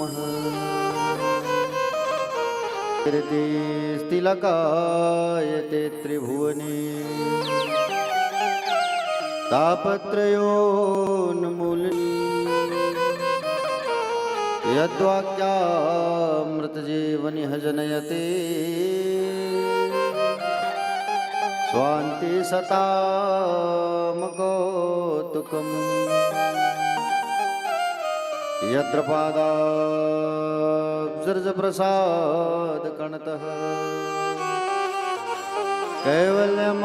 नमः। तिलकायते त्रिभुवने तापत्रयोन्मूलने यद्वाक्यामृतजीवनिह जनयते स्वान्ति सतामकौतुकम् यत्र पादाब्जप्रसादकणतः कैवल्यमापद्यते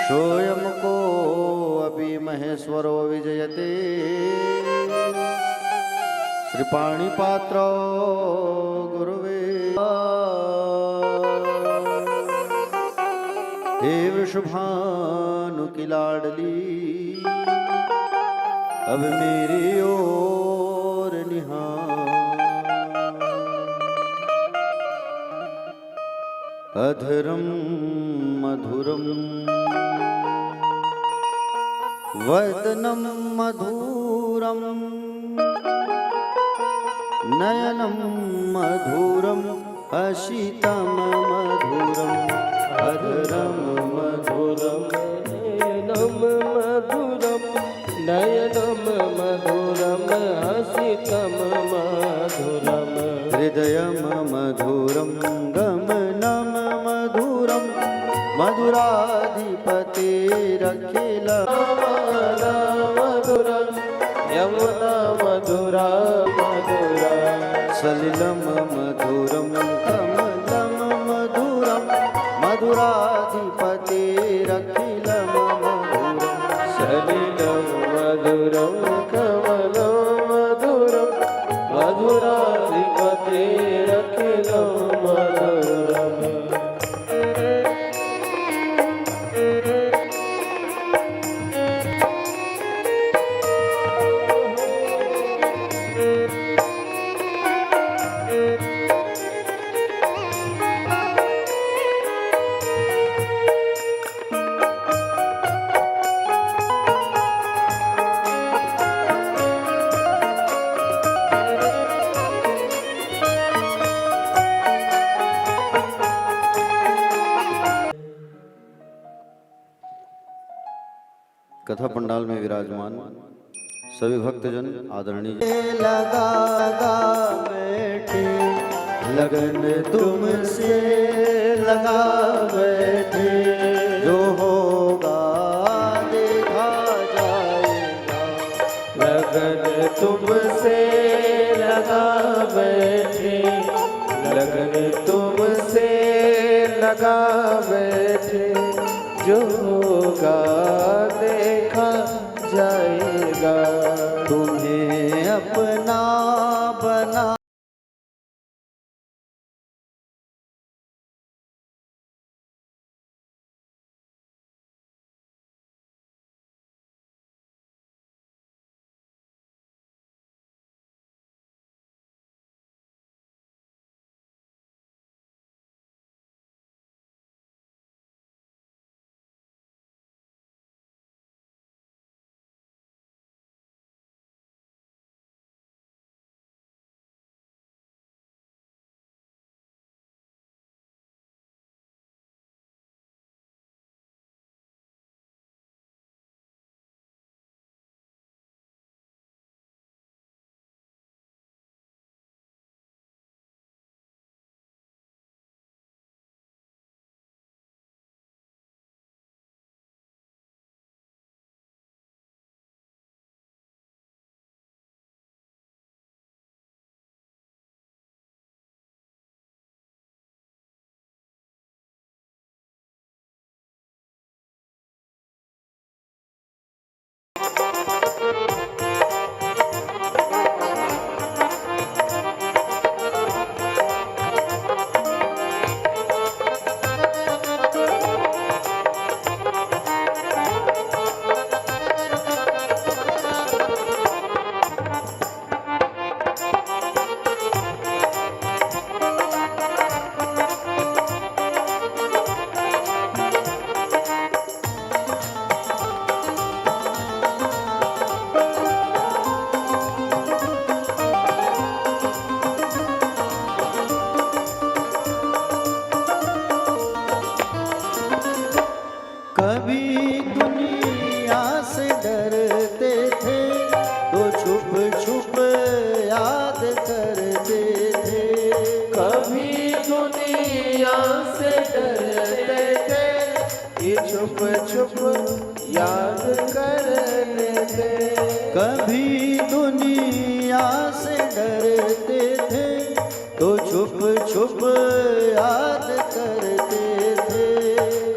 सोऽयं कोऽपि महेश्वरो विजयते श्रीपाणिपात्रो गुरुवे देव शुभानुकी लाडली अब मेरी ओर निहार। अधरम मधुरम वदनम मधुरम नयनम मधुरम अशितम मधुरम अधरम मधुरम नयनम मधुरम नयनम मधुरम हसितम मधुरम हृदयम मधुरम गमनम मधुरम मधुराधिपतिरखिलम मधुरम यमुना मधुरा मधुरा सलिलम मधुरम कमलम मधुरम मधुराधिपतिरखिलम मधुरम सलिलम मधुरम कमलं मधुरम मधुराधिपतिरखिलं मधुरम। कथा पंडाल में विराजमान सभी भक्तजन आदरणीय लगा बैठे लगन तुमसे लगा बैठे जो होगा देखा जाएगा। लगन तुमसे लगा बैठे लगन तुमसे लगा बैठे जो होगा देखा जाएगा। तुम्हें अपना बना दुनिया से डरते थे तो छुप छुप याद करते थे। कभी दुनिया से डरते थे कि छुप छुप याद करते थे। कभी दुनिया से डरते थे तो छुप छुप याद करते थे।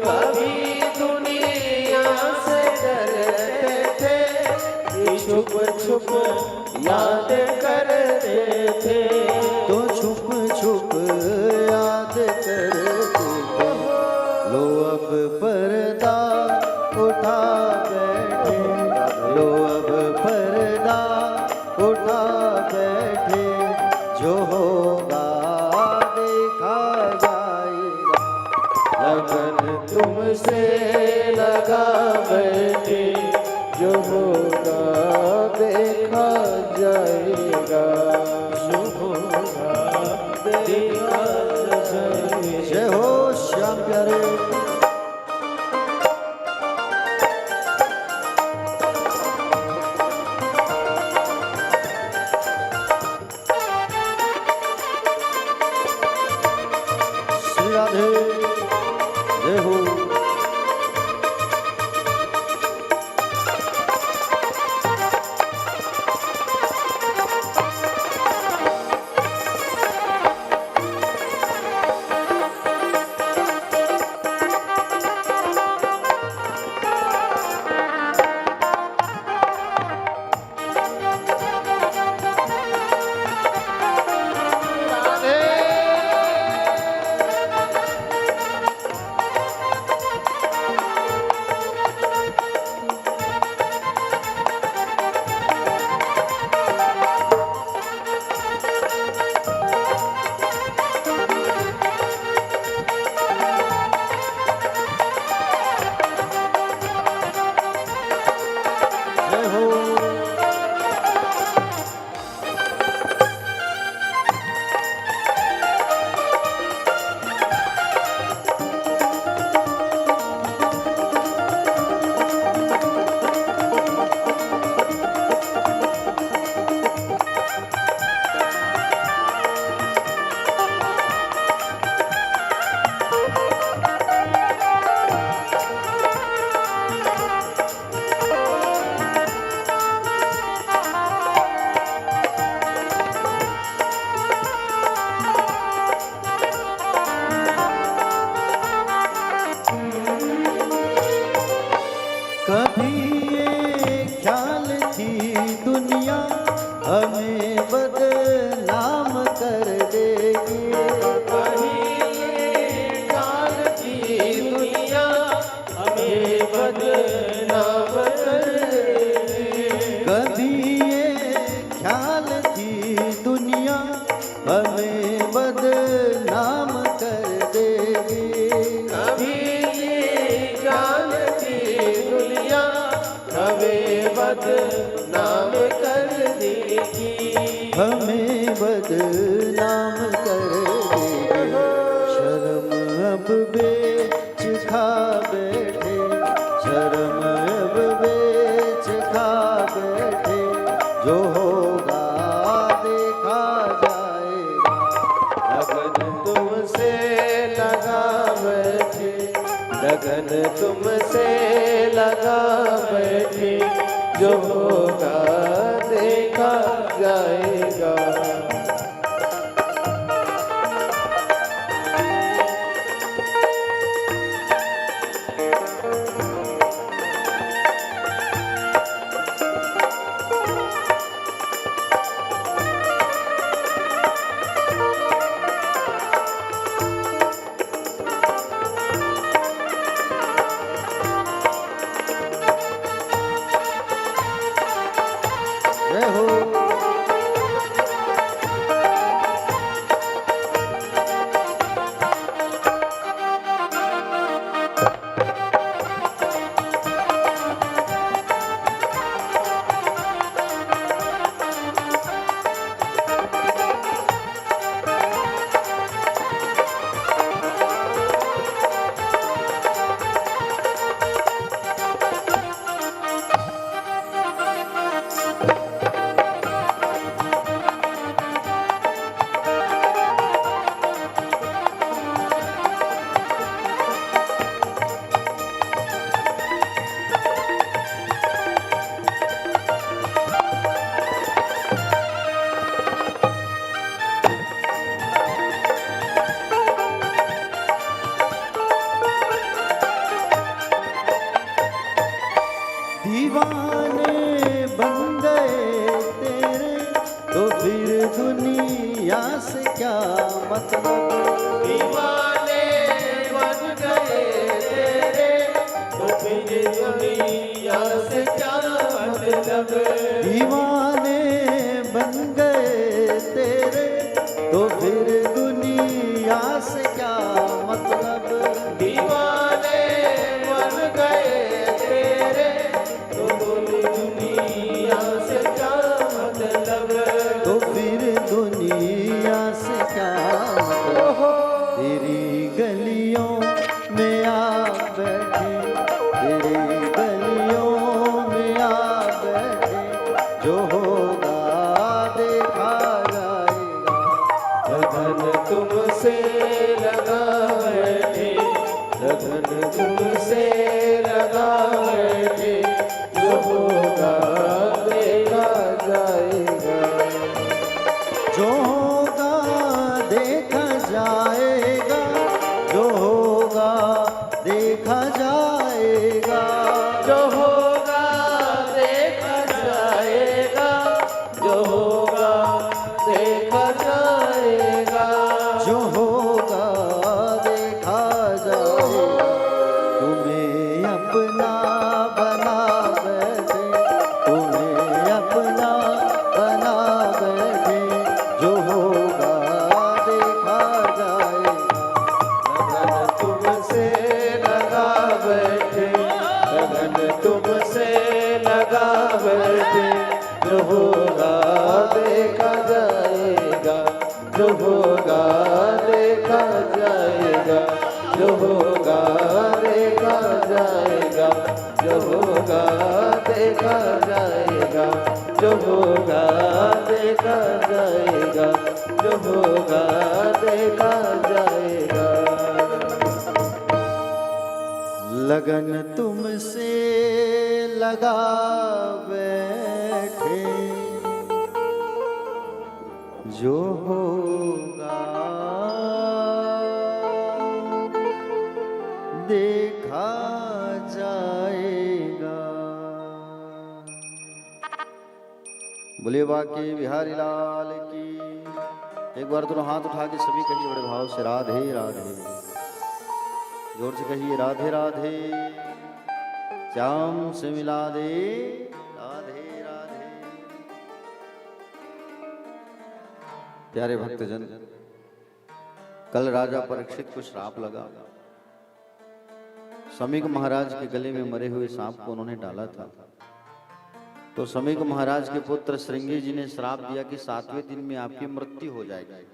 कभी दुनिया से डरते थे कि छुप छुप याद करते थे। तो छुप छुप याद करते थे। लो अब पर्दा उठा बैठे, लो अब पर्दा उठा बैठे, जो होगा देखा जाएगा। लगन तुमसे लगा बैठे, जो होगा देखा जाएगा। जो होगा देखा जाएगा। जय हो श्याम प्यारे। श्री राधे जय हो। जय हो। कभी ये ख्याल थी दुनिया हमें बदनाम कर देगी। कहीं ये ख्याल की दुनिया हमें बदनाम कर देगी। कभी ये ख्याल थी दुनिया हमें बदनाम कर देगी। कभी ये ख्याल की दुनिया हमें बदनाम कर देगी। हमें बदनाम कर देगी। शर्म अब बेच खा बैठे, शर्म अब बेच खा बैठे, जो होगा देखा जाएगा। लगन तुमसे लगा बैठे, लगन तुमसे लगा बैठे, जो होगा देखा जाएगा। जय हो। दीवाने बन गए तेरे तो फिर दुनिया से क्या मतलब। दीवाने बन गए तेरे तो फिर दुनिया से क्या मतलब। दीवाने बन गए तेरे तो फिर दुनिया से क्या मतलब। दीवाने बन गए तेरे तो दुनिया से क्या मतलब। तो फिर दुनिया से क्या मतलब। तेरी गलियों में आ बैठे, तेरी गलियों में आ बैठे, जो होगा देखा जाएगा। लगन तुमसे लगा बैठे, लगन तुमसे लगा बैठे, जो होगा देखा जाएगा। जो होगा देखा जाएगा, जो होगा देखा जाएगा। जो होगा देखा जाएगा, जो होगा देखा जाएगा। जो होगा देखा जाएगा। तुम्हें अपना बना बैठे, तुम्हें अपना बना बैठे, जो होगा देखा जाएगा। लगन तुमसे लगा बैठे, लगन तुमसे लगा बैठे, जो होगा देखा जाएगा। जो होगा देखा जाएगा, जो होगा देखा जाएगा। जो होगा देखा जाएगा, जो होगा देखा जाएगा। जो होगा देखा जाएगा। लगन तुमसे लगा बैठे, जो होगा देखा जाएगा। बोलिए बाकी बिहारी लाल की। एक बार दोनों हाथ उठा के सभी कहिए बड़े भाव से राधे राधे। जोर से कहिए राधे राधे। श्याम से मिला दे राधे राधे। प्यारे भक्तजन, कल राजा परीक्षित को श्राप लगा। समीक महाराज के गले में मरे हुए सांप को उन्होंने डाला था। तो समीक महाराज के पुत्र श्रृंगी जी ने श्राप दिया कि 7वें दिन में आपकी मृत्यु हो जाएगी।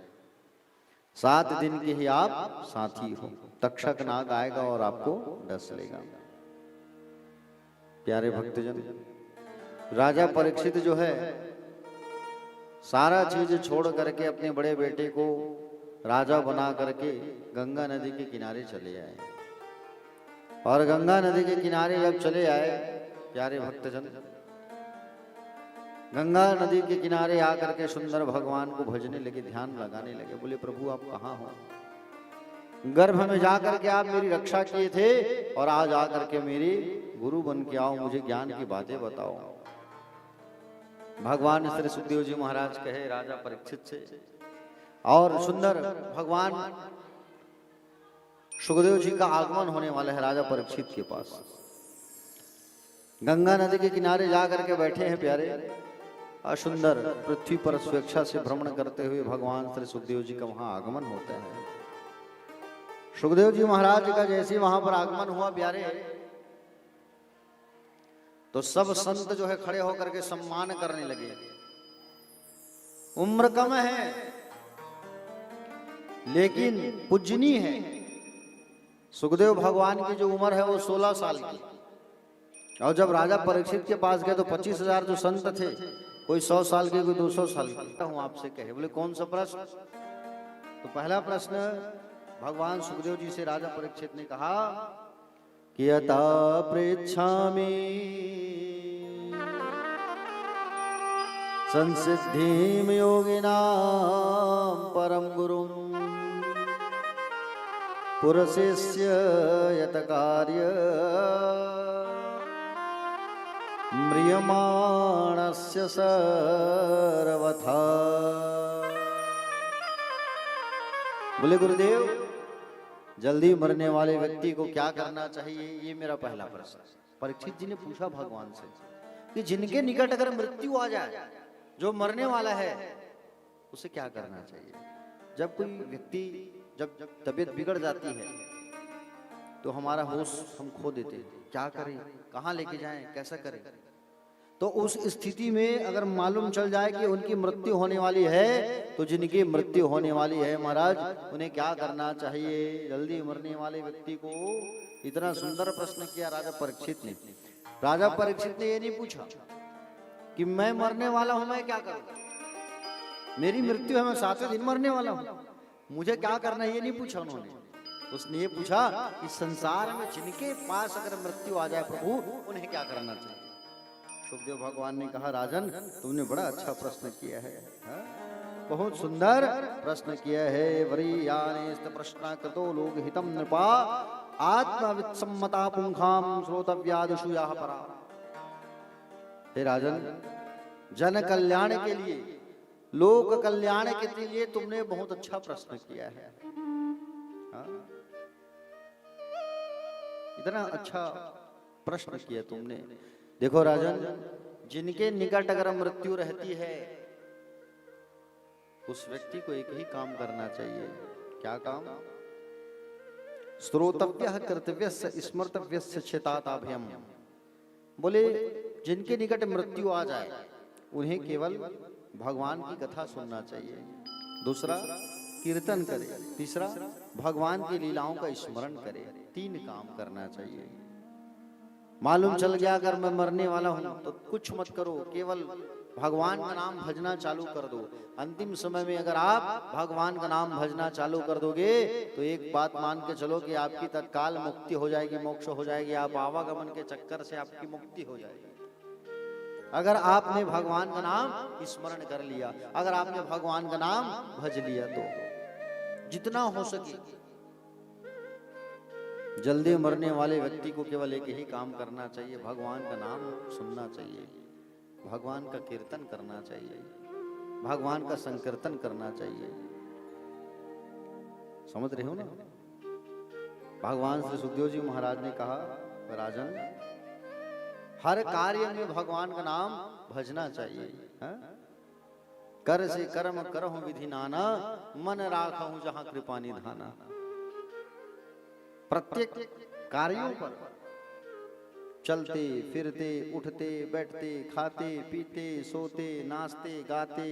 7 दिन के ही आप साथी हो। तक्षक नाग आएगा और आपको डस लेगा। प्यारे भक्तजन, राजा परीक्षित जो है सारा चीज छोड़ करके अपने बड़े बेटे को राजा बना करके गंगा नदी के किनारे चले आए। और गंगा नदी के किनारे जब चले आए, प्यारे भक्तजन, गंगा नदी के किनारे आकर के सुंदर भगवान को भजने लगे, ध्यान लगाने लगे। बोले प्रभु आप कहाँ हो? गर्भ में जाकर के आप मेरी रक्षा किए थे और आज आकर के मेरी गुरु बन के आओ, मुझे ज्ञान की बातें बताओ। भगवान श्री सुखदेव जी महाराज कहे राजा परीक्षित से, और सुंदर भगवान सुखदेव जी का आगमन होने वाला है राजा परीक्षित के पास। गंगा नदी के किनारे जाकर के बैठे हैं प्यारे, और सुंदर पृथ्वी पर स्वेच्छा से भ्रमण करते हुए भगवान श्री सुखदेव जी का वहां आगमन होता है। सुखदेव जी महाराज का जैसे वहां पर आगमन हुआ प्यारे, तो सब संत जो है खड़े होकर के सम्मान करने लगे। उम्र कम है लेकिन पूजनीय है। सुखदेव भगवान की जो उम्र है वो 16 साल की, और जब राजा परीक्षित के पास गए तो 25,000 जो संत थे, कोई 100 साल के, कोई 200 साल के। हूं आपसे कहे, बोले कौन सा प्रश्न? तो पहला प्रश्न भगवान सुखदेव जी से राजा परीक्षित ने कहा कि यथा पृच्छामि संसिद्धिं योगिनां परम गुरुं पुरशिष्य यत कार्य म्रियमाणस्य सर्वथा। बोले गुरुदेव, जल्दी मरने वाले व्यक्ति को क्या करना चाहिए? ये मेरा पहला प्रश्न। परीक्षित जी ने पूछा भगवान से कि जिनके निकट अगर मृत्यु आ जाए, जो मरने वाला है, उसे क्या करना चाहिए? जब कोई व्यक्ति जब तबीयत बिगड़ जाती है तो हमारा होश हम खो देते हैं, क्या करें, कहाँ लेके जाएं, कैसा करें? तो उस स्थिति में अगर मालूम चल जाए कि उनकी मृत्यु होने वाली है, तो जिनकी मृत्यु होने वाली है महाराज, उन्हें क्या करना चाहिए? जल्दी मरने वाले व्यक्ति को। इतना सुंदर प्रश्न किया राजा परीक्षित ने। राजा परीक्षित ने ये नहीं पूछा कि मैं मरने वाला हूं, मैं क्या करूं, मेरी मृत्यु है, मैं 7वें दिन मरने वाला हूं, मुझे क्या करना है, ये नहीं पूछा उन्होंने। उसने ये पूछा कि संसार में जिनके पास अगर मृत्यु आ जाए प्रभु, उन्हें क्या करना चाहिए? सुखदेव भगवान ने कहा, राजन तुमने बड़ा अच्छा प्रश्न किया है, बहुत सुंदर प्रश्न किया है। वरीयानेस्त प्रश्न कृतो लोक हितम नृपा आत्मवित्सम्मता पुंखाम श्रोतव्यादिषु याः परा। हे राजन, जन कल्याण के लिए, लोक कल्याण के लिए तुमने बहुत अच्छा प्रश्न किया है। इतना अच्छा प्रश्न किया तुमने। देखो राजन, जिनके निकट अगर मृत्यु रहती है, उस व्यक्ति को एक ही काम करना चाहिए। क्या काम? श्रोतव्यः कर्तव्यस्य स्मर्तव्यस्य चेताताभ्यम। बोले जिनके निकट मृत्यु आ जाए, उन्हें केवल भगवान की कथा सुनना चाहिए। दूसरा, कीर्तन करे। तीसरा, भगवान की लीलाओं का स्मरण करे। 3 काम करना चाहिए। मालूम चल गया अगर मैं मरने वाला हूं तो कुछ मत करो, केवल भगवान का नाम भजना चालू कर दो। अंतिम समय में अगर आप भगवान का नाम भजना चालू कर दोगे तो एक बात मान के चलो कि आपकी तत्काल मुक्ति हो जाएगी, मोक्ष हो जाएगी। आप आवागमन के चक्कर से आपकी मुक्ति हो जाएगी। अगर आपने भगवान का नाम स्मरण कर लिया, अगर आपने भगवान का नाम भज लिया, तो जितना हो सके जल्दी मरने वाले व्यक्ति को केवल एक ही काम करना चाहिए, भगवान का नाम सुनना चाहिए, भगवान का कीर्तन करना चाहिए, भगवान का संकीर्तन करना चाहिए। समझ रहे हो ना? भगवान श्री सुखदेव जी महाराज ने कहा, राजन हर कार्य में भगवान का नाम भजना चाहिए। कर से कर्म करहु विधि नाना, मन राखहु जहां कृपा निधाना। प्रत्येक कार्यों पर चलते फिरते, उठते बैठते, खाते पीते, सोते नाचते गाते,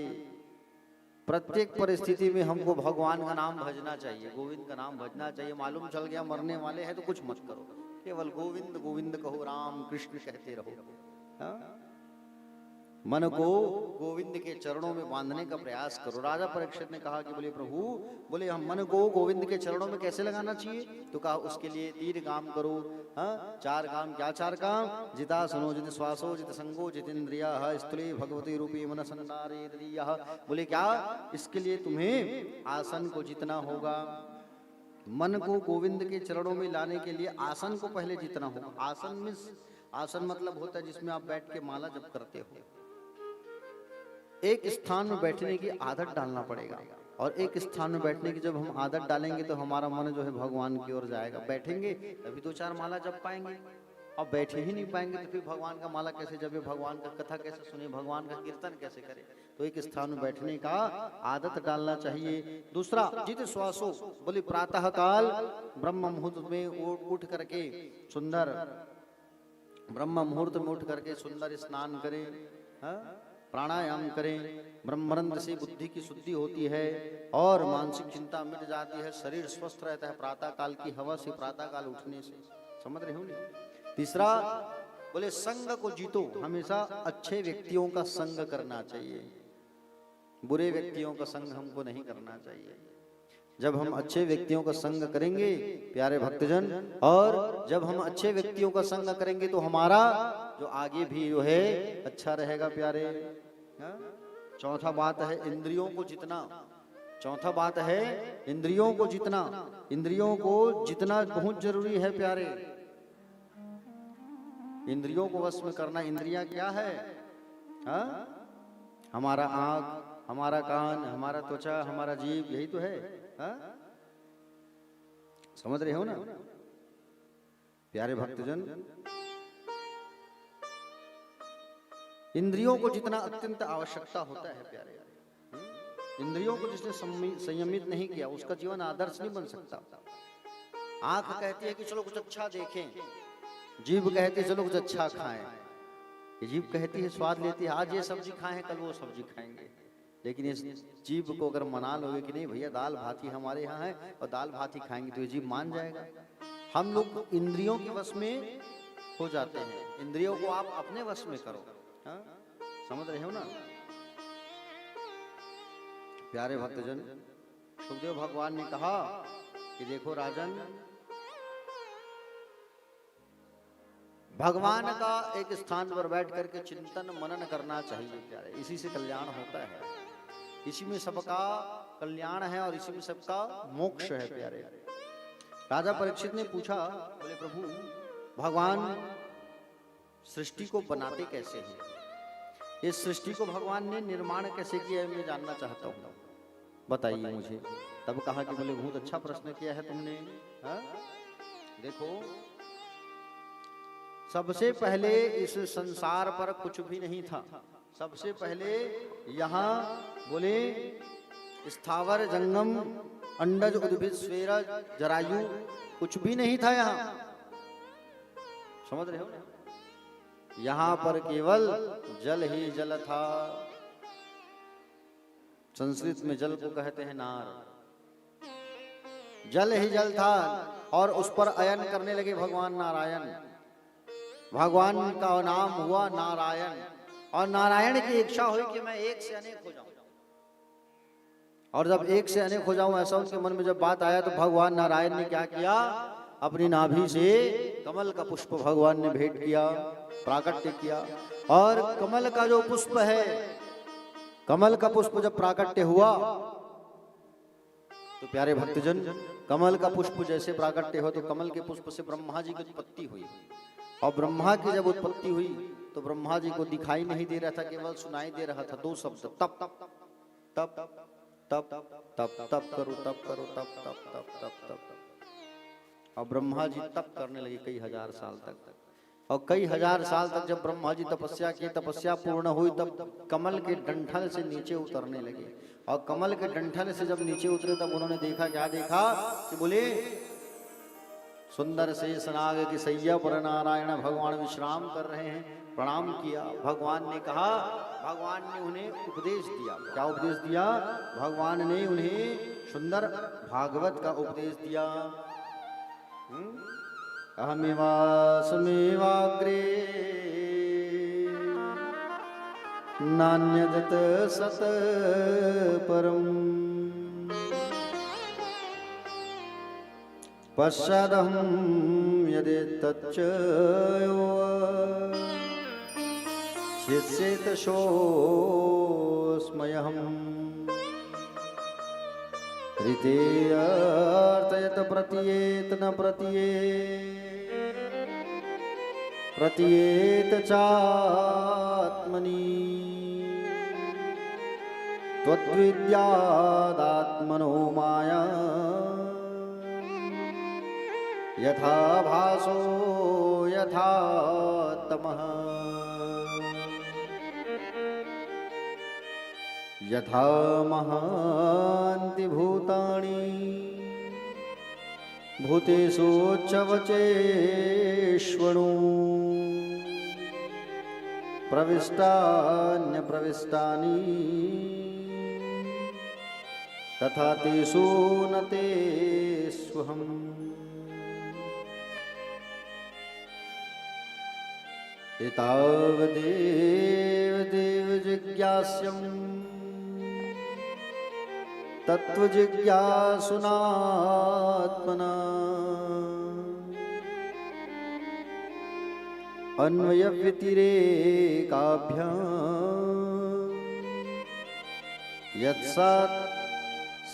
प्रत्येक परिस्थिति में हमको भगवान का नाम भजना चाहिए, गोविंद का नाम भजना चाहिए। मालूम चल गया मरने वाले हैं तो कुछ मत करो, केवल गोविंद गोविंद कहो, राम कृष्ण कहते रहो। मन को गोविंद के चरणों में बांधने का प्रयास करो। राजा परीक्षित ने कहा कि बोले प्रभु, बोले हम मन को गोविंद के चरणों में कैसे लगाना चाहिए? तो कहा उसके लिए 3 काम करो। 4 काम। क्या 4 काम? जिता सुनो जित श्वासो जित संगो जित इंद्रिया स्थूले भगवती रूपी मन संदारे। बोले क्या? इसके लिए तुम्हें आसन को जीतना होगा। मन को गोविंद के चरणों में लाने के लिए आसन को पहले जीतना होगा। आसन मतलब होता है जिसमें आप बैठ के माला जप करते हो। एक स्थान में बैठने की आदत डालना पड़ेगा, और एक स्थान में बैठने की जब हम आदत डालेंगे तो हमारा मन जो है भगवान की ओर जाएगा। बैठेंगे तभी 2-4 माला जप पाएंगे, और बैठे ही नहीं पाएंगे तो फिर भगवान का माला कैसे जपे, भगवान का कथा कैसे सुने, भगवान का कीर्तन कैसे करे? तो एक स्थान में बैठने का आदत डालना चाहिए। दूसरा, जित श्वासो, बोले प्रातः काल ब्रह्म मुहूर्त में उठ करके, सुंदर ब्रह्म मुहूर्त में उठ करके सुंदर स्नान करें, प्राणायाम करें। ब्रह्मरंध्र से बुद्धि की शुद्धि होती है और मानसिक चिंता मिट जाती है, शरीर स्वस्थ रहता है प्रातः काल की हवा से, प्रातः काल उठने से। समझ रहे हो नहीं? तीसरा, बोले संग को जीतो। हमेशा अच्छे व्यक्तियों का संग करना चाहिए, बुरे व्यक्तियों का संग हमको नहीं करना चाहिए। जब हम अच्छे व्यक्तियों का संग करेंगे प्यारे भक्तजन, और जब हम अच्छे व्यक्तियों का संग करेंगे तो हमारा जो आगे भी जो है अच्छा रहेगा प्यारे। चौथा बात है इंद्रियों को जितना। चौथा बात है इंद्रियों को जितना। इंद्रियों को जितना बहुत जरूरी है प्यारे। इंद्रियों को वश में करना। इंद्रियां क्या है? हाँ, हमारा आंख, हमारा कान, हमारा त्वचा, हमारा जीभ, यही तो है। हाँ, समझ रहे हो ना प्यारे भक्तजन? इंद्रियों को जितना अत्यंत आवश्यकता होता है प्यारे, इंद्रियों को जिसने संयमित नहीं किया उसका जीवन आदर्श नहीं बन सकता। आंख कहती है कि चलो कुछ अच्छा देखें, जीभ कहती है चलो कुछ अच्छा खाएं, ये जीभ कहती है स्वाद लेती है, आज ये सब्जी खाएं कल वो सब्जी खाएंगे। लेकिन इस जीभ को अगर मना लोगे कि नहीं भैया दाल भात ही हमारे यहाँ है और दाल भात ही खाएंगे, तो ये जीभ मान जाएगा। हम लोग इंद्रियों के वश में हो जाते हैं। इंद्रियों को आप अपने वश में करो। हाँ, समझ रहे हो ना प्यारे भक्तजन? सुखदेव भगवान ने कहा कि देखो राजन, भगवान का एक स्थान पर बैठ करके चिंतन मनन करना चाहिए प्यारे। इसी से कल्याण होता है, इसी में सबका कल्याण है और इसी में सबका मोक्ष है प्यारे। राजा परीक्षित ने पूछा, बोले प्रभु भगवान सृष्टि को बनाते कैसे हैं? इस सृष्टि को भगवान ने निर्माण कैसे किया है, मैं जानना चाहता हूँ, बताइए मुझे। तब कहा कि बोले बहुत अच्छा प्रश्न किया है तुमने। हाँ? देखो सबसे पहले इस संसार पर कुछ भी नहीं था। सबसे पहले यहाँ बोले स्थावर जंगम अंडज उद्भिद स्वेरज जरायु कुछ भी नहीं था यहाँ। समझ रहे हो? यहाँ पर केवल जल ही जल था। संस्कृत में जल को कहते हैं नार। जल ही जल था और उस पर अयन करने लगे भगवान नारायण। भगवान का नाम हुआ नारायण और नारायण की इच्छा हुई कि मैं एक से अनेक हो जाऊं। और जब एक से अनेक हो जाऊं ऐसा उनके मन में जब बात आया, तो भगवान नारायण ने क्या किया? अपनी नाभि से कमल का पुष्प भगवान ने भेंट किया, प्राकट्य किया। और कमल का जो पुष्प है, कमल का पुष्प जब प्राकट्य हुआ तो प्यारे भक्तजन, कमल का पुष्प जैसे प्राकट्य हो तो कमल के पुष्प से ब्रह्मा जी की उत्पत्ति हुई। और ब्रह्मा की जब उत्पत्ति हुई तो ब्रह्मा जी को दिखाई नहीं दे रहा था, केवल सुनाई दे रहा था दो शब्द, तप तप तप तप तप तप करो, तप करो, तप तप तप तप तप। और ब्रह्मा जी तप करने लगे कई हजार साल तक। और कई हजार साल तक जब ब्रह्मा जी तपस्या की, तपस्या पूर्ण हुई, तब कमल के डंठल से नीचे उतरने लगे। और कमल के डंठल से जब नीचे उतरे तब उन्होंने देखा, क्या देखा कि बोले सुंदर शेष नाग की सैया पर नारायण भगवान विश्राम कर रहे हैं। प्रणाम किया। भगवान ने कहा, भगवान ने उन्हें उपदेश दिया। क्या उपदेश दिया? भगवान ने उन्हें सुंदर भागवत का उपदेश दिया। अहमेवास्मेवाग्रे नान्यदत सत परम पश्चादहं यदि तच्च शिष्येत सोऽस्म्यहम् ऋते अर्थयत प्रतीयेत न प्रतीयेत चात्मनि त्वद्विद्यादात्मनो माया यथा भासो यथा तमः यथा महान्ति भूतानि भूतेषु चवचेष्वणु प्रविष्टान्यप्रविष्टानि तथा तेषु न तेष्वहम्। एतावदेव देव जिज्ञास्यम् तत्त्वजिज्ञासुनात्मना अन्वयव्यतिरेकाभ्याम् यत्सात्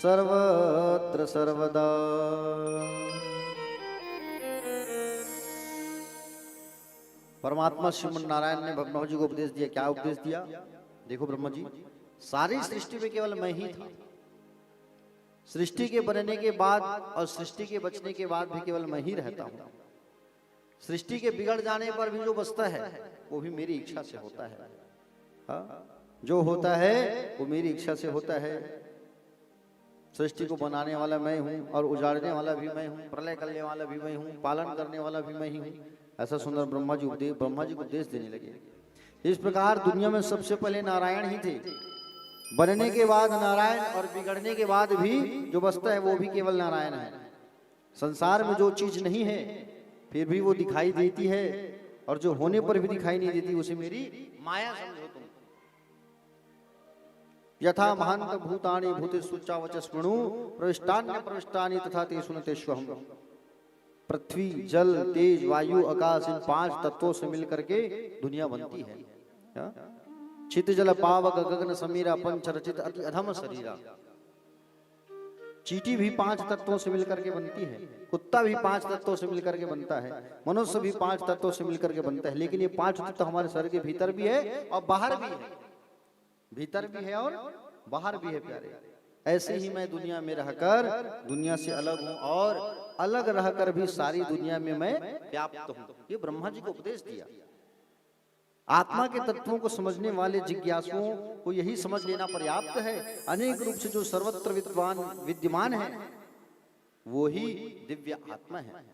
सर्वत्र सर्वदा। परमात्मा श्रीमन नारायण ने ब्रह्मा जी को उपदेश दिया। क्या उपदेश दिया? देखो ब्रह्मा जी, सारी सृष्टि में केवल मैं ही था। सृष्टि के बनने के बाद और सृष्टि के बचने के बाद भी केवल मैं ही रहता हूं। सृष्टि के बिगड़ जाने पर भी जो बचता है वो भी मेरी इच्छा से होता है। हाँ? जो होता है वो मेरी इच्छा से होता है। सृष्टि को बनाने वाला मैं हूँ और उजाड़ने वाला भी मैं हूँ, प्रलय करने वाला भी मैं हूँ, पालन करने वाला भी मैं ही हूँ। ऐसा सुंदर ब्रह्मा जी को उपदेश देने लगे। इस प्रकार दुनिया में सबसे पहले नारायण ही थे। बनने के बाद नारायण और बिगड़ने के बाद भी जो बचता है वो भी केवल नारायण है। संसार में जो चीज नहीं है फिर भी वो दिखाई देती है, और जो होने पर भी दिखाई नहीं देती उसे मेरी माया समझो तुम। यथा महांत भूतानि भूतेषु चावचस्मृणु प्रविष्टान्य प्रविष्टानि तथा तेषु न तेष्वहम्। पृथ्वी, जल, तेज, वायु, आकाश, इन 5 तत्वों से मिलकर के दुनिया बनती है। चित जल पावक गगन समीरा पंच रचित अति अधम शरीरा। चींटी भी 5 तत्वों से मिलकर के बनती है, कुत्ता भी 5 तत्वों से मिलकर के बनता है, मनुष्य भी 5 तत्वों से मिलकर के बनता है। लेकिन ये 5 तत्व हमारे शरीर के भीतर भी है और बाहर भी है। भीतर भी है और बाहर भी है प्यारे। ऐसे ही मैं दुनिया में रहकर दुनिया से अलग हूं और अलग रहकर भी सारी दुनिया में मैं व्याप्त हूं। ये ब्रह्मा जी को उपदेश दिया। आत्मा के तत्वों को समझने वाले जिज्ञासुओं को यही समझ लेना पर्याप्त है। अनेक रूप से जो सर्वत्र विद्यमान है वो ही दिव्य आत्मा है।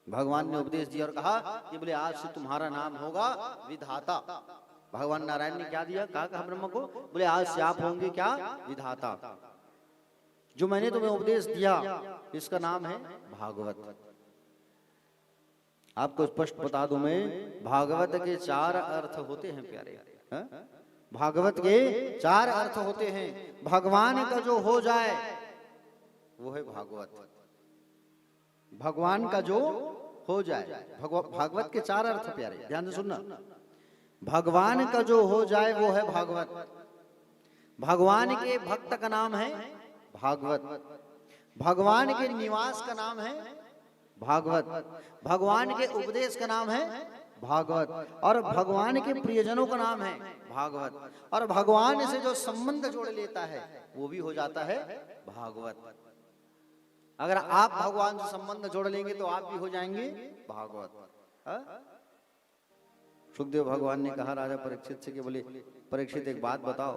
भगवान ने उपदेश दिया और कहा कि बोले आज से तुम्हारा नाम होगा विधाता। भगवान नारायण ने क्या दिया? कहा ब्रह्मा को, बोले आज से आप होंगे क्या? विधाता। जो मैंने तुम्हें उपदेश दिया इसका नाम है भागवत। आपको स्पष्ट बता दूं मैं, भागवत के 4 अर्थ होते हैं प्यारे। भागवत के 4 अर्थ होते हैं। भगवान का जो हो जाए वो है भागवत। भगवान का जो हो जाए, भागवत के 4 अर्थ प्यारे, ध्यान से सुनना। भगवान का जो हो जाए वो है भागवत। भगवान के भक्त का नाम है भागवत। भगवान के निवास का नाम है भागवत। भगवान के उपदेश का नाम है भागवत। और भगवान के प्रियजनों का नाम है भागवत। और भगवान से जो संबंध जोड़ लेता है वो भी हो जाता है भागवत। अगर आप भगवान से संबंध जोड़ लेंगे तो आप भी हो जाएंगे भागवत। सुखदेव भगवान ने कहा राजा परीक्षित से कि बोले परीक्षित एक बात बताओ।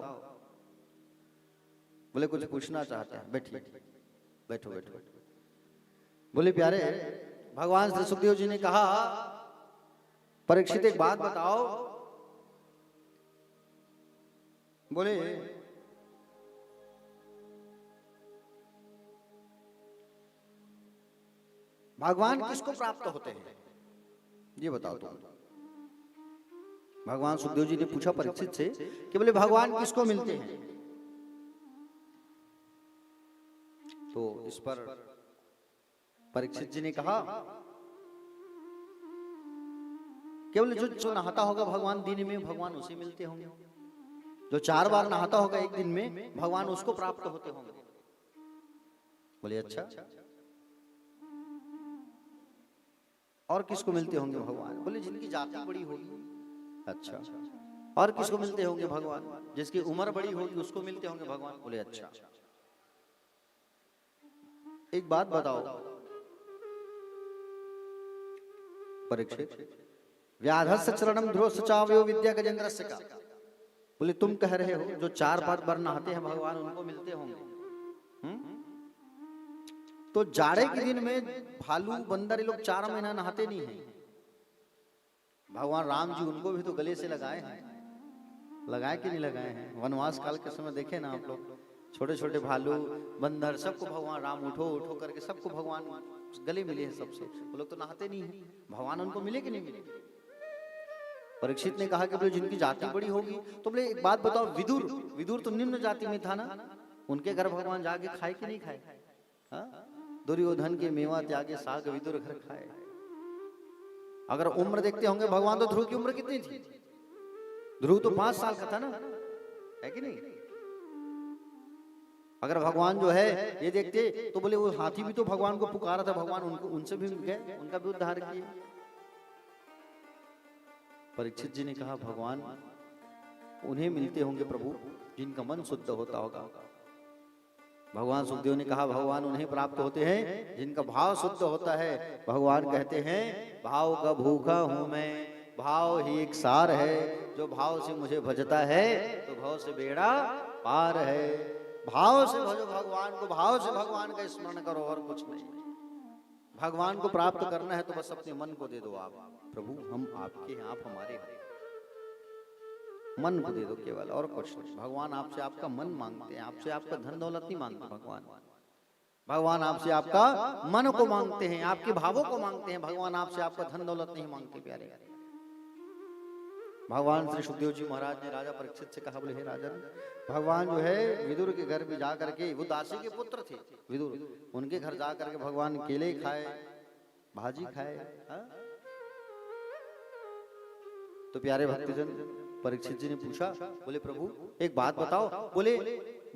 बोले कुछ पूछना चाहते हैं। बैठिए, बैठो बैठो। बोले प्यारे, भगवान श्री सुखदेव जी ने कहा परीक्षित एक बात बताओ। बोले भगवान किसको प्राप्त होते हैं ये बताओ तुम। भगवान सुखदेव जी ने पूछा परीक्षित से कि बोले भगवान किसको मिलते हैं? तो इस पर परीक्षित जी ने कहा केवल जो नहाता होगा भगवान दिन में, भगवान उसे मिलते होंगे। जो 4 बार नहाता होगा एक दिन में, भगवान उसको प्राप्त होते होंगे। बोले अच्छा, और किसको मिलते होंगे भगवान? बोले जिनकी जाति बड़ी होगी। अच्छा, और किसको मिलते होंगे भगवान? जिसकी उम्र बड़ी होगी उसको मिलते होंगे भगवान। बोले अच्छा, एक बात बताओ परीक्षित, व्याधस्य चरणम ध्रुवस्य चावयो विद्या गजेंद्रस्य का। बोले तुम कह रहे हो जो 4 बार नहाते हैं भगवान उनको मिलते होंगे। तो जाड़े के दिन में भालू बंदर ये लोग 4 महीना नहाते नहीं हैं। भगवान राम जी उनको भी तो गले से लगाए हैं, लगाए कि नहीं लगाए हैं? वनवास काल के समय देखे ना आप लोग, छोटे छोटे भालू बंदर सबको भगवान राम उठो उठो करके सबको भगवान गले मिले हैं सबसे। वो लोग तो नहाते नहीं हैं, भगवान उनको मिले कि नहीं मिले? परीक्षित ने कहा कि बोले जिनकी जाति बड़ी होगी। तो बोले एक बात बताओ, विदुर तो निम्न जाति में था ना, उनके घर भगवान जाके खाए कि नहीं खाए? दुर्योधन के मेवा त्यागे साग विदुर घर खाए। अगर उम्र देखते होंगे भगवान तो ध्रुव की उम्र कितनी थी? ध्रुव तो 5 साल का था ना, है कि नहीं? अगर भगवान जो है ये देखते तो बोले वो हाथी भी तो भगवान को पुकारा था, भगवान उनको उनसे भी गए, उनका भी उद्धार किए। परीक्षित जी ने कहा भगवान उन्हें मिलते होंगे प्रभु जिनका मन शुद्ध होता होगा। भगवान सुखदेव ने कहा भगवान उन्हें प्राप्त होते हैं जिनका भाव शुद्ध होता है। भगवान कहते हैं भाव का भूखा हूं मैं, भाव ही एक सार है, जो भाव से मुझे भजता है तो भाव से बेड़ा पार है। भाव से भजो भगवान को, भाव से भगवान का स्मरण करो और कुछ नहीं। भगवान को प्राप्त करना है तो बस अपने मन को दे दो आप, प्रभु हम आपके हैं, आप हमारे हैं, मन को दे दो केवल और कुछ नहीं। भगवान आपसे आपका मन मांगते हैं, आपसे आपका धन दौलत नहीं मांगते भगवान। भगवान आपसे आपका मन को मांगते हैं, आपके भावों को मांगते हैं। भगवान आपसे आपका धन दौलत नहीं मांगते प्यारे। भगवान श्री सुखदेव जी महाराज ने राजा परीक्षित से कहा, बोले हे राजन, भगवान जो है विदुर के घर भी जा करके, वो दासी के पुत्र थे विदुर, उनके घर जा करके भगवान केले खाए, भाजी खाए। तो प्यारे भक्तजन परीक्षित जी ने पूछा, बोले प्रभु एक बात बताओ। बोले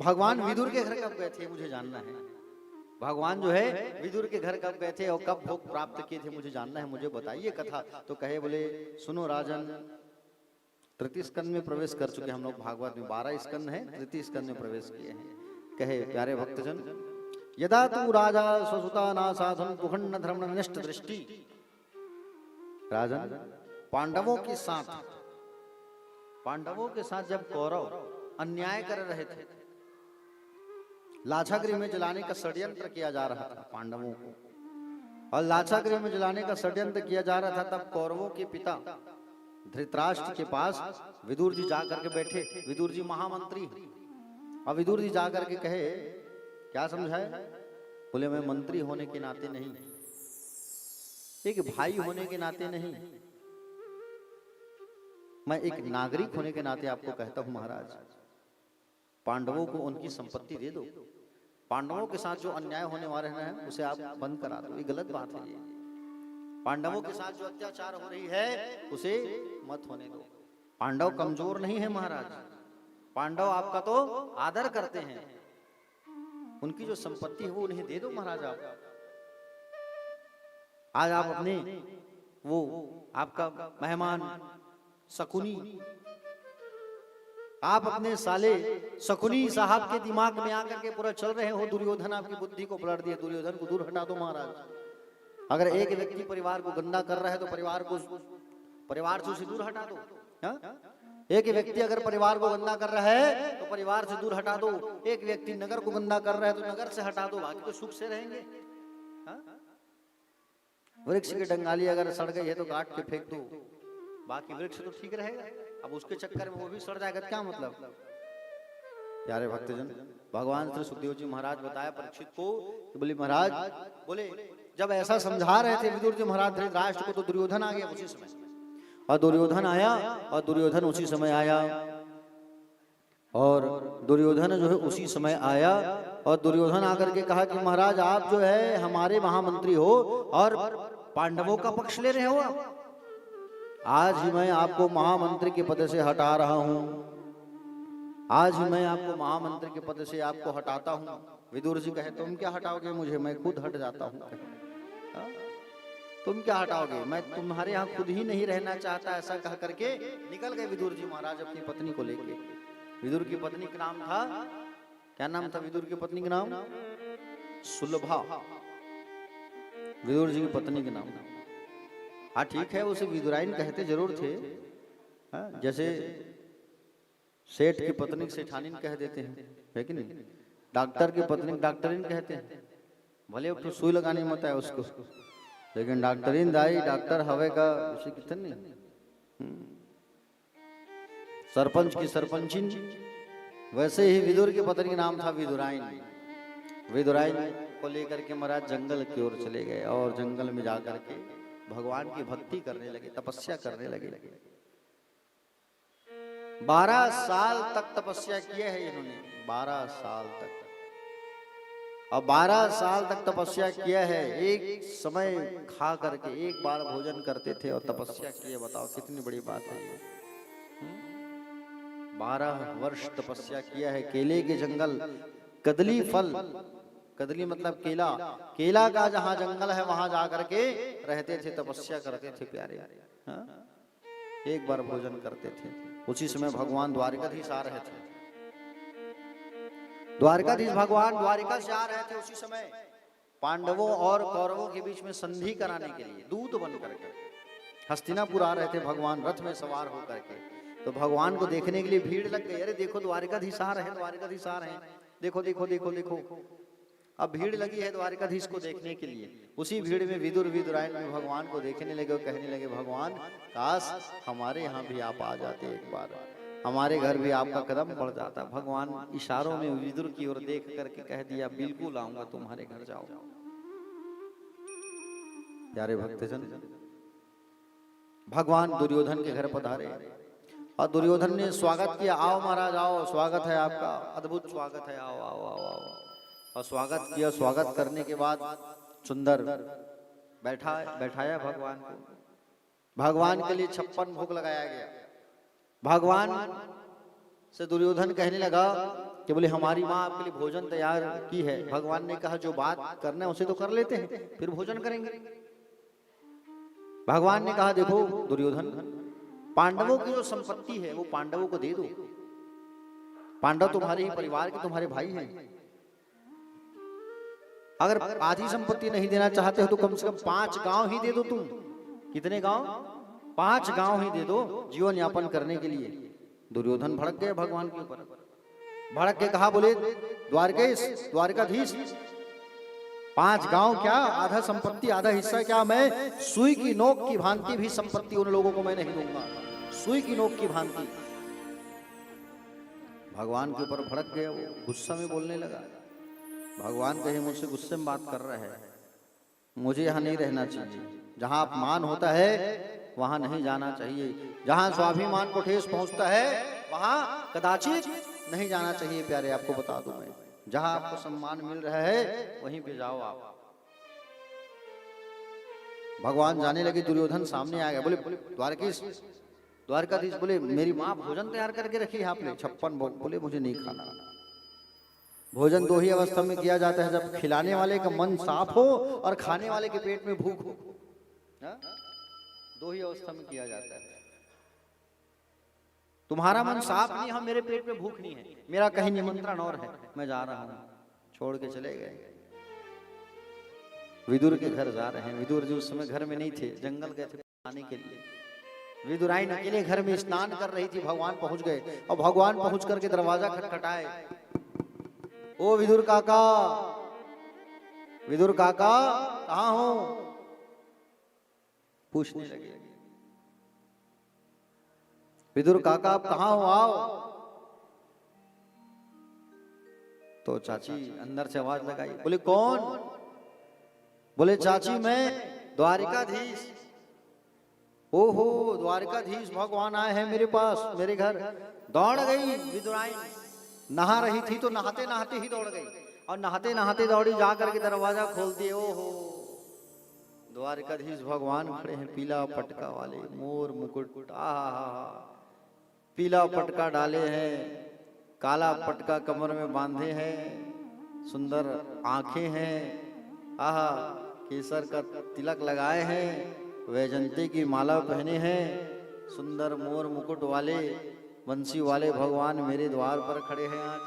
भगवान विदुर के घर कब गए थे मुझे जानना है। भगवान जो है विदुर के घर कब गए थे और कब भोग प्राप्त किए थे मुझे जानना है, मुझे बताइए कथा। तो कहे बोले सुनो राजन, तृतीय स्कंद में प्रवेश कर चुके हम लोग, भागवत में 12 स्कंद है, तृतीय स्कंद में प्रवेश किए हैं। कहे प्यारे भक्तजन, यदा तू राजा स्वसुता ना साधन पुखंड धर्म निष्ठ दृष्टि। राजन पांडवों के साथ जब कौरव अन्याय कर रहे थे, लाक्षागृह में जलाने का षड्यंत्र किया जा रहा था पांडवों को, और लाक्षागृह में जलाने का षड्यंत्र किया जा रहा था, तब कौरवों के पिता धृतराष्ट्र के पास विदुर जी जाकर के बैठे। विदुर जी महामंत्री, और विदुर जी जाकर के कहे क्या समझाए। बोले मैं मंत्री होने के नाते नहीं, एक भाई होने के नाते नहीं, मैं एक नागरिक होने के नाते आपको कहता हूं महाराज, पांडवों को उनकी संपत्ति दे दो। पांडवों के साथ जो अन्याय होने वाले हैं उसे आप बंद करा दो, ये गलत बात है। ये पांडवों के साथ जो अत्याचार हो रही है उसे मत होने दो। पांडव कमजोर नहीं है महाराज, पांडव आपका तो आदर करते हैं, उनकी जो संपत्ति है वो उन्हें दे दो महाराज। आप आज आप अपने वो आपका मेहमान शकुनी, आप अपने साले शकुनी साहब के दिमाग में आकर के पूरा चल रहे हो, दुर्योधन आपकी बुद्धि को पलट दिया। दुर्योधन को दूर हटा दो महाराज। अगर एक व्यक्ति परिवार को गंदा कर रहा है तो परिवार से उसे दूर हटा दो। एक व्यक्ति अगर परिवार को गंदा कर रहा है तो परिवार से दूर हटा दो। एक व्यक्ति नगर को गंदा कर रहा है तो नगर से हटा दो, बाकी तो सुख से रहेंगे। वृक्ष की डंगाली अगर सड़ गई है तो काट के फेंक दो, बाकी वृक्ष तो ठीक रहेगा। अब उसके चक्कर में वो भी सड़ जाएगा, क्या मतलब। प्यारे भक्तजन, भगवान श्री सुखदेव जी महाराज बताया परीक्षित को कि बोले महाराज, बोले जब ऐसा समझा रहे थे विदुर जी महाराज धृतराष्ट्र को, तो दुर्योधन आ गया उसी समय, और दुर्योधन आया, और दुर्योधन उसी समय आया, और दुर्योधन जो है उसी समय आया, और दुर्योधन आकर के कहा कि महाराज आप जो है हमारे महामंत्री हो और पांडवों का पक्ष ले रहे हो, आज ही मैं आपको महामंत्री के पद से हटा रहा हूं, आज ही मैं आपको महामंत्री के पद से आपको हटाता हूं। विदुर जी कहे तुम क्या हटाओगे मुझे, मैं खुद हट जाता हूं। तुम क्या हटाओगे, मैं तुम्हारे यहाँ खुद ही नहीं रहना चाहता। ऐसा कह करके निकल गए विदुर जी महाराज अपनी पत्नी को लेके। विदुर की पत्नी का नाम था, क्या नाम था विदुर की पत्नी का नाम? सुलभा, विदुर जी की पत्नी के नाम। हाँ ठीक है, उसे विदुराइन कहते जरूर थे, जैसे सेठ की पत्नी सेठानीन कह देते हैं, है कि नहीं। डॉक्टर की पत्नी डॉक्टरीन कहते हैं, भले तो सुई लगाने मत है उसको, लेकिन डॉक्टरीन दाई डॉक्टर हवे का उसे कितने। सरपंच की सरपंचिन, वैसे ही विदुर की पत्नी नाम था विदुराइन। विदुराइन को लेकर के महाराज जंगल की ओर चले गए, और जंगल में जाकर के भगवान की भक्ति करने लगे, तपस्या करने लगे। 12 साल तक तपस्या किए है इन्होंने, 12 साल तक, और 12 साल तक तपस्या किया है। एक समय खा करके एक बार भोजन करते थे और तपस्या किए, बताओ कितनी बड़ी बात है ये। 12 वर्ष तपस्या किया है। केले के जंगल, कदली फल, कदली मतलब केला, केला का जहां जंगल है वहां जाकर के रहते थे, तपस्या करते थे प्यारे। एक बार भोजन करते थे। उसी समय भगवान द्वारिकाधीश आ रहे थे। द्वारिकाधीश भगवान द्वारिका से आ रहे थे। उसी समय पांडवों और कौरवों के बीच में संधि कराने के लिए दूत बन करके हस्तिनापुर आ रहे थे भगवान, रथ में सवार होकर के। तो भगवान को देखने के लिए भीड़ लग गई। अरे देखो द्वारिकाधीश आ रहे हैं, द्वारिकाधीश आ रहे हैं, देखो देखो देखो देखो। अब भीड़ लगी है द्वारिकाधीश को देखने के लिए। उसी भीड़ में विदुर विदुरायन में भगवान को देखने लगे और कहने लगे, भगवान काश हमारे यहाँ भी आप आ जाते, एक बार हमारे घर भी आपका कदम पड़ जाता। भगवान इशारों में विदुर की ओर देख करके कह दिया, बिल्कुल आऊंगा तुम्हारे घर, जाओ। प्यारे भक्तजन, भगवान दुर्योधन के घर पधारे और दुर्योधन ने स्वागत किया, आओ महाराज आओ, स्वागत है आपका, अद्भुत स्वागत है, आओ आओ आओ आओ। और स्वागत किया। स्वागत करने के बाद सुंदर बैठाया भगवान को। भगवान के लिए 56 भोग लगाया गया। भगवान से दुर्योधन कहने लगा कि बोले हमारी माँ आपके लिए भोजन तैयार की है। भगवान ने कहा जो बात करना है उसे तो कर लेते हैं, फिर भोजन करेंगे। भगवान ने कहा देखो दुर्योधन, पांडवों की जो संपत्ति है वो पांडवों को दे दो। पांडव तुम्हारे ही परिवार के, तुम्हारे भाई हैं। अगर आधी संपत्ति नहीं देना चाहते हो तो कम से कम 5 गांव ही दे दो तुम। कितने गांव? 5 गांव ही दे दो जीवन यापन करने के लिए। दुर्योधन भड़क गए भगवान के ऊपर। भड़क के कहा, बोले द्वारकाधीश 5 गांव क्या, आधा संपत्ति, आधा हिस्सा क्या, मैं सुई की नोक की भांति भी संपत्ति उन लोगों को मैं नहीं दूंगा। सुई की नोक की भांति। भगवान के ऊपर भड़क गया, वो गुस्सा में बोलने लगा। भगवान कहे मुझसे गुस्से में बात कर रहे हैं, मुझे यहाँ नहीं रहना चाहिए। जहाँ अपमान होता है वहां नहीं जाना चाहिए। जहाँ स्वाभिमान को ठेस पहुंचता है वहां कदाचित नहीं जाना चाहिए। प्यारे आपको बता दूं मैं, जहां आपको सम्मान मिल रहा है वहीं पे जाओ आप। भगवान जाने लगे, दुर्योधन सामने आ गया। बोले द्वारकाधीश बोले मेरी माँ भोजन तैयार करके रखी है आपने 56 भोग। बोले मुझे नहीं खाना। भोजन 2 ही अवस्था में किया जाता है, जब खिलाने वाले का मन साफ हो और खाने वाले के पेट में भूख हो। 2 ही अवस्था में किया जाता है। तुम्हारा मन साफ नहीं, हम मेरे पेट में भूख नहीं है, मेरा कहीं निमंत्रण और है, मैं जा रहा हूं। छोड़ के चले गए। विदुर के घर जा रहे हैं। विदुर जी उस समय घर में नहीं थे, जंगल गए थे खाने के लिए। विदुराइन अकेले घर में स्नान कर रही थी। भगवान पहुंच गए और भगवान पहुंच करके दरवाजा खटखटाए। ओ विदुर काका, विदुर काका कहां हो, पूछने लगे। विदुर काका आप कहां हो, आओ। तो चाची अंदर से आवाज लगाई। बोले कौन? बोले चाची मैं द्वारिकाधीश। ओहो द्वारिकाधीश भगवान आए हैं मेरे पास, मेरे घर। दौड़ गई विदुराइन। नहा रही थी तो नहाते नहाते ही दौड़ गई और नहाते नहाते दौड़ी जाकर के दरवाजा खोल दिए। ओहो द्वारिकाधीश भगवान खड़े हैं, पीला पटका वाले, मोर मुकुट, पीला पटका डाले हैं, काला पटका कमर में बांधे हैं, सुंदर आंखें हैं, आहा केसर का तिलक लगाए हैं, वैजंती की माला पहने हैं, सुंदर मोर मुकुट वाले बंसी वाले भगवान मेरे द्वार पर खड़े हैं आज।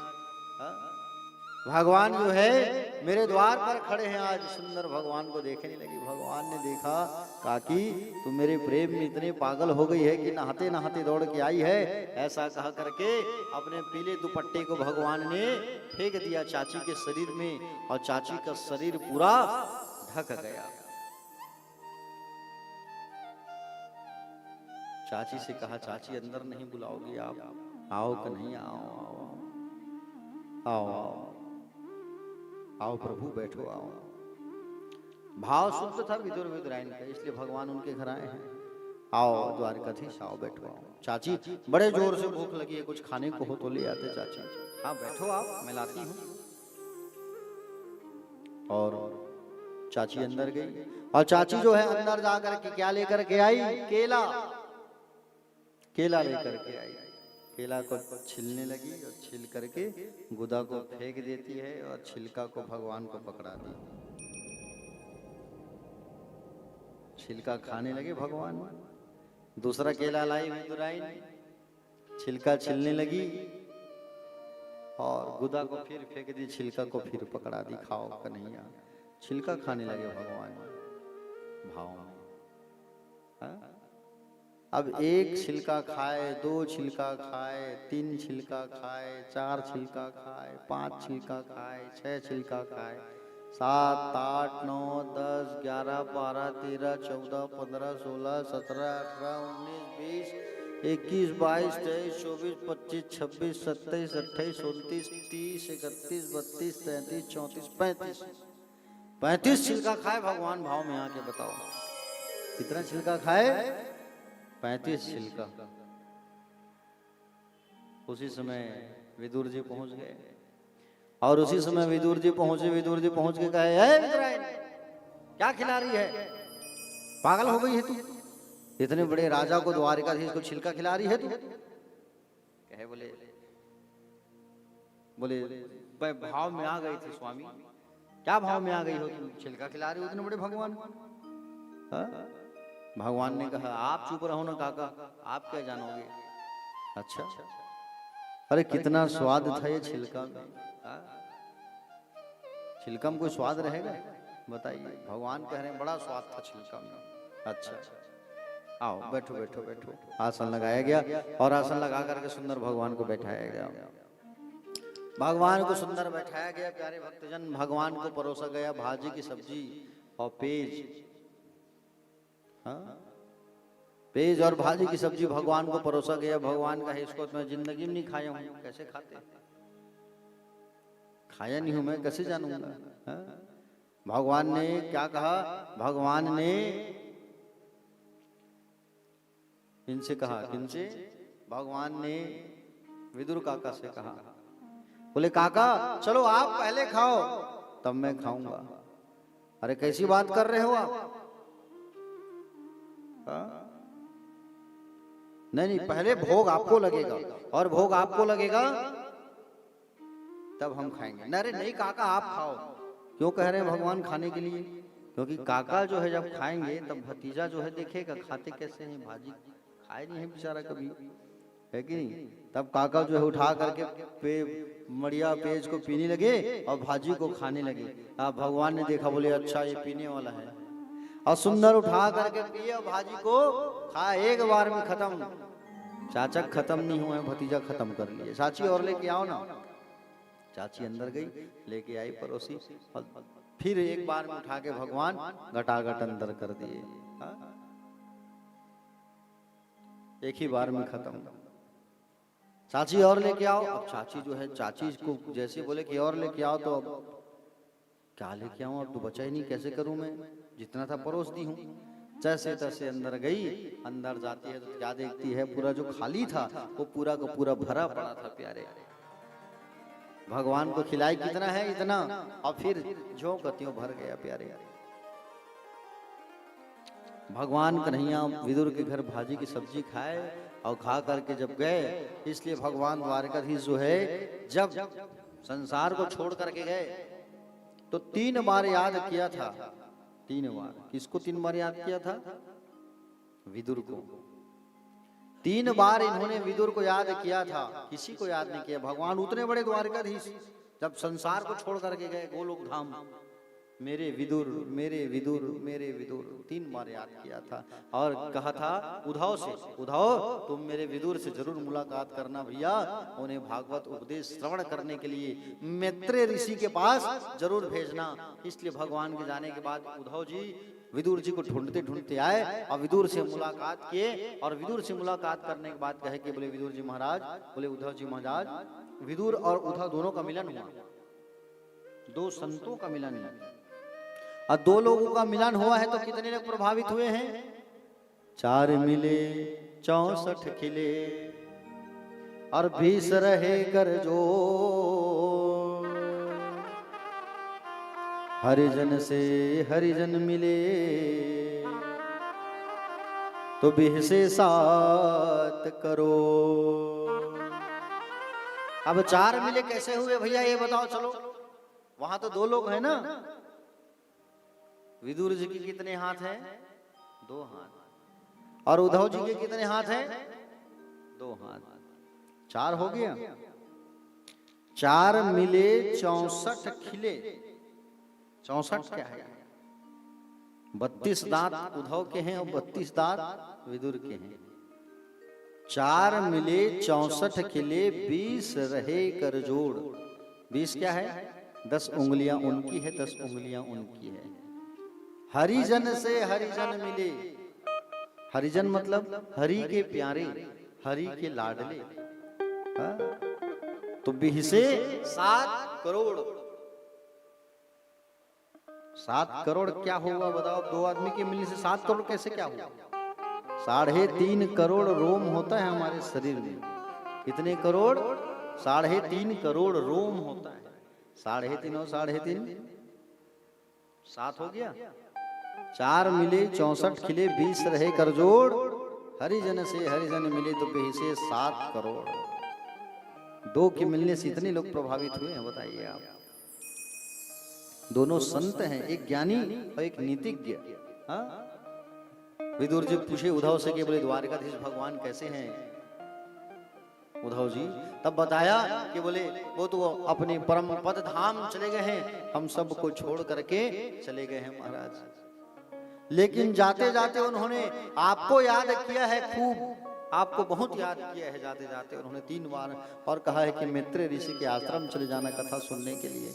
भगवान जो है मेरे द्वार पर खड़े हैं आज। सुंदर भगवान को देखने लगी। भगवान ने देखा, काकी तुम मेरे प्रेम में इतने पागल हो गई है कि नहाते नहाते दौड़ के आई है। ऐसा कह करके अपने पीले दुपट्टे को भगवान ने फेंक दिया चाची के शरीर में और चाची का शरीर पूरा ढक गया। चाची से कहा, चाची अंदर नहीं बुलाओगी आप? आओ कि नहीं? आओ आओ आओ आओ आओ प्रभु बैठो आओ। भाव शुद्ध था विदुर विदुराइन का, इसलिए भगवान उनके घर आए हैं। आओ द्वारकाधीश आओ बैठो आओ। चाची बड़े जोर से भूख लगी है, कुछ खाने को हो तो ले आते चाची। हाँ बैठो आप, मैं लाती हूँ। और चाची अंदर गई और चाची जो है अंदर जाकर के क्या लेकर के आई? केला। केला लेकर के आई। केला को छिलने लगी और छिल करके गुदा को फेंक देती है और छिलका को भगवान को पकड़ा दी। छिलका खाने लगे भगवान। दूसरा केला लाई विदुराइन, छिलका छिलने लगी और गुदा को फिर फेंक दी, छिलका को फिर पकड़ा दी, खाओ कन्हैया। छिलका खाने लगे भगवान भाव में। हाँ? अब एक छिलका खाए, दो छिलका खाए, तीन छिलका खाए, चार छिलका खाए, पांच छिलका खाए, छह छिलका खाए, 7, 8, 9, 10, 11, 12, 13, 14, 15, 16, 17, 18, 19, 20, 21, 22, 23, 24, 25, 26, 27, 28, 29, 30, 31, 32, 33, 34, 35, 35 छिलका खाए भगवान भाव में आके। बताओ कितना छिलका खाए? 35 छिलका। उसी समय विदुर जी पहुंच गए और उसी समय विदुर जी पहुंचे। विदुर जी पहुंच के कहे, क्या खिला रही है? पागल हो गई है तू? इतने बड़े राजा को, द्वारिकाधीश को छिलका खिला रही है तू? कहे बोले भाव में आ गई थी स्वामी। क्या भाव में आ गई हो तुम? छिलका खिला रही हो इतने बड़े भगवान को? हाँ? भगवान ने कहा, आप चुप रहो ना काका, आप क्या जानोगे? अच्छा, अरे कितना स्वाद था ये छिलका में। छिलका में कोई स्वाद रहेगा? बताइए। भगवान कह रहे हैं बड़ा स्वाद था छिलका में। अच्छा, आओ बैठो बैठो बैठो। आसन लगाया गया और आसन लगा करके सुंदर भगवान को बैठाया गया। भगवान को सुंदर बैठाया गया। प्यारे भक्तजन, भगवान को परोसा गया भाजी की सब्जी और पेज। हाँ? पेज और भाजी की सब्जी भगवान को परोसा गया। भगवान का है, इसको तो मैं जिंदगी में नहीं खाया हूं। कैसे खाते? खाया नहीं हूं मैं, कैसे जानूंगा? हाँ? भगवान ने क्या कहा? भगवान ने इनसे कहा, किनसे? भगवान ने विदुर काका से कहा। बोले काका चलो आप पहले खाओ तब मैं खाऊंगा। अरे कैसी बात कर रहे हो आप? नहीं, पहले भोग आपको लगेगा और भोग आपको लगेगा तब हम खाएंगे। अरे नहीं काका आप खाओ। क्यों कह रहे हैं भगवान खाने के लिए? क्योंकि काका जो है जब खाएंगे तब भतीजा जो है देखेगा खाते कैसे हैं। भाजी खाए नहीं है बेचारा कभी, है कि नहीं? तब काका जो है उठा करके मड़िया पेज को पीने लगे और भाजी को खाने लगे। अब भगवान ने देखा, बोले अच्छा ये पीने वाला है, और सुंदर उठा करके पिए और भाजी को खा। एक बार में खत्म। चाचा खत्म नहीं हुए, भतीजा खत्म कर लिए। चाची और लेके आओ ना। चाची अंदर गई, लेके आई पड़ोसी, और फिर एक बार में उठा के भगवान घटाघट अंदर कर दिए। एक ही बार में खत्म। चाची और लेके आओ। अब चाची जो है, चाची को जैसे बोले कि और लेके आओ, तो अब क्या लेके आऊं? अब तो बचा ही नहीं, कैसे करूं मैं? जितना था परोस दी हूं। जैसे तैसे अंदर गई। अंदर जाती है तो क्या देखती है? पूरा जो खाली था वो पूरा का पूरा भरा पड़ा था। प्यारे भगवान को खिलाई कितना है? इतना, और फिर झोंकतियों भर गया। प्यारे भगवान कन्हैया विदुर के घर भाजी की सब्जी खाए और खा करके जब गए, इसलिए भगवान द्वारकाधीश जो है जब संसार को छोड़ करके गए तो 3 बार याद किया था। 3 बार। किसको 3 बार याद किया था? विदुर को। 3 बार इन्होंने विदुर को याद किया था, किसी को याद नहीं किया। भगवान उतने बड़े द्वारकाधीश जब संसार को छोड़ करके गए गोलोक धाम, मेरे विदुर मेरे विदुर मेरे विदुर 3 बार याद किया था। और कहा था उद्धव से, उद्धव तुम मेरे विदुर से जरूर मुलाकात करना भैया, उन्हें भागवत उपदेश श्रवण करने के लिए मैत्रेय ऋषि के पास जरूर भेजना। इसलिए भगवान के जाने के बाद उद्धव जी विदुर जी को ढूंढते ढूंढते आए और विदुर से मुलाकात किए। और विदुर से मुलाकात करने के बाद कहे कि बोले विदुर जी महाराज, बोले उद्धव जी महाराज, विदुर और उद्धव दोनों का मिलन हुआ। 2 संतों का मिलन हुआ, और 2 लोगों का मिलन हुआ है तो कितने लोग प्रभावित हुए हैं? 4 मिले 64 खिले और 20 रहे कर जो। हरिजन से हरिजन मिले तो 20 से 7 करो। अब 4 मिले कैसे हुए भैया ये बताओ। चलो वहां तो 2 लोग हैं ना। विदुर जी के कितने हाथ हैं? 2 हाथ। और उद्धव जी के कितने हाथ हैं? 2 हाथ। 4 हो गया। 4 मिले 64 खिले। 64 क्या है? 32 दांत उद्धव के हैं और 32 दांत विदुर के हैं। 4 मिले 64 खिले, 20 रहे कर जोड़। 20 क्या है? 10 उंगलियां उनकी है, 10 उंगलियां उनकी है। हरिजन से हरिजन मिले। हरिजन मतलब हरि के प्यारे, हरि के लाडले। हाँ? तो 20 से 7 करोड़। 7 करोड़ क्या होगा बताओ? 2 आदमी के मिलने से 7 करोड़ कैसे क्या होगा? 3.5 करोड़ रोम होता है हमारे शरीर में। कितने करोड़? 3.5 करोड़ रोम होता है। 3.5 और 3.5 7 हो गया। 4 मिले 64 खिले, 20 रहे कर जोड़। हरिजन से हरिजन मिले तो बेहिसे 7 करोड़। 2 के मिलने से इतने लोग प्रभावित हुए हैं, बताइए आप। दोनों संत हैं, एक ज्ञानी और एक नीतिज्ञ। हाँ? विदुर जी पूछे उद्धव से कि बोले द्वारकाधीश भगवान कैसे हैं? उद्धव जी तब बताया कि बोले वो तो अपने परम पद धाम चले गए हैं, हम सब को छोड़ करके चले गए हैं महाराज। लेकिन जाते जाते उन्होंने आपको याद किया है, खूब आपको बहुत याद किया है। जाते जाते उन्होंने 3 बार और कहा है कि मैत्रेय ऋषि के आश्रम चले जाना कथा सुनने के लिए।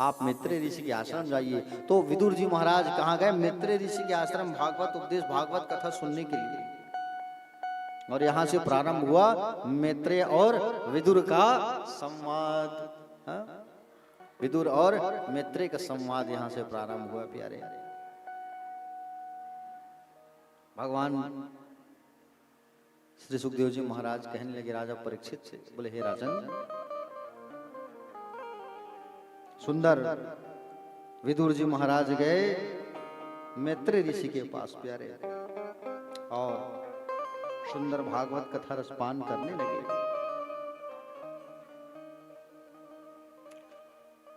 आप मैत्रेय ऋषि के आश्रम जाइए। तो विदुर जी महाराज कहाँ गए? मैत्रेय ऋषि के आश्रम भागवत उपदेश, भागवत कथा सुनने के लिए। और यहां से प्रारंभ हुआ मैत्रेय और विदुर का संवाद। हाँ? विदुर और मैत्रेय का संवाद यहां से प्रारंभ हुआ प्यारे। भगवान श्री सुखदेव जी महाराज कहने लगे राजा परीक्षित से, बोले हे राजन, सुंदर विदुर जी महाराज गए मैत्रेय ऋषि के पास प्यारे, और सुंदर भागवत कथा रसपान करने लगे।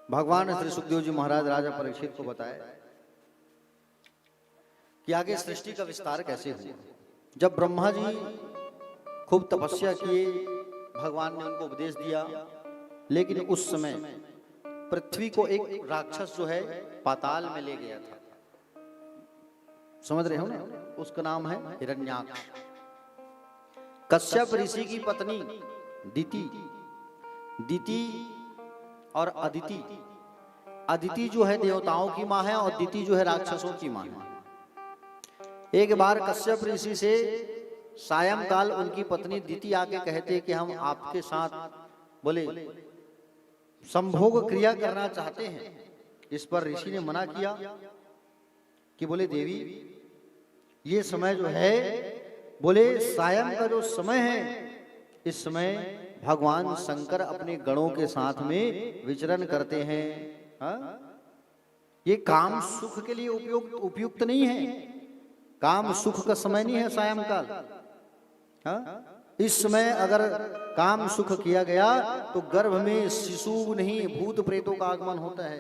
भगवान श्री सुखदेव जी महाराज राजा परीक्षित को बताया कि आगे सृष्टि का विस्तार कैसे हुआ। जब ब्रह्मा जी खूब तपस्या किए, भगवान ने उनको उपदेश दिया, लेकिन उस समय पृथ्वी को एक राक्षस जो है पाताल में ले गया था। समझ रहे हो ना? उसका नाम है हिरण्याक्ष। कश्यप ऋषि की पत्नी दिति और अदिति। अदिति जो है देवताओं की मां है और दिति जो है राक्षसों की मां है। एक बार कश्यप ऋषि से सायंकाल उनकी पत्नी दिति आके कहते कि हम आपके साथ बोले संभोग क्रिया करना चाहते हैं। इस पर ऋषि ने मना किया कि बोले देवी ये समय जो है, बोले सायं का जो समय है, इस समय भगवान शंकर अपने गणों के साथ में विचरण करते हैं। हा? ये काम सुख के लिए उपयुक्त नहीं है। काम सुख का समय नहीं है सायंकाल। हाँ? इस समय अगर काम सुख किया गया तो गर्भ में शिशु नहीं भूत प्रेतों का आगमन होता है।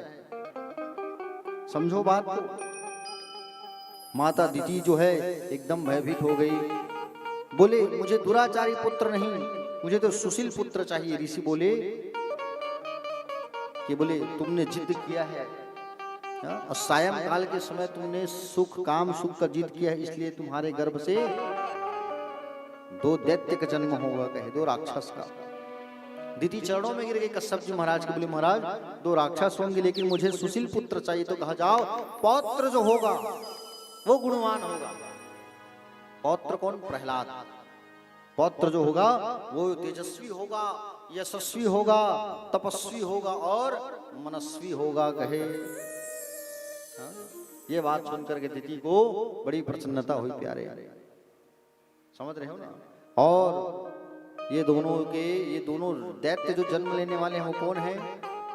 समझो बात को। माता दिति जो है एकदम भयभीत हो गई, बोले मुझे दुराचारी पुत्र नहीं, मुझे तो सुशील पुत्र चाहिए। ऋषि बोले कि बोले तुमने जिद किया है और सायंकाल के समय तुमने काम सुख का जिद किया है, इसलिए तुम्हारे गर्भ से 2 दैत्य का जन्म होगा, कहे 2 राक्षस का। दिति चरणों में गिर गई कश्यप जी महाराज के, बोले महाराज 2 राक्षस होंगे लेकिन मुझे सुशील पुत्र चाहिए। तो कहा जाओ पौत्र जो होगा वो गुणवान होगा। पौत्र कौन? प्रहलाद। पौत्र जो होगा वो तेजस्वी होगा, यशस्वी होगा, तपस्वी होगा और मनस्वी होगा, कहे। हाँ? ये बात सुनकर के दिति को बड़ी प्रसन्नता हुई प्यारे। समझ रहे हो ना? और ये दोनों दैत्य जो जन्म लेने वाले हैं वो कौन है?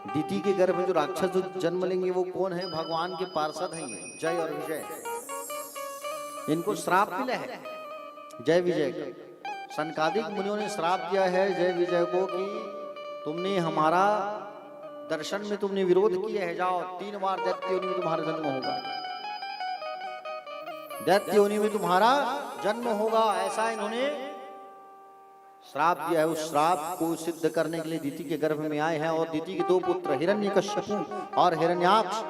दिति के गर्भ में जो राक्षस जो जन्म लेंगे वो कौन है? भगवान के पार्षद हैं ये, जय और विजय। इनको श्राप मिला है जय विजय का। सनकादिक मुनियों ने श्राप दिया है जय विजय को कि तुमने हमारा दर्शन में तुमने विरोध किया है, जाओ 3 बार दैत्य योनि में तुम्हारा जन्म होगा, दैत्य योनि में तुम्हारा जन्म होगा, ऐसा इन्होंने श्राप दिया है। उस श्राप को सिद्ध करने के लिए दिति के गर्भ में आए हैं। और दिति के दो पुत्र हिरण्यकश्यपु और हिरण्याक्ष,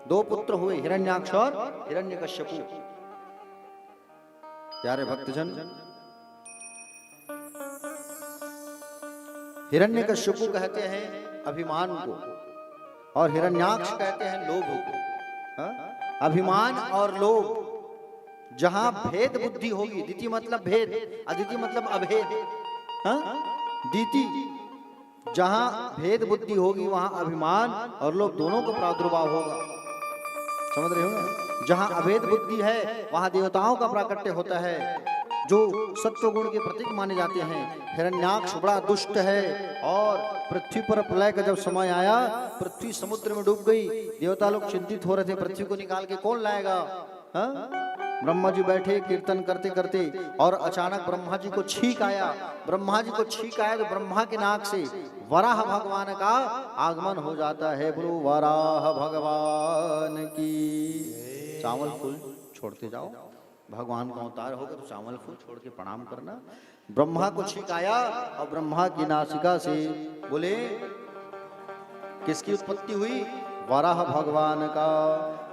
दो पुत्र हुए, हिरण्याक्ष और हिरण्यकश्यपु। प्यारे भक्तजन, हिरण्यकश्यपु कहते हैं अभिमान को और हिरण्याक्ष कहते हैं लोभ को। अभिमान और लोभ, जहां भेद बुद्धि होगी, दिति मतलब भेद, अदिति मतलब अभेद, दिति जहां भेद बुद्धि होगी वहां अभिमान और लोभ दोनों का प्रादुर्भाव होगा। समझ रहे हो ना? जहां अभेद बुद्धि है वहां देवताओं का प्राकट्य होता है, जो सत्व गुण के प्रतीक माने जाते हैं। हिरण्याक्ष बड़ा दुष्ट है और पृथ्वी पर प्रलय का जब समय आया, पृथ्वी समुद्र में डूब गई। देवता लोग चिंतित हो रहे थे, पृथ्वी को निकाल के कौन लाएगा? ब्रह्मा जी बैठे कीर्तन करते करते और अचानक ब्रह्मा जी को छींक आया। ब्रह्मा जी को छींक आया तो ब्रह्मा के नाक से वराह भगवान का आगमन हो जाता है। बोलो वराह भगवान की। चावल फूल छोड़ते जाओ, भगवान का अवतार होगा तो चावल फूल छोड़ के प्रणाम करना। ब्रह्मा को छींक आया और ब्रह्मा की नासिका से बोले, किसकी उत्पत्ति हुई? वराह भगवान का।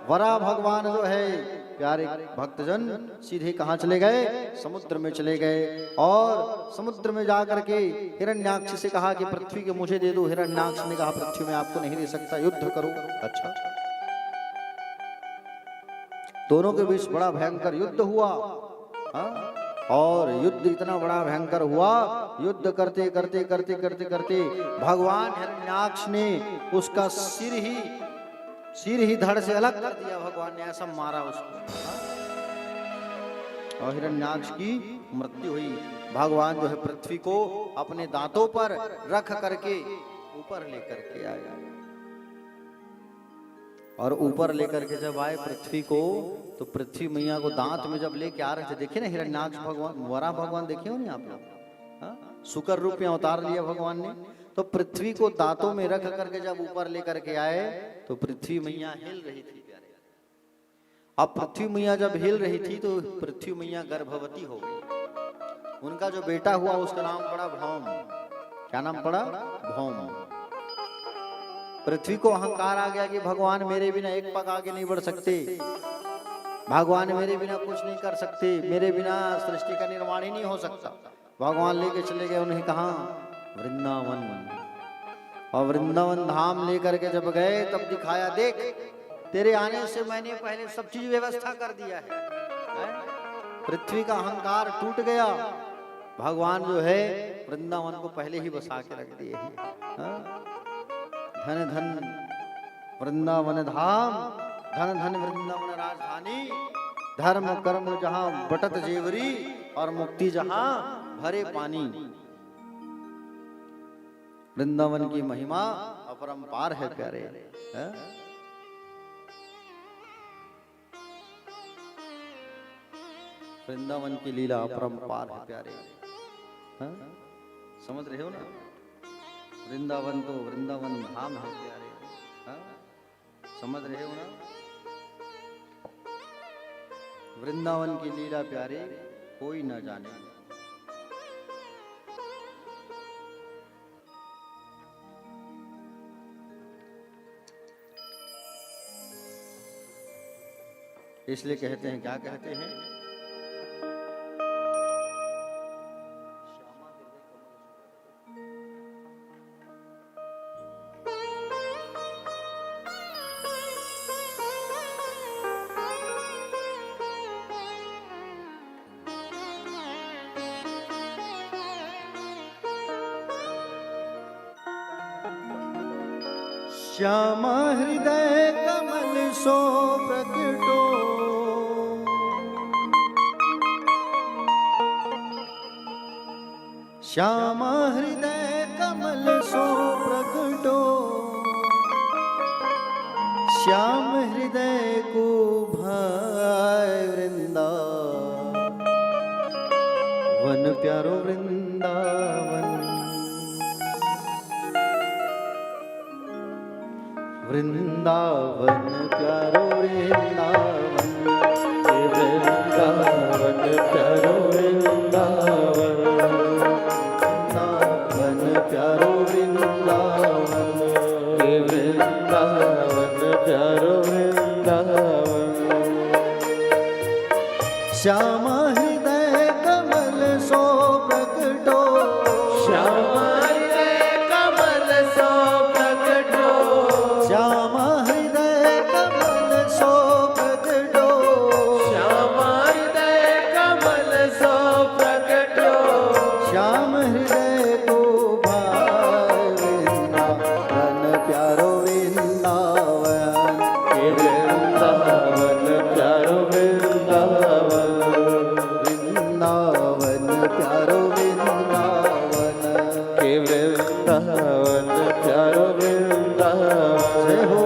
वराह भगवान जो है प्यारे भक्तजन सीधे कहां चले गए? समुद्र में चले गए। और समुद्र में जाकर के हिरण्याक्ष से कहा कि पृथ्वी के मुझे दे दो। हिरण्याक्ष ने कहा पृथ्वी में आपको नहीं दे सकता, युद्ध करो। अच्छा, दोनों के बीच बड़ा भयंकर युद्ध हुआ। और युद्ध इतना बड़ा भयंकर हुआ, युद्ध करते करते करते करते करते भगवान हिरण्याक्ष ने उसका सिर ही धड़ से अलग कर दिया। भगवान ने ऐसा मारा उसको और हिरण्याक्ष की मृत्यु हुई। भगवान जो है पृथ्वी को अपने दांतों पर रख करके ऊपर लेकर के आया। और ऊपर लेकर के जब आए पृथ्वी को, तो पृथ्वी मैया को दांत में जब लेके आ रहे थे, देखिए ना हिरण्याक्ष भगवान, वराह भगवान देखे हो नहीं आप लोग? शुकर रूप में अवतार लिया भगवान ने। तो पृथ्वी को दांतों में रख करके जब ऊपर लेकर के आए तो पृथ्वी मैया हिल रही थी। अब पृथ्वी मैया जब हिल रही थी तो पृथ्वी मैया गर्भवती हो गई। उनका जो बेटा हुआ उसका नाम पड़ा भौम। क्या नाम पड़ा? भौम। पृथ्वी को अहंकार आ गया कि भगवान मेरे बिना एक पग आगे नहीं बढ़ सकते, भगवान मेरे बिना कुछ नहीं कर सकते, मेरे बिना सृष्टि का निर्माण ही नहीं हो सकता। भगवान लेके चले गए उन्हें कहां? वृंदावन। और वृंदावन धाम लेकर के जब गए तब दिखाया, देख तेरे आने से मैंने पहले सब चीज व्यवस्था कर दिया है। पृथ्वी का अहंकार टूट गया। भगवान जो है वृंदावन को पहले ही बसा के रख दिए हैं। धन धन वृंदावन धाम, धन धन वृंदावन राजधानी, धर्म कर्म जहां बटत जेवरी और मुक्ति जहां भरे पानी। वृंदावन की महिमा अपरंपार है प्यारे। वृंदावन की लीला अपरंपार है प्यारे। समझ रहे हो ना? वृंदावन तो वृंदावन धाम है प्यारे। समझ रहे हो ना? वृंदावन की लीला प्यारे कोई न जाने। इसलिए कहते हैं, क्या कहते हैं? श्याम हृदय कमल सो प्रकटो, श्याम हृदय कमल सो प्रकटो, श्याम हृदय को भाई वृंदावन प्यारो वृंदावन, वृंदावन प्यारो वृंदावन, वृंदावन प्यारो वृंदावन, हे वृंदावन प्यारो वृंदावन। श्याम हृदय कमल सो प्रकटो, श्याम हृदय कमल सो प्रकटो, श्याम हृदय कमल सो प्रकटो, श्याम हृदय कमल सो प्रकटो, श्याम हृदय को भावे वृंदावन प्यारो वृंदावन, हे वृंदावन प्यारो वृंदावन, वृंदावन प्यारो वृंदावन। हे वृंदावन प्यारो वृंदावन। जय हो।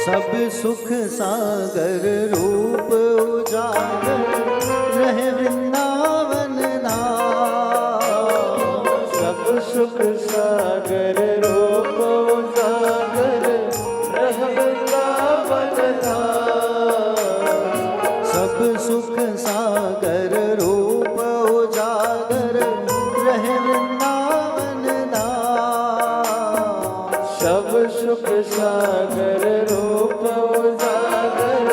सब सुख सागर रूप उजागर रहे वृंदावन धाम, सब सुख सागर रूप उजागर रह वृंदावन धाम, सब सुख सागर रूप उजागर रहे वृंदावन धाम, सब सुख सागर रूप उजागर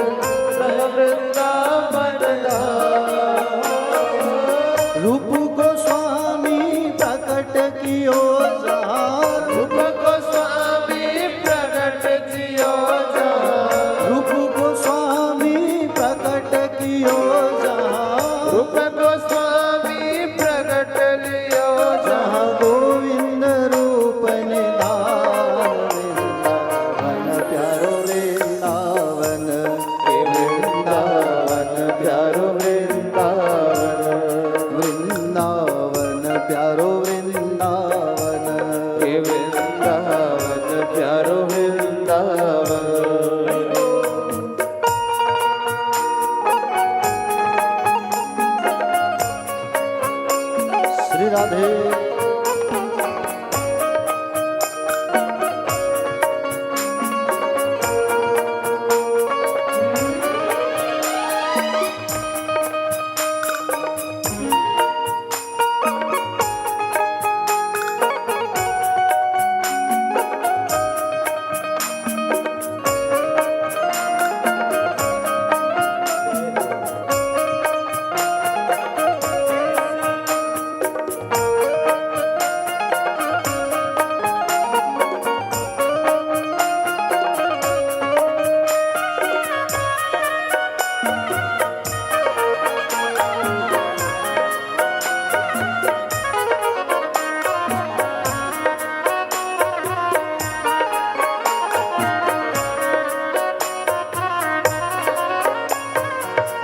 रह वृंदावन धाम। रूप को स्वामी प्रकट कियो जहाँ, रूप को स्वामी प्रकट कियो जहाँ, रूप को स्वामी प्रकट कियो जहाँ, रूप को स्वामी प्रकट लियो जहाँ, जहाँ गोविंद रूप निधान वृंदावन प्यारो वृंदावन, हे वृंदावन प्यारो वृंदावन, वृंदावन प्यारो वृंदावन। हे वृंदावन प्यारो वृंदावन। श्री राधे।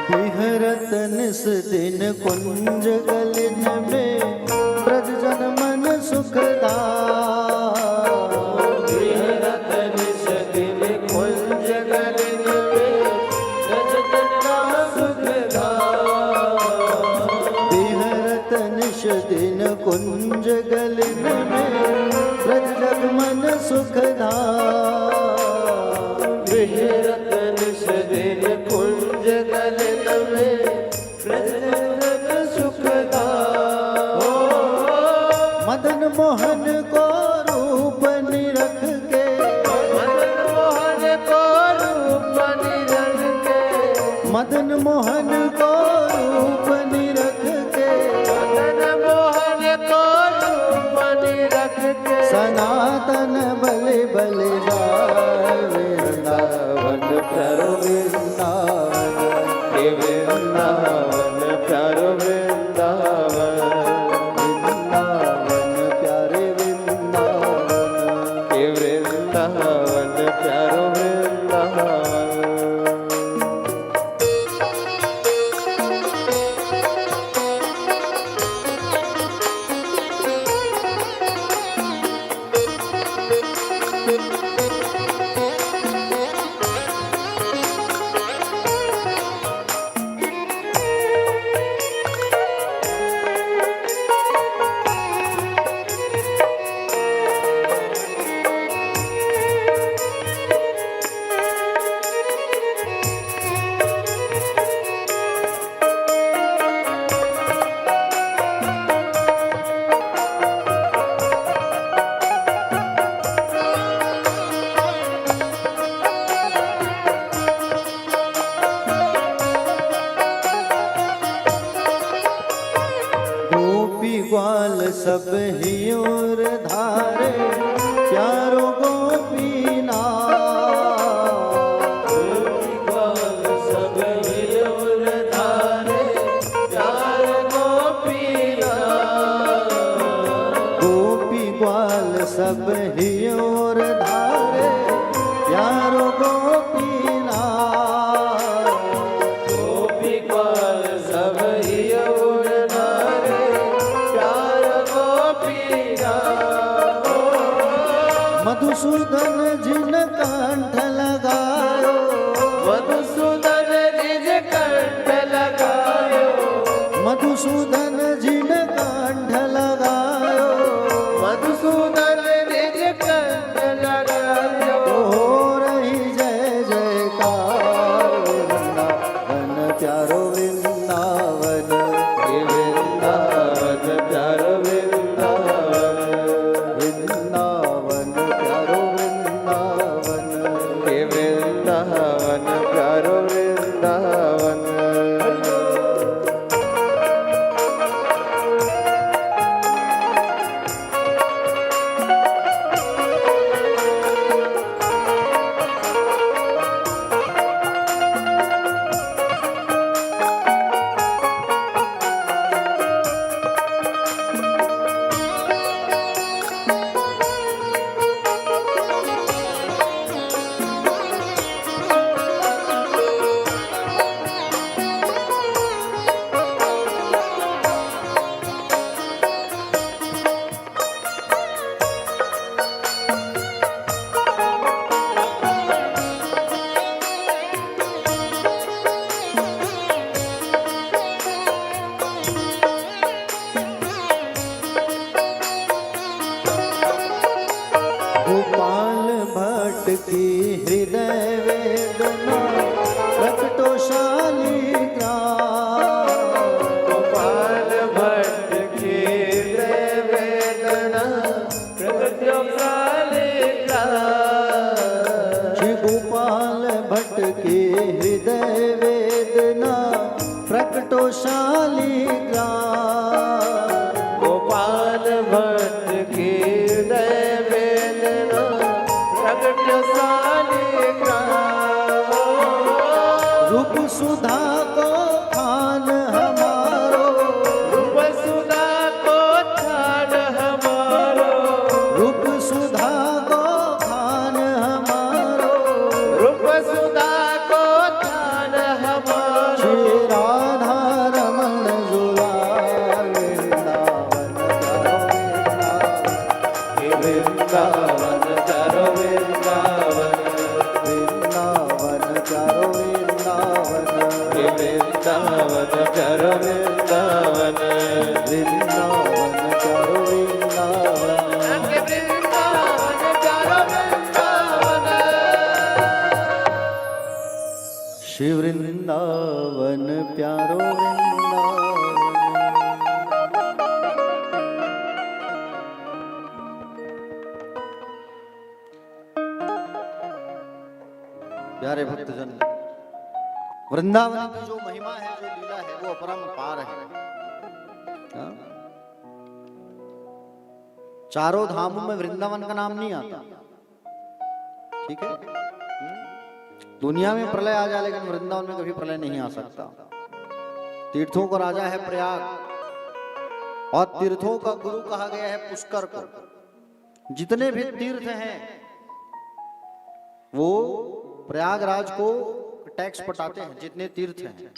विहरत निस दिन कुंज गलिन में ब्रज जन मन सुखदा, विहरत निस दिन कुंज गलिन में ब्रज जन मन सुखदा, विहरत निस दिन कुंज गलिन में ब्रज जन मन सुखदा, विहरत निस दिन कुंज गलिन में ब्रज जन सुखदा। मदन मोहन को रूप निरख के, मदन मोहन को रूप निरख के, मदन मोहन को रूप निरख के, मदन मोहन को रूप निरख के, सनातन बले बले जाए वृंदावन प्यारो वृंदावन, हे वृंदावन प्यारो वृंदावन, वृंदावन प्यारे वृंदावन, हे वृंदावन प्यारो वृंदावन। गोपी ग्वाल सब ही और धारे, प्यारो गोपीना। सब हिलोर धारे प्यारो गोपीना, गोपी ग्वाल सब ही और धारे, प्यारो गोपीना। गोपी ग्वाल सब हिलोर धारे प्यारो गोपीना। मधुसूदन जिन कंठ लगायो, मधुसूदन निज कंठ लगायो, मधुसूदन जिन कंठ लगायो, मधुसूदन निज कंठ लगायो। तो हो रही जय जयकार। वृंदावन प्यारो वृंदावन, हे वृंदावन प्यारो वृंदावन, वृंदावन प्यारो वृंदावन, हे वृंदावन प्यारो वृंदावन। गोपाल भट्ट की हृदय वेदना, प्रकटोशाली ग्राम। गोपाल भट्ट की हृदय वेदना प्रकटोशाली ग्राम। श्री गोपाल भट्ट की हृदय वेदना, प्रकटोशाली ग्राम। गोपाल भट्ट की हृदय वेदना प्रकटोशाली ग्राम। रूप सुधा को खान हमारो, रूप सुधा को थान हमारो, रूप सुधा को खान हमारो। रूप सुधा को थान हमारो। श्री राधा रमण जुलाल, वृंदावन प्यारो वृंदावन, वृंदावन चारो वृंदावन, हे वृंदावन प्यारो वृंदावन, वृंदावन चारो वृंदावन, वृंदावन चारो वृंदावन। श्री वृंदावन प्यारो वृंदावन। प्यारे भक्तजन, वृंदावन की जो महिमा है, जो लीला है, वो अपरंपार है। हाँ? चारों धामों में वृंदावन का नाम नहीं आता, ठीक है? दुनिया में प्रलय आ जाए लेकिन वृंदावन में कभी प्रलय नहीं आ सकता। तीर्थों का राजा है प्रयाग और तीर्थों का गुरु कहा गया है पुष्कर को। जितने भी तीर्थ हैं वो प्रयागराज को टैक्स पटाते हैं। जितने तीर्थ हैं,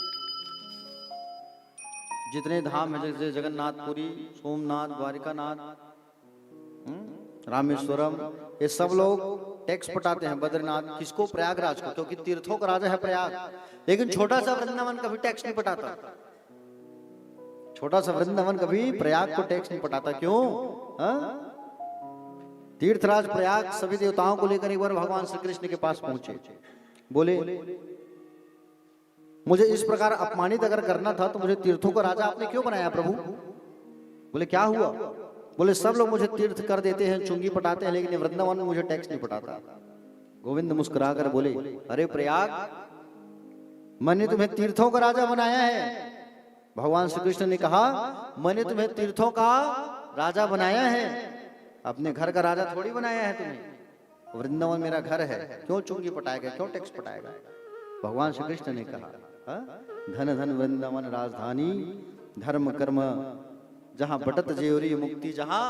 जितने धाम हैं, जैसे जगन्नाथपुरी, सोमनाथ, द्वारिकानाथ, रामेश्वरम, ये सब लोग टैक्स पटाते हैं। बद्रीनाथ किसको? प्रयागराज को, क्योंकि तीर्थों का राजा है प्रयाग। लेकिन छोटा सा वृंदावन कभी टैक्स नहीं पटाता। छोटा सा वृंदावन कभी प्रयाग को टैक्स नहीं पटाता। क्यों? तीर्थराज प्रयाग सभी देवताओं को लेकर एक बार भगवान श्री कृष्ण के पास पहुंचे। बोले मुझे इस प्रकार अपमानित अगर करना था तो मुझे तीर्थों का राजा आपने क्यों बनाया प्रभु? बोले क्या हुआ? बोले सब लोग मुझे तीर्थ कर देते हैं, चुंगी पटाते हैं, लेकिन वृंदावन में मुझे टैक्स नहीं पटाता। गोविंद मुस्कुराकर बोले अरे प्रयाग, मैंने तुम्हें तीर्थों का राजा बनाया है। भगवान श्री कृष्ण ने कहा मैंने तुम्हें तीर्थों का राजा बनाया है, अपने घर का राजा थोड़ी बनाया है तुम्हें। वृंदावन मेरा घर है, क्यों चुंगी पटाएगा, क्यों टैक्स पटाएगा? भगवान श्री कृष्ण ने कहा धन धन वृंदावन राजधानी, धर्म कर्म जहां बटत जेवरी मुक्ति, जहां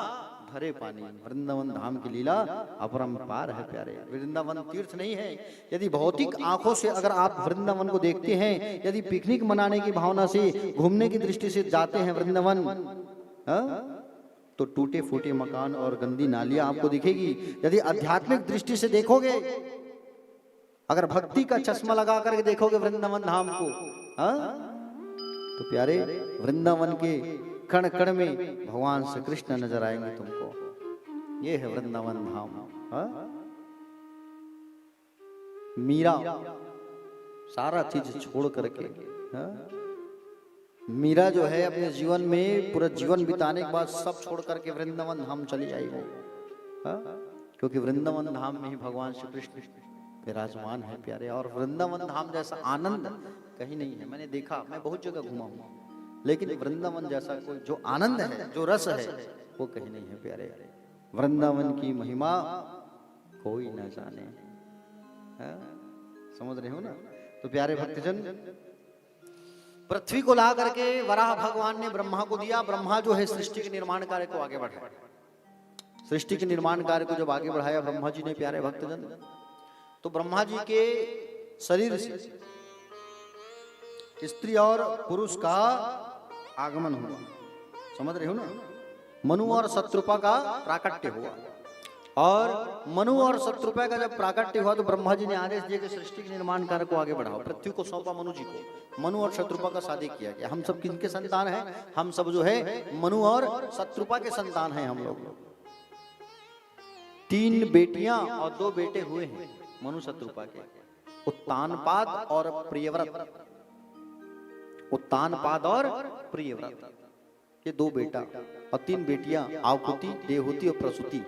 भरे पानी। वृंदावन धाम की लीला अपरंपार है प्यारे। वृंदावन तीर्थ नहीं है। यदि भौतिक आंखों से अगर आप वृंदावन को देखते हैं, यदि पिकनिक मनाने की भावना से, घूमने की दृष्टि से जाते हैं वृंदावन, तो टूटे फूटे मकान और गंदी नालियां आपको दिखेगी। यदि आध्यात्मिक दृष्टि से देखोगे, अगर भक्ति का चश्मा लगा करके देखोगे वृंदावन धाम को, तो प्यारे वृंदावन के कण कण में भगवान श्री कृष्ण नजर आएंगे तुमको। ये है वृंदावन धाम। मीरा सारा चीज छोड़ करके, मीरा जो है अपने जीवन में पूरा जीवन बिताने के बाद सब छोड़ करके वृंदावन धाम चली आई वो, क्योंकि वृंदावन धाम में ही भगवान श्री कृष्ण विराजमान है प्यारे। और वृंदावन धाम जैसा आनंद कहीं नहीं है। मैंने देखा, मैं बहुत जगह घूमा हूँ, लेकिन वृंदावन जैसा कोई जो आनंद है, जो रस है, वो कहीं नहीं है प्यारे। वृंदावन की महिमा कोई न जाने। समझ रहे हो ना? तो प्यारे भक्तजन, पृथ्वी को ला करके वराह भगवान ने ब्रह्मा को दिया। ब्रह्मा जो है सृष्टि के निर्माण कार्य को आगे बढ़ाया। सृष्टि के निर्माण कार्य को जब आगे बढ़ाया ब्रह्मा जी ने प्यारे भक्तजन, तो ब्रह्मा जी के शरीर से स्त्री और पुरुष का आगमन हुआ। समझ रहे हो ना? मनु और शत्रुपा का प्राकट्य हुआ। और मनु और शत्रुपा का जब प्राकट्य हुआ तो ब्रह्मा जी ने आदेश दिया कि सृष्टि के निर्माण कार्य को आगे बढ़ाओ। पृथ्वी को सौंपा मनु जी को। मनु और शत्रुपा का शादी किया गया। हम सब किनके संतान हैं? हम सब जो है मनु और शत्रुपा के संतान हैं हम लोग। 3 बेटियां और 2 बेटे हुए हैं मनु शत्रुपा के, उत्तानपाद और प्रियव्रत। उत्तानपाद और प्रियव्रत, ये 2 बेटा और 3 बेटियां, आकुति, देवहूति और प्रसूति।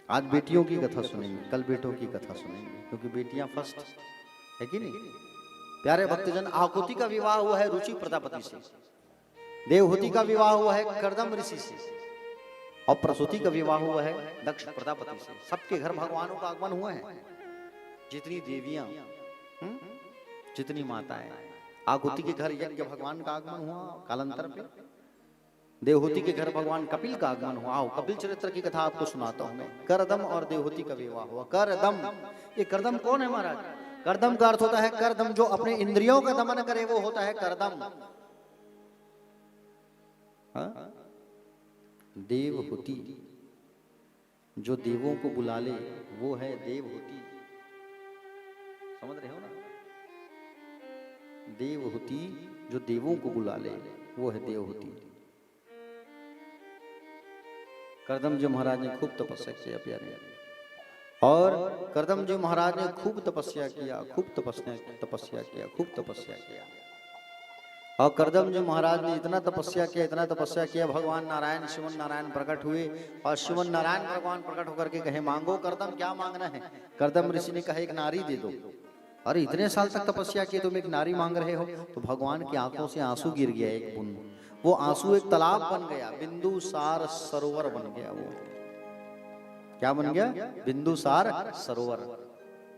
आज बेटियों की कथा सुनेंगे, कल बेटों की कथा सुनेंगे, क्योंकि बेटियां फर्स्ट है कि नहीं प्यारे भक्तजन। आकुति का विवाह हुआ है रुचि प्रजापति से, देवहूति का विवाह हुआ है कर्दम ऋषि से, और प्रसूति का विवाह हुआ है दक्ष प्रजापति से। सबके घर भगवानों का आगमन हुआ है। जितनी देवियां, जितनी माताएं, आकुति के घर यज्ञ भगवान का आगमन हुआ कालांतर पे। देवहूति के घर भगवान कपिल का आगमन हुआ। आओ कपिल चरित्र की कथा आपको सुनाता हूं मैं। करदम और देवहूति का विवाह हुआ। करदम, ये करदम कौन है महाराज? करदम का अर्थ होता है करदम, जो अपने इंद्रियों का दमन करे वो होता है करदम। देवहूति, जो देवों को बुला ले वो है देवहूति। समझ रहे हो ना? देवहूति जो देवों को बुला ले वो है देवहूति। करदम जी महाराज ने खूब तपस्या किया प्यारे, और करदम जी महाराज ने खूब तपस्या किया, खूब तपस्या किया। और करदम जी महाराज ने इतना तपस्या किया, भगवान नारायण शिवन नारायण प्रकट हुए। और शिवन नारायण भगवान प्रकट होकर के कहे मांगो करदम, क्या मांगना है? करदम ऋषि ने कहा एक नारी दे दो। अरे इतने साल तक तपस्या की तुम एक नारी मांग रहे हो? तो भगवान की आंखों से आंसू गिर गया, एक बूंद। वो आंसू एक तालाब बन गया, बिंदुसार सरोवर बन गया। वो क्या बन गया? बिंदुसार सरोवर।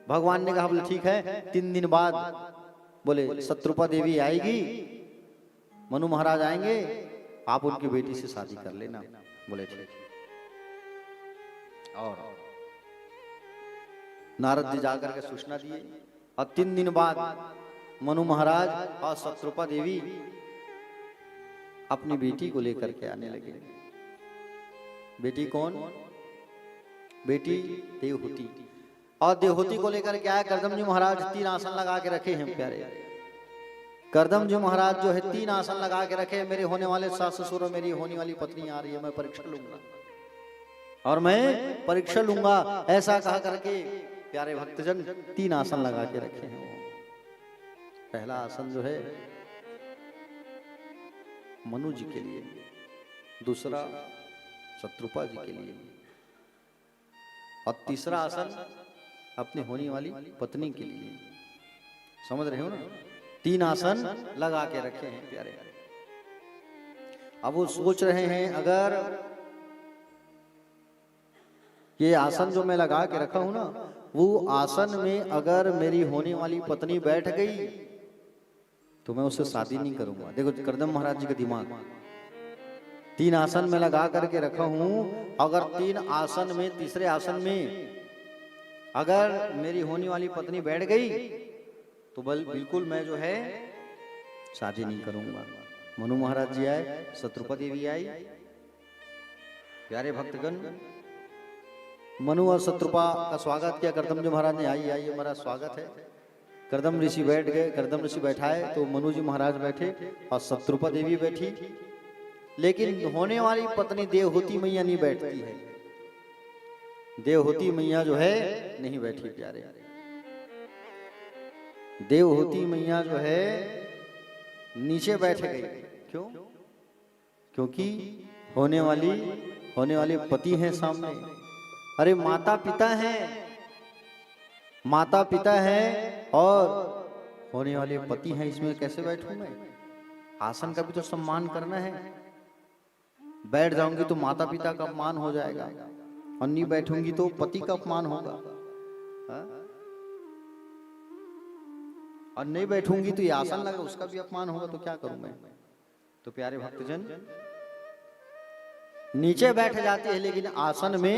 भगवान ने कहा बोले ठीक है, 3 दिन बाद बोले शत्रुपा देवी आएगी, मनु महाराज आएंगे, आप उनकी बेटी से शादी कर लेना। बोले ठीक। और नारद जी जाकर के सूचना दिए और 3 दिन बाद मनु महाराज और शत्रुपा देवी अपनी बेटी को लेकर के आने लगे। बेटी कौन? बेटी देवहूति। और देवहूति को लेकर के आया करदम जी महाराज, 3 आसन लगा के रखे हैं प्यारे। करदम जी महाराज जो है 3 आसन लगा के रखे, मेरे होने वाले सास ससुर और मेरी होने वाली पत्नी आ रही है, मैं परीक्षा लूंगा और मैं परीक्षा लूंगा, ऐसा कहा करके प्यारे भक्तजन 3 आसन लगा के रखे हैं। पहला आसन जो है मनु जी के लिए, दूसरा शत्रुपा जी के लिए और तीसरा आसन अपनी होने वाली पत्नी के लिए। समझ रहे हो ना? 3 आसन लगा के रखे हैं प्यारे। अब वो सोच रहे हैं अगर ये आसन जो मैं लगा के रखा हूं ना, वो आसन में अगर मेरी होने वाली पत्नी बैठ गई तो मैं उससे शादी नहीं करूंगा। देखो करदम महाराज जी का दिमाग, 3 आसन में लगा करके रखा हूं, अगर 3 आसन में तीसरे आसन में अगर मेरी होने वाली पत्नी बैठ गई तो बिल्कुल मैं जो है शादी नहीं करूंगा। मनु महाराज जी आए, शत्रुपा देवी आई। प्यारे भक्तगण, मनु और शत्रुपा का स्वागत किया करदम जी महाराज ने। आई आई हमारा स्वागत है। करदम ऋषि बैठ गए, करदम ऋषि बैठाए तो मनु जी महाराज बैठे और शत्रुपा देवी बैठी। लेकिन होने वाली पत्नी देवहूति मैया नहीं बैठती है। देवहूति मैया जो है नहीं बैठी प्यारे। देवहूति मैया जो है नीचे बैठ गई। क्यों? क्योंकि होने वाले पति हैं सामने। अरे माता पिता हैं, माता पिता हैं और होने वाले पति हैं, इसमें कैसे बैठूं मैं? आसन का भी तो सम्मान करना है। बैठ जाऊंगी तो माता पिता का अपमान हो जाएगा और नहीं बैठूंगी तो पति का अपमान होगा। हा? और नहीं बैठूंगी तो ये आसन लगा उसका भी अपमान होगा, तो क्या करूं मैं? तो प्यारे भक्तजन नीचे बैठ जाते हैं, लेकिन आसन में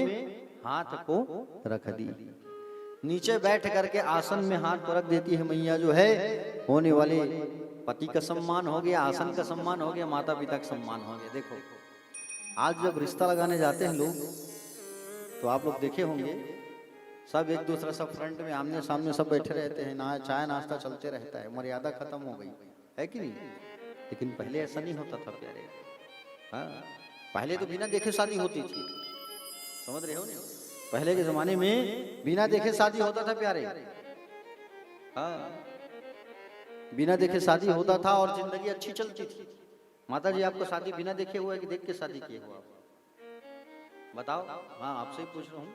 हाथ को रख दी। नीचे बैठ करके आसन में हाथ को रख देती है मैया जो है। होने वाले पति का सम्मान हो गया, आसन का सम्मान हो गया, माता पिता का सम्मान हो गया। देखो आज जब रिश्ता लगाने जाते हैं लोग तो आप लोग देखे होंगे, सब एक दूसरा सब फ्रंट में आमने सामने सब बैठे रहते हैं, ना चाय नाश्ता चलते रहता है, मर्यादा खत्म हो गई है कि नहीं? लेकिन पहले ऐसा नहीं होता था प्यारे। हाँ, पहले तो बिना देखे शादी होती थी। समझ रहे हो ना? पहले के जमाने में बिना देखे शादी होता था प्यारे। हाँ, बिना देखे शादी होता था और जिंदगी अच्छी चलती थी। माता जी आपको शादी बिना देखे हुआ है कि देख के शादी किए हुआ? बताओ। हाँ, आपसे ही पूछ रहा हूँ,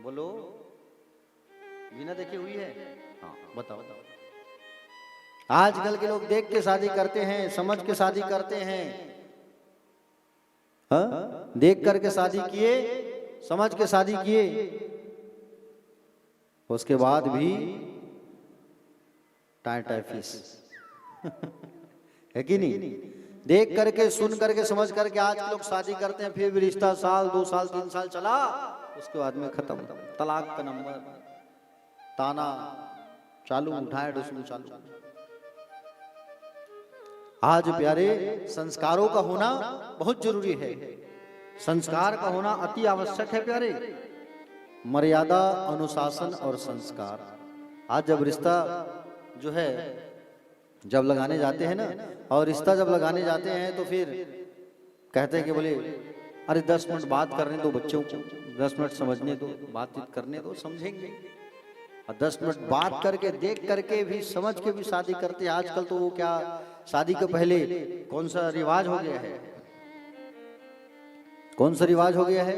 बोलो। बिना देखे हुई है? हाँ बताओ। आजकल के लोग देख के शादी करते हैं, समझ के शादी करते हैं। हाँ? देख करके शादी किए, समझ के शादी किए, उसके बाद भी टाई फीस है कि नहीं? देख करके, सुन करके, समझ करके आज के लोग शादी करते हैं, फिर भी रिश्ता साल 2 साल 3 साल चला, उसके बाद में खत्म। तलाक का नंबर, ताना चालू, उठाए डुसलू चालू। आज प्यारे संस्कारों का होना बहुत जरूरी है। संस्कार का होना अति आवश्यक है प्यारे। मर्यादा, अनुशासन और संस्कार। आज जब रिश्ता जो है जब लगाने जाते हैं ना, और रिश्ता जब लगाने जाते हैं तो फिर कहते हैं कि बोले अरे 10 मिनट बात करने दो बच्चों को, 10 मिनट समझने दो, बातचीत करने दो, समझेंगे। और 10 मिनट बात करके, देख करके भी, समझ के भी शादी करते हैं। आजकल तो वो क्या, शादी के पहले कौन सा रिवाज हो गया है? कौन सा रिवाज हो गया है?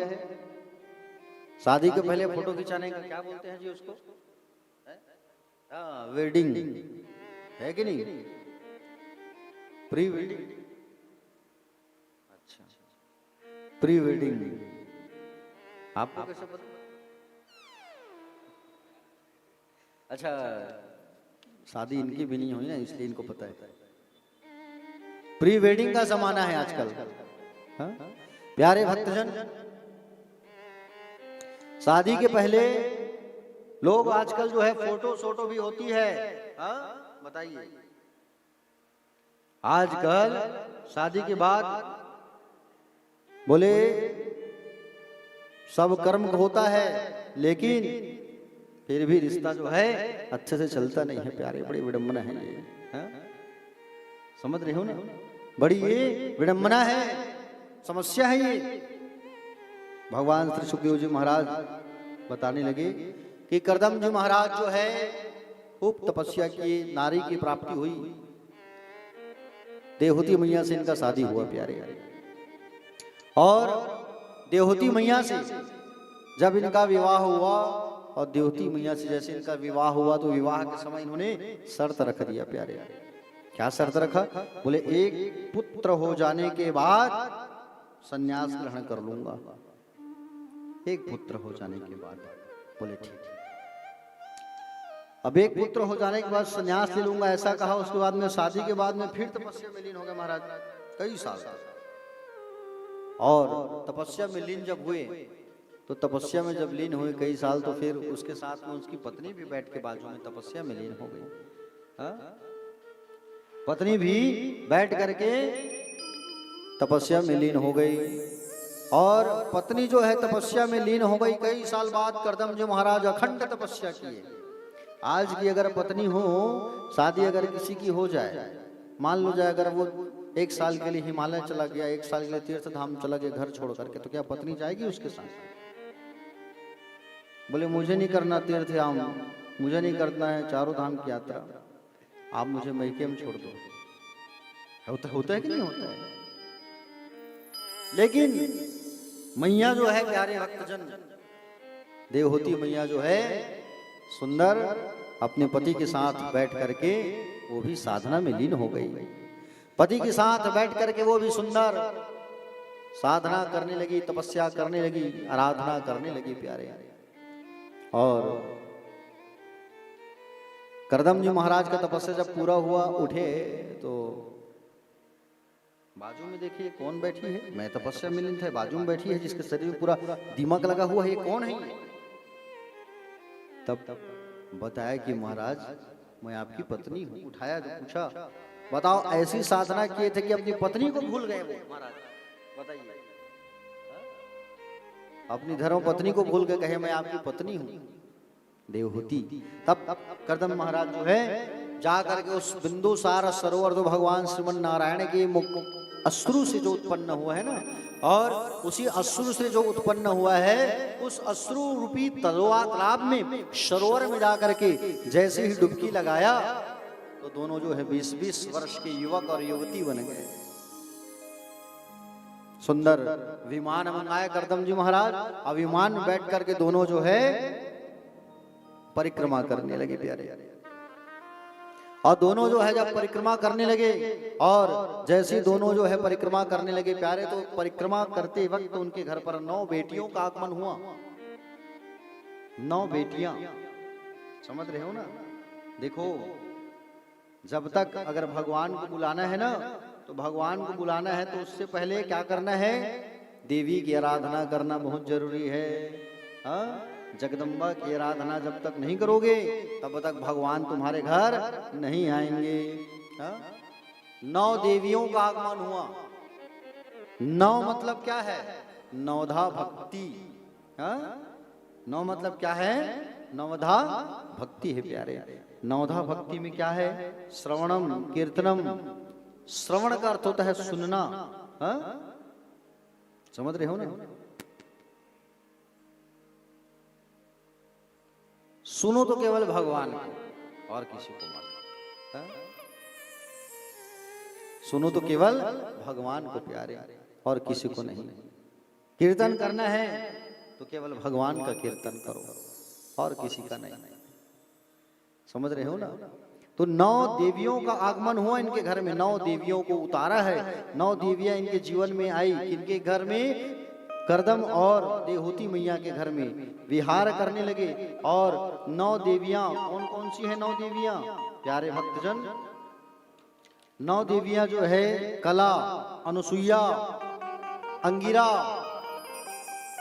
शादी के पहले फोटो खिंचाने का क्या बोलते हैं जी उसको? वेडिंग है कि नहीं? Pre wedding. अच्छा, प्री वेडिंग आपको कैसे पता? अच्छा, शादी इनकी भी नहीं हुई ना, इसलिए इनको पता है। प्री वेडिंग का जमाना है आजकल। हाँ? प्यारे भक्तजन, शादी के पहले लोग आजकल जो है फोटो सोटो भी होती है। हाँ? बताइए, आजकल शादी के बाद बोले सब कर्म होता है, लेकिन फिर भी रिश्ता जो है अच्छे से चलता नहीं है। प्यारे, बड़ी विडंबना है ये। हाँ? समझ रहे हो ना, बड़ी ये विडंबना है, समस्या है ये। भगवान श्री सुखदेव जी महाराज बताने लगे कि करदम जी महाराज जो है खूब तपस्या किए, नारी की प्राप्ति हुई, देवहूति मैया से इनका शादी हुआ। प्यारे, और देवहूति मैया से जब इनका विवाह हुआ, और देवहूति मैया से जैसे इनका विवाह हुआ, तो विवाह के समय इन्होंने शर्त रख दिया। प्यारे, क्या शर्त रखा? बोले एक पुत्र हो जाने के बाद संन्यास ग्रहण कर लूंगा। एक पुत्र हो जाने के बाद। बोले ठीक है। अब एक पुत्र हो जाने के बाद संन्यास ले लूंगा, ऐसा कहा। उसके बाद में शादी के बाद में फिर तपस्या में लीन हो गए महाराज, कई साल। और तपस्या में लीन जब हुए, तो तपस्या में जब लीन हुए कई साल, तो फिर उसके साथ में उसकी पत्नी भी बैठ के बाजू में तपस्या में लीन हो गई। हाँ? पत्नी भी बैठ करके तपस्या में लीन हो गई। और पत्नी जो है तपस्या में लीन हो गई। कई साल बाद करदम जी महाराज अखंड तपस्या किए। आज की अगर पत्नी हो, शादी अगर किसी की हो जाए, मान लो जाए अगर वो 1 साल के लिए हिमालय चला गया, 1 साल के लिए तीर्थ धाम चला गया घर छोड़ करके, तो क्या पत्नी जाएगी उसके साथ? बोले मुझे नहीं करना तीर्थ धाम, मुझे नहीं करना है चारों धाम की यात्रा, आप मुझे मैके में छोड़ दो। होता है कि नहीं होता है? लेकिन मैया जो है, प्यारे भक्तजन, देवहूति मैया जो है सुंदर अपने पति के साथ बैठ करके वो भी साधना में लीन हो गई। पति के साथ बैठ करके वो भी सुंदर साधना करने लगी, तपस्या करने लगी, आराधना करने लगी। प्यारे, और करदम जी महाराज का तपस्या जब पूरा हुआ, उठे तो बाजू में देखिए कौन बैठी है। मैं तपस्या में लीन था, बाजू में बैठी है जिसके शरीर में पूरा दिमाग लगा हुआ है, ये कौन है? तब बताया कि महाराज मैं आपकी पत्नी हूँ। उठाया तो पूछा, बताओ ऐसी साधना किए थे कि अपनी पत्नी को भूल गए वो? महाराज बताइए, अपनी धर्म पत्नी को भूल गए, कहे मैं आपकी पत्नी हूँ देवहूति। तब करदम महाराज जो है जाकर के उस बिंदुसार सरोवर, जो भगवान श्रीमन नारायण के मुख अश्रु से जो उत्पन्न हुआ है ना, और उसी अश्रु से जो उत्पन्न हुआ है, उस अश्रु रूपी तालाब में, सरोवर में जाकर के जैसे ही डुबकी लगाया, तो दोनों जो है 20-20 वर्ष के युवक और युवती बन गए। सुंदर विमान मंगाया करदम जी महाराज, और विमान में बैठ करके दोनों जो है परिक्रमा करने लगे। प्यारे, और दोनों जो है जब परिक्रमा करने लगे, और जैसे दोनों जो है परिक्रमा करने लगे प्यारे, तो परिक्रमा करते वक्त उनके घर पर 9 बेटियों का आगमन हुआ। 9 बेटियां, समझ रहे हो ना? देखो, जब तक अगर भगवान को बुलाना है ना, तो भगवान को बुलाना है तो उससे पहले क्या करना है? देवी की आराधना करना बहुत जरूरी है। हाँ? जगदम्बा की आराधना जब तक नहीं करोगे, तब तक भगवान तुम्हारे घर नहीं आएंगे। 9 देवियों का आगमन हुआ। 9 मतलब क्या है? नवधा भक्ति। 9 मतलब क्या है? नवधा भक्ति है प्यारे। नवधा भक्ति में क्या है? श्रवणम कीर्तनम। श्रवण का अर्थ होता है सुनना। समझ रहे हो ना? सुनो तो केवल भगवान को, और किसी को मत। सुनो तो केवल भगवान को प्यारे, और किसी को नहीं। कीर्तन करना है तो केवल भगवान का कीर्तन करो, और किसी का नहीं। समझ रहे हो ना? तो 9 देवियों का आगमन हुआ इनके घर में। 9 देवियों को उतारा है। 9 देवियां इनके जीवन में आई। इनके घर में करदम और देहूती मैया के घर में विहार करने लगे। और 9 देवियां, कौन कौन सी है 9 देवियां प्यारे भक्तजन? 9 देवियां जो है कला, अनुसुईया, अंगिरा,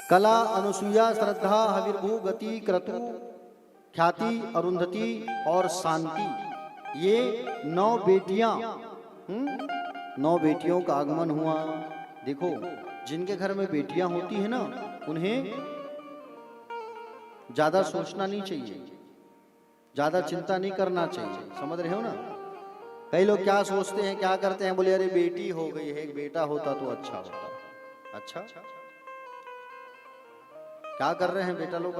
कला, अनुसुईया, श्रद्धा, हविर्भू, गति, क्रतु, ख्याति, अरुंधति और शांति, ये 9 बेटियां 9 बेटियों का आगमन हुआ। देखो, जिनके घर में बेटियां होती है ना, उन्हें ज्यादा सोचना नहीं चाहिए, ज्यादा चिंता नहीं करना चाहिए, समझ रहे हो ना? कई लोग क्या सोचते हैं, क्या करते हैं, बोले अरे बेटी हो गई है, एक बेटा होता तो अच्छा होता। अच्छा, क्या कर रहे हैं बेटा लोग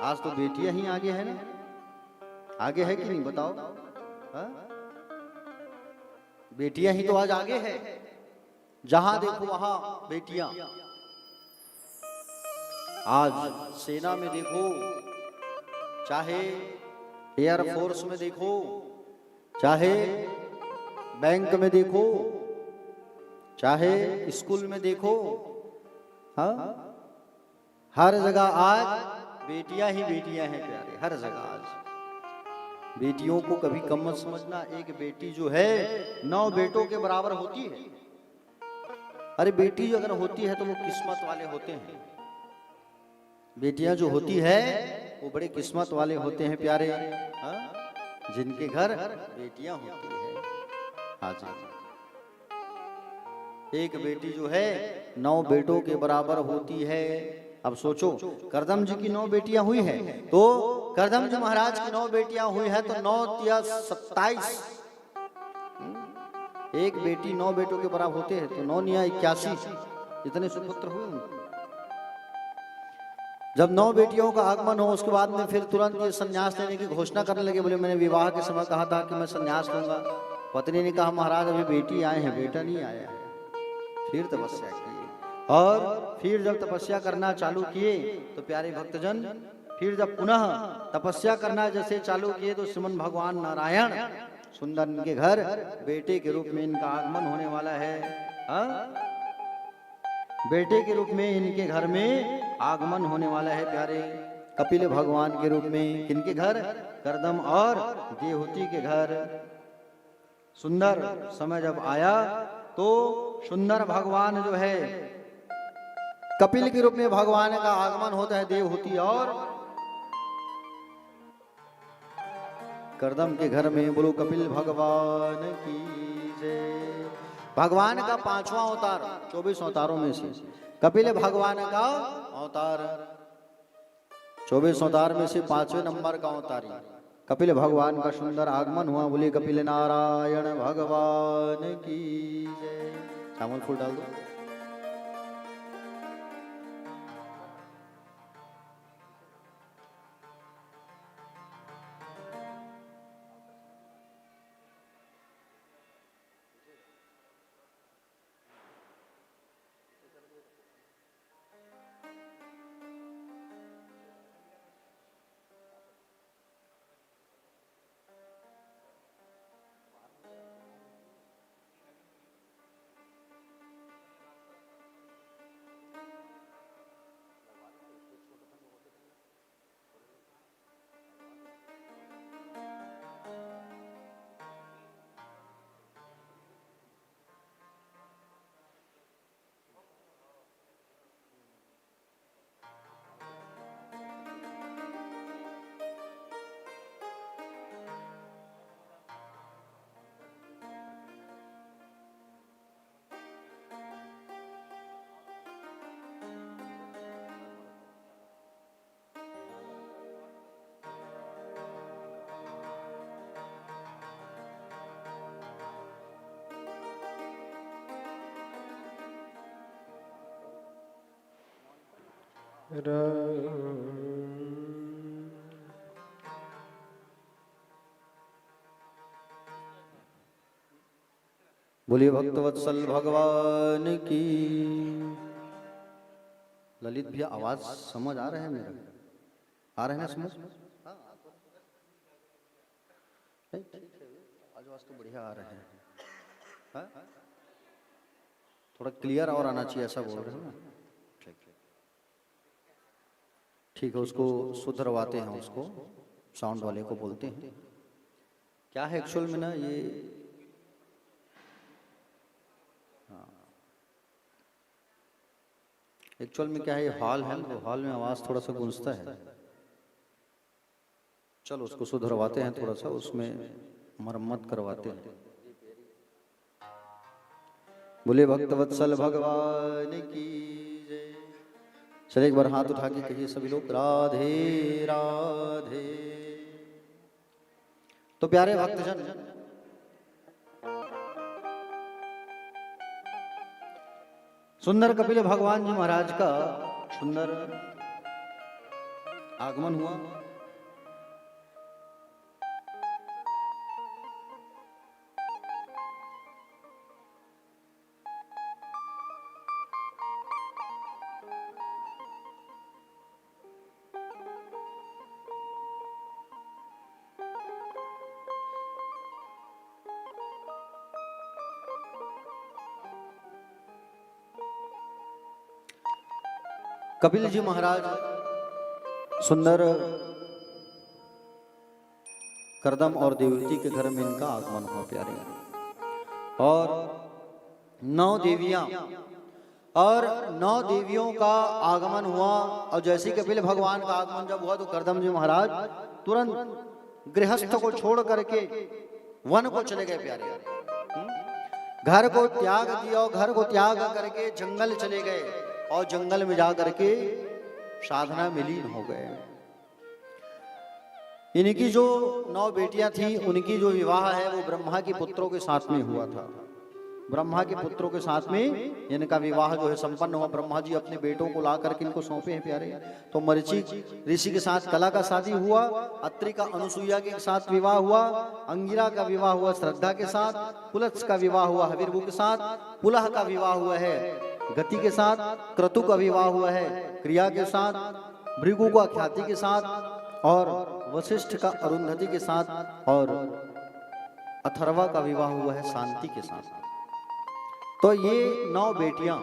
आज तो बेटियां ही आगे है ना, आगे है कि नहीं बताओ? हा? बेटियां ही तो आज आगे है, जहां देखो वहां बेटियां। आज सेना में देखो, चाहे एयरफोर्स में देखो, चाहे बैंक में देखो, चाहे स्कूल में देखो, हाँ, हर जगह आज बेटियां ही बेटियां हैं प्यारे, हर जगह आज। बेटियों को कभी कम मत समझना। एक बेटी जो है 9 बेटों के बराबर होती है। अरे बेटी अगर होती है तो वो किस्मत वाले होते हैं। बेटियां जो होती है वो बड़े किस्मत वाले होते हैं प्यारे, हाँ? जिनके घर बेटियां होती है। हाँ जी, एक बेटी जो है 9 बेटों के बराबर होती है। अब सोचो, करदम जी की 9 बेटियां हुई है, तो करदम जी महाराज की 9 बेटियां हुई है तो 9 या 27, एक बेटी 9 बेटों के बराबर होते हैं तो 9 या 81, इतने सुपुत्र हुए उनके। जब 9 बेटियों का आगमन हो, उसके बाद में फिर तुरंत ये संन्यास लेने की घोषणा करने लगे। बोले मैंने विवाह के समय कहा था कि मैं संन्यास लूंगा। पत्नी ने कहा महाराज अभी बेटी आए हैं, बेटा नहीं आया है। फिर तपस्या की, और फिर जब तपस्या करना चालू किए तो प्यारे भक्तजन, फिर जब पुनः तपस्या करना जैसे चालू किए तो श्रीमन भगवान नारायण सुंदर इनके घर बेटे के रूप में इनका आगमन होने वाला है। बेटे के रूप में इनके घर में आगमन होने वाला है प्यारे, कपिल भगवान के रूप में। किनके घर? करदम और देवहूति के घर। सुंदर समय जब आया तो सुंदर भगवान जो है कपिल के रूप में भगवान का आगमन होता है देवहूति और करदम के घर में। बोलो कपिल भगवान की जय। भगवान का 5वां अवतार, 24 अवतारों में से कपिल भगवान का अवतार, 24 अवतार में से 5वें नंबर का अवतारी कपिल भगवान का सुंदर आगमन हुआ। बोले कपिल नारायण भगवान की जय। चावल फूल डाल दो। बोलिए भक्तवत्सल भगवान की। ललित भैया आवाज समझ आ रहे हैं मेरा? आ रहे हैं ना समझ? आवाज तो बढ़िया आ रहे हैं। थोड़ा क्लियर और आना चाहिए, ऐसा बोल रहे हो ना? ठीक है, उसको सुधरवाते हैं, उसको साउंड वाले को बोलते हैं। क्या है एक्चुअल में ना ये, हाँ एक्चुअल में क्या है, ये हॉल है तो हॉल में आवाज थोड़ा सा गूंजता है। चलो उसको सुधरवाते हैं, थोड़ा सा उसमें मरम्मत करवाते हैं। बोले भक्तवत्सल भगवान की जय। चलिए एक बार हाथ उठा के कहिए सभी लोग राधे राधे। तो प्यारे भक्तजन, सुंदर कपिल भगवान जी महाराज का सुंदर आगमन हुआ। कपिल जी महाराज सुंदर करदम और देवती के घर में इनका आगमन हुआ प्यारे। और 9 देवियां और 9 देवियों का आगमन हुआ। और जैसे कपिल भगवान का आगमन जब हुआ तो करदम जी महाराज तुरंत गृहस्थ को छोड़ करके वन को चले गए प्यारे। घर को त्याग दिया और घर को त्याग करके जंगल चले गए और जंगल में जा करके साधना में लीन हो गए। इनकी जो 9 बेटियां थी उनकी जो विवाह है वो ब्रह्मा के पुत्रों के साथ में हुआ था। ब्रह्मा के पुत्रों के साथ में इनका विवाह जो है संपन्न हुआ। ब्रह्मा जी अपने बेटों को ला करके इनको सौंपे हैं प्यारे। तो मरीचि ऋषि के साथ कला का शादी हुआ, अत्रि का अनुसुईया के साथ विवाह हुआ, अंगिरा का विवाह हुआ श्रद्धा के साथ, पुलत्स का विवाह हुआ हविर्भु के साथ, पुलह का विवाह हुआ है गति के साथ, क्रतु का विवाह हुआ है क्रिया के साथ, भृगु का ख्याति के साथ और वशिष्ठ का अरुंधति के साथ और अथर्वा का विवाह हुआ है शांति के साथ। तो ये 9 बेटियां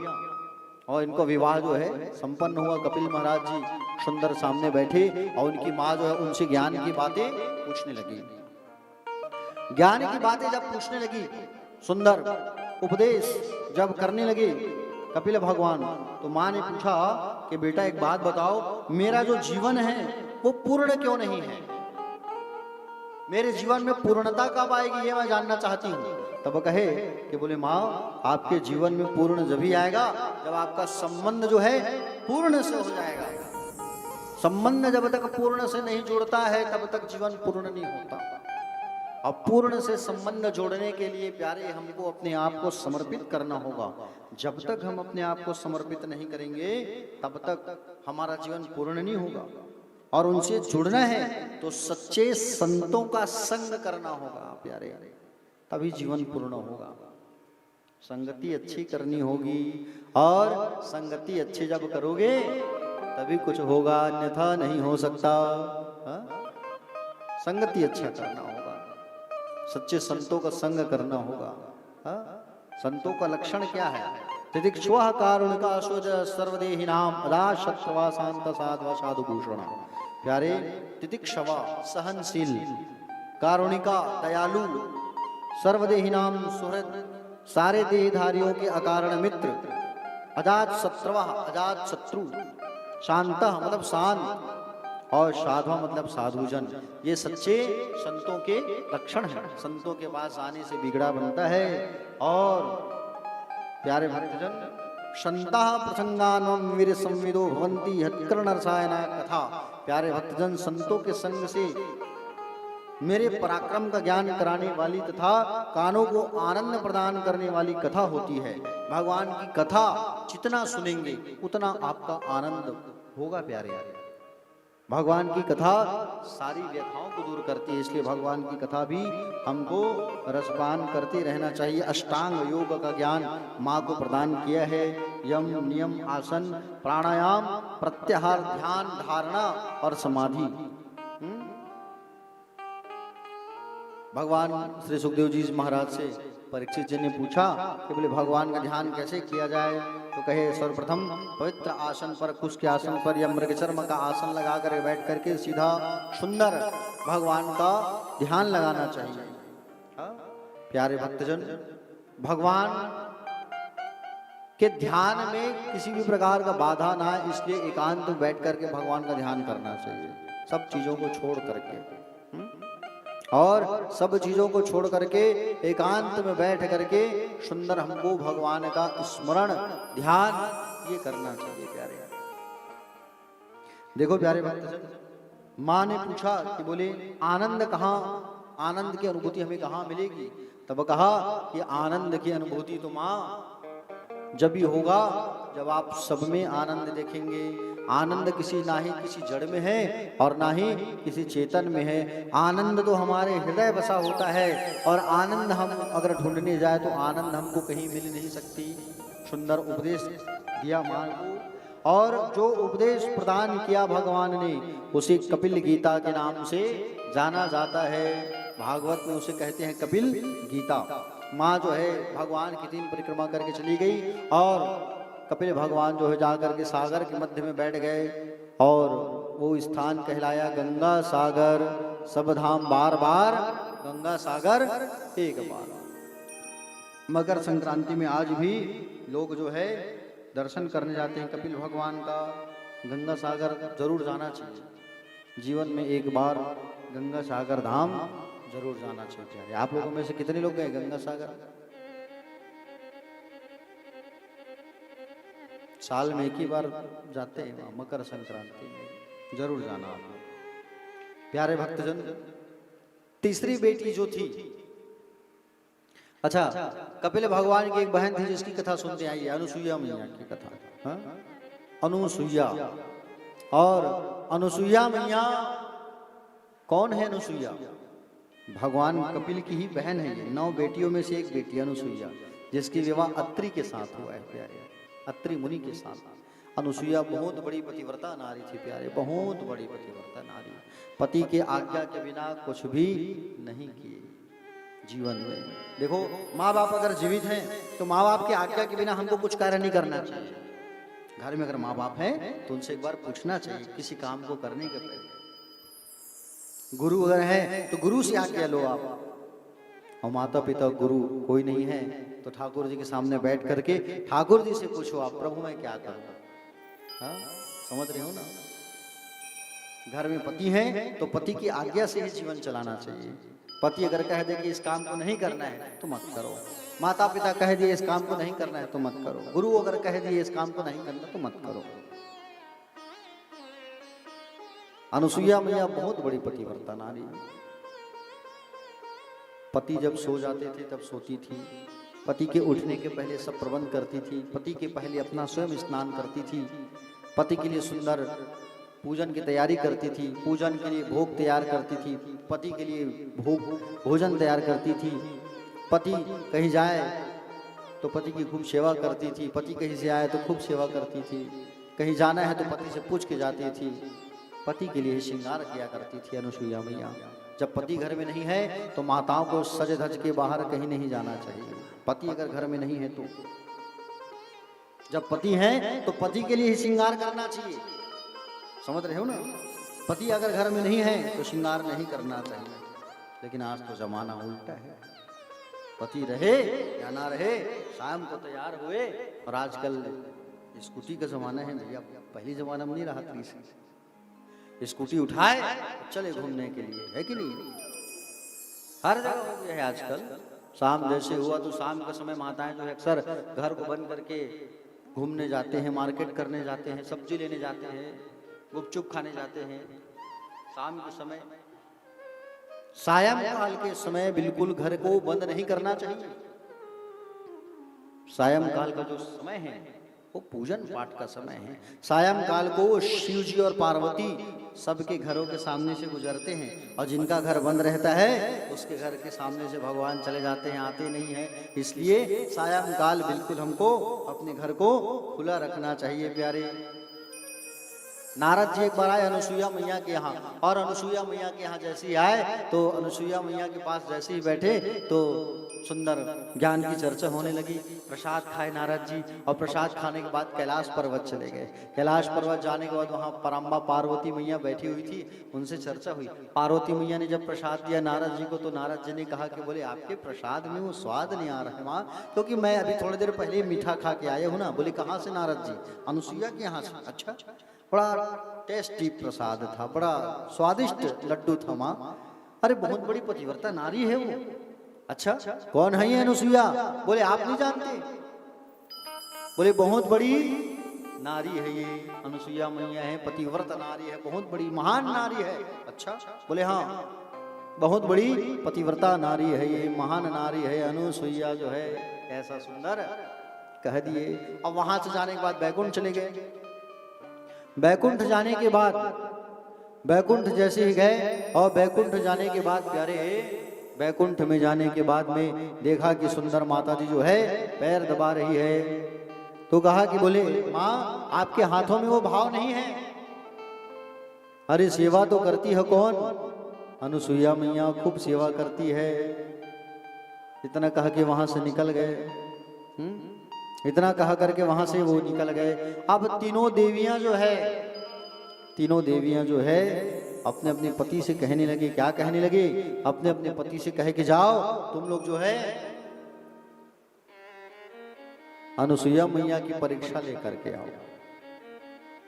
और इनको विवाह जो है संपन्न हुआ। कपिल महाराज जी सुंदर सामने बैठे और उनकी माँ जो है उनसे ज्ञान की बातें पूछने लगी। ज्ञान की बातें जब पूछने लगी, सुंदर उपदेश जब करने लगे कपिल भगवान, तो माँ ने पूछा कि बेटा एक बात बताओ, मेरा जो जीवन है वो पूर्ण क्यों नहीं है? मेरे जीवन में पूर्णता कब आएगी ये मैं जानना चाहती हूँ। तब कहे कि बोले माँ आपके जीवन में पूर्ण जब ही आएगा जब आपका संबंध जो है पूर्ण से हो जाएगा। संबंध जब तक पूर्ण से नहीं जुड़ता है तब तक जीवन पूर्ण नहीं होता। अब पूर्ण से संबंध जोड़ने के लिए प्यारे हमको अपने आप को समर्पित करना होगा। जब तक हम अपने आप को समर्पित नहीं करेंगे तब तक हमारा जीवन पूर्ण नहीं होगा। और उनसे जुड़ना है तो सच्चे संतों का संग करना होगा प्यारे, तभी जीवन पूर्ण होगा। संगति अच्छी करनी होगी और संगति अच्छी जब करोगे तभी कुछ होगा, अन्यथा नहीं हो सकता। संगति अच्छा करना होगा, सच्चे संतों का संग करना होगा। संतों का लक्षण क्या है? तितिक्षुः कारुणिका सुज सर्वदेहिनाम अदा शत्रवा शांत साध्वा साधु भूषण। प्यारे तितिक्षवा सहनशील, कारुणिका दयालु, सर्वदेहिनाम सुहृद सारे देहधारियों के अकारण मित्र, अजात शत्रवा अजात शत्रु, शांत मतलब शांत और साधवा मतलब साधुजन। ये सच्चे संतों के लक्षण हैं। संतों के पास आने से बिगड़ा बनता है। और प्यारे भक्तजन, संता प्रसंगानम वीर संविदो भवंती हत्कर्ण रसायना कथा। प्यारे भक्तजन, संतों के संग से मेरे पराक्रम का ज्ञान कराने वाली तथा कानों को आनंद प्रदान करने वाली कथा होती है। भगवान की कथा जितना सुनेंगे उतना आपका आनंद होगा प्यारे। भगवान की कथा सारी व्यथाओं को दूर करती है, इसलिए भगवान की कथा भी हमको रसपान करते रहना चाहिए। अष्टांग योग का ज्ञान माँ को प्रदान किया है। यम नियम आसन प्राणायाम प्रत्याहार ध्यान धारणा और समाधि। भगवान श्री सुखदेव जी महाराज से परीक्षित जी ने पूछा कि बोले भगवान का ध्यान कैसे किया जाए। तो कहे सर्वप्रथम पवित्र आसन पर, कुश के आसन पर या मृगचर्म का आसन लगा कर बैठ करके सीधा सुंदर भगवान का ध्यान लगाना चाहिए। हाँ? प्यारे भक्तजन, भगवान के ध्यान में किसी भी प्रकार का बाधा ना है, इसलिए एकांत में बैठ करके भगवान का ध्यान करना चाहिए, सब चीजों को छोड़ करके। और सब चीजों को छोड़ करके एकांत में बैठ करके सुंदर हमको भगवान का स्मरण ध्यान ये करना चाहिए। प्यारे देखो प्यारे भक्तजन, माँ ने पूछा कि बोले आनंद कहाँ, आनंद की अनुभूति हमें कहाँ मिलेगी? तब कहा कि आनंद की अनुभूति तो माँ जब भी होगा जब आप सब में आनंद देखेंगे। आनंद किसी ना ही किसी जड़ में है और ना ही किसी चेतन में है। आनंद तो हमारे हृदय बसा होता है और आनंद हम अगर ढूंढने जाए तो आनंद हमको कहीं मिल नहीं सकती। सुंदर उपदेश दिया मां को, और जो उपदेश प्रदान किया भगवान ने उसे कपिल गीता के नाम से जाना जाता है। भागवत में उसे कहते हैं कपिल गीता। माँ जो है भगवान की 3 परिक्रमा करके चली गई और कपिल भगवान जो है जाकर के सागर के मध्य में बैठ गए और वो स्थान कहलाया गंगा सागर। सब धाम बार बार, गंगा सागर एक बार। मकर संक्रांति में आज भी लोग जो है दर्शन करने जाते हैं कपिल भगवान का। गंगा सागर जरूर जाना चाहिए, जीवन में एक बार गंगा सागर धाम जरूर जाना चाहिए। आप लोगों में से कितने लोग गए गंगा सागर? साल में एक ही बार जाते हैं वहां, मकर संक्रांति में जरूर जाना आप। प्यारे भक्तजन, तीसरी बेटी जो थी, अच्छा कपिल भगवान की एक बहन थी जिसकी कथा सुनते आइए, अनुसुईया मैया की कथा। हाँ? अनुसुईया, और अनुसुईया मैया कौन है? अनुसुईया भगवान कपिल की ही बहन है। ये 9 बेटियों में से एक बेटी अनुसुईया, जिसकी विवाह अत्रि के साथ हुआ है। प्यारे अत्रि मुनि के साथ। अनुसुईया बहुत बड़ी पतिव्रता नारी थी प्यारे, बहुत बड़ी पतिव्रता नारी। पति के आज्ञा के बिना कुछ भी नहीं किए जीवन में। देखो माँ बाप अगर जीवित हैं तो माँ बाप की आज्ञा के बिना हमको कुछ कार्य नहीं करना चाहिए। घर में अगर माँ बाप हैं तो उनसे एक बार पूछना चाहिए किसी काम को करने के पहले। गुरु अगर है तो गुरु से आज्ञा लो आप, और माता पिता गुरु कोई नहीं है तो ठाकुर जी के सामने बैठ करके ठाकुर जी से पूछो आप, प्रभु मैं क्या करूं? हाँ? समझ रहे हो ना? घर में पति है तो पति की आज्ञा से ही जीवन चलाना चाहिए। पति अगर कह दे कि इस काम को नहीं करना है तो मत करो। माता पिता कह दिए इस काम को नहीं करना है तो मत करो। गुरु अगर कह दिए इस काम को नहीं करना तो मत करो। अनुसुईया मैया बहुत बड़ी पतिव्रता नारी। पति जब सो जाते थे तब सोती थी, पति के उठने के पहले सब प्रबंध करती थी, पति के पहले अपना स्वयं स्नान करती थी, पति के लिए सुंदर पूजन की तैयारी करती थी, पूजन के लिए भोग तैयार करती थी, पति के लिए भोजन तैयार करती थी। पति कहीं जाए तो पति की खूब सेवा करती थी, पति कहीं से आए तो खूब सेवा करती थी, कहीं जाना है तो पति से पूछ के जाती थी। पति के लिए श्रृंगार किया करती थी अनुसुईया मैया। जब पति घर में नहीं है तो माताओं को सज धज के बाहर कहीं नहीं जाना चाहिए। पति अगर घर में नहीं है तो, जब पति है तो पति के लिए ही श्रृंगार करना चाहिए। समझ रहे हो ना? पति अगर घर में नहीं है तो श्रृंगार नहीं करना चाहिए। लेकिन आज तो जमाना उल्टा है, पति रहे या ना रहे शाम को तैयार हुए। और आजकल स्कूटी का जमाना है भैया, पहली जमाना में नहीं रहा था। स्कूटी उठाए चले घूमने के लिए, है कि नहीं? हर जगह हो गया है आजकल। शाम जैसे हुआ तो शाम के समय माताएं जो है अक्सर घर को बंद करके घूमने जाते हैं, मार्केट करने जाते हैं, सब्जी लेने जाते हैं, गुपचुप खाने जाते हैं। शाम के समय, सायंकाल के समय बिल्कुल घर को बंद नहीं करना चाहिए। सायंकाल का जो समय है वो पूजन पाठ का समय है। सायंकाल को शिव जी और पार्वती सबके घरों के सामने से गुजरते हैं, और जिनका घर बंद रहता है उसके घर के सामने से भगवान चले जाते हैं, आते नहीं है। इसलिए सायंकाल बिल्कुल हमको अपने घर को खुला रखना चाहिए प्यारे। नारद जी एक बार आए अनुसुईया मैया के यहाँ, और अनुसुईया मैया के यहाँ जैसे ही आए तो अनुसुईया मैया के पास जैसे ही बैठे तो सुंदर ज्ञान की चर्चा होने लगी। प्रसाद खाए नारद जी, और प्रसाद खाने के बाद कैलाश पर्वत चले गए। कैलाश पर्वत जाने के बाद वहाँ परम्बा पार्वती मैया बैठी हुई थी, उनसे चर्चा हुई। पार्वती मैया ने जब प्रसाद दिया नारद जी को तो नारद जी ने कहा कि बोले आपके प्रसाद में वो स्वाद नहीं आ रहा है माँ, क्योंकि मैं अभी थोड़ी देर पहले मीठा खा के आया हूँ ना। बोले कहाँ से नारद जी? अनुसुईया के यहाँ से। अच्छा, बड़ा टेस्टी प्रसाद था, बड़ा स्वादिष्ट लड्डू था माँ। अरे बहुत बड़ी पतिव्रता नारी है वो। अच्छा, कौन है ये अनुसुईया? बोले आप नहीं जानते? बोले बहुत बड़ी नारी है ये अनुसुईया मैया है, पतिव्रता नारी है, बहुत बड़ी महान नारी है। अच्छा, बोले हाँ बहुत बड़ी पतिव्रता नारी है ये, महान नारी है अनुसुईया जो है। ऐसा सुंदर कह दिए। अब वहां से जाने के बाद बैकुंठ चले गए। बैकुंठ जाने के बाद, बैकुंठ जैसे ही गए और बैकुंठ जाने के बाद प्यारे, बैकुंठ में जाने के बाद में देखा कि सुंदर माता जी जो है पैर दबा रही है। तो कहा कि बोले माँ आपके हाथों में वो भाव नहीं है। अरे सेवा तो करती है कौन? अनुसुईया मैया खूब सेवा करती है। इतना कहा कि वहां से निकल गए। इतना कहा करके वहां से वो निकल गए। अब तीनों देवियां जो है, तीनों देवियां जो है अपने अपने पति से कहने लगी। क्या कहने लगी? अपने अपने पति से कहे कि जाओ तुम लोग जो है अनुसुईया मैया की परीक्षा लेकर के आओ।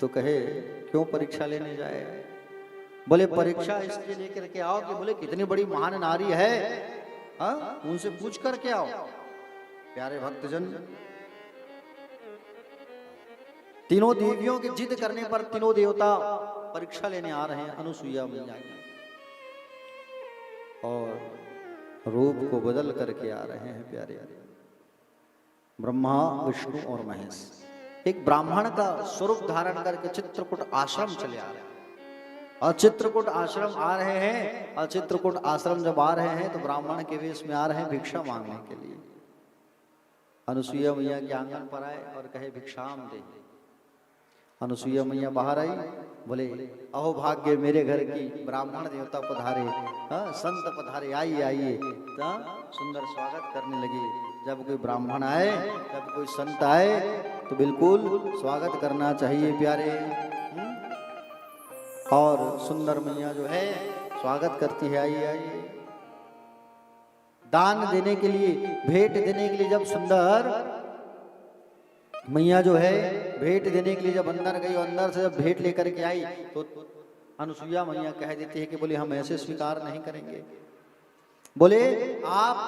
तो कहे क्यों परीक्षा लेने जाए? बोले परीक्षा इसलिए लेकर के आओ कि बोले कितनी बड़ी महान नारी है, हाँ उनसे पूछ करके आओ। प्यारे भक्तजन, तीनों देवियों के जिद करने पर तीनों देवता परीक्षा लेने आ रहे हैं अनुसुईया मैया की, और रूप को बदल करके आ रहे हैं प्यारे। ब्रह्मा विष्णु और महेश एक ब्राह्मण का स्वरूप धारण करके चित्रकूट आश्रम चले आ रहे हैं। और चित्रकूट आश्रम आ रहे हैं, और चित्रकूट आश्रम जब आ रहे हैं तो ब्राह्मण के वेश में आ रहे हैं भिक्षा मांगने के लिए। अनुसुईया मैया के आंगन पर आए और कहे भिक्षाम दे। अनुसुईया मैया बाहर आई, बोले अहो भाग्य मेरे घर की, ब्राह्मण देवता पधारे, हाँ संत पधारे, आइए आइए। सुंदर स्वागत करने लगी। जब कोई ब्राह्मण आए, जब कोई संत आए तो बिल्कुल स्वागत करना चाहिए प्यारे। और सुंदर मैया जो है स्वागत करती है, आइए आइए। दान देने के लिए, भेंट देने के लिए जब सुंदर मैया जो है भेंट देने के लिए जब अंदर गई और अंदर से जब भेंट लेकर के आई तो अनुसुईया मैया कह देती है कि बोले हम ऐसे स्वीकार नहीं करेंगे। बोले आप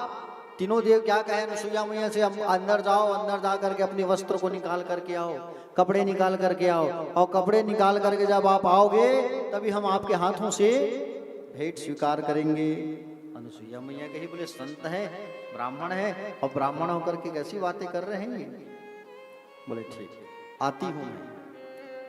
तीनों देव क्या कहे अनुसुईया मैया से? हम अंदर जाओ, अंदर जा करके अपने वस्त्र को निकाल करके आओ, कपड़े निकाल करके आओ, और कपड़े निकाल करके जब आप आओगे तभी हम आपके हाथों से भेंट स्वीकार करेंगे। अनुसुईया मैया कही बोले संत है, ब्राह्मण है, और ब्राह्मण होकर के कैसी बातें कर रहे हैं? बोले ठीक आती हूं मैं।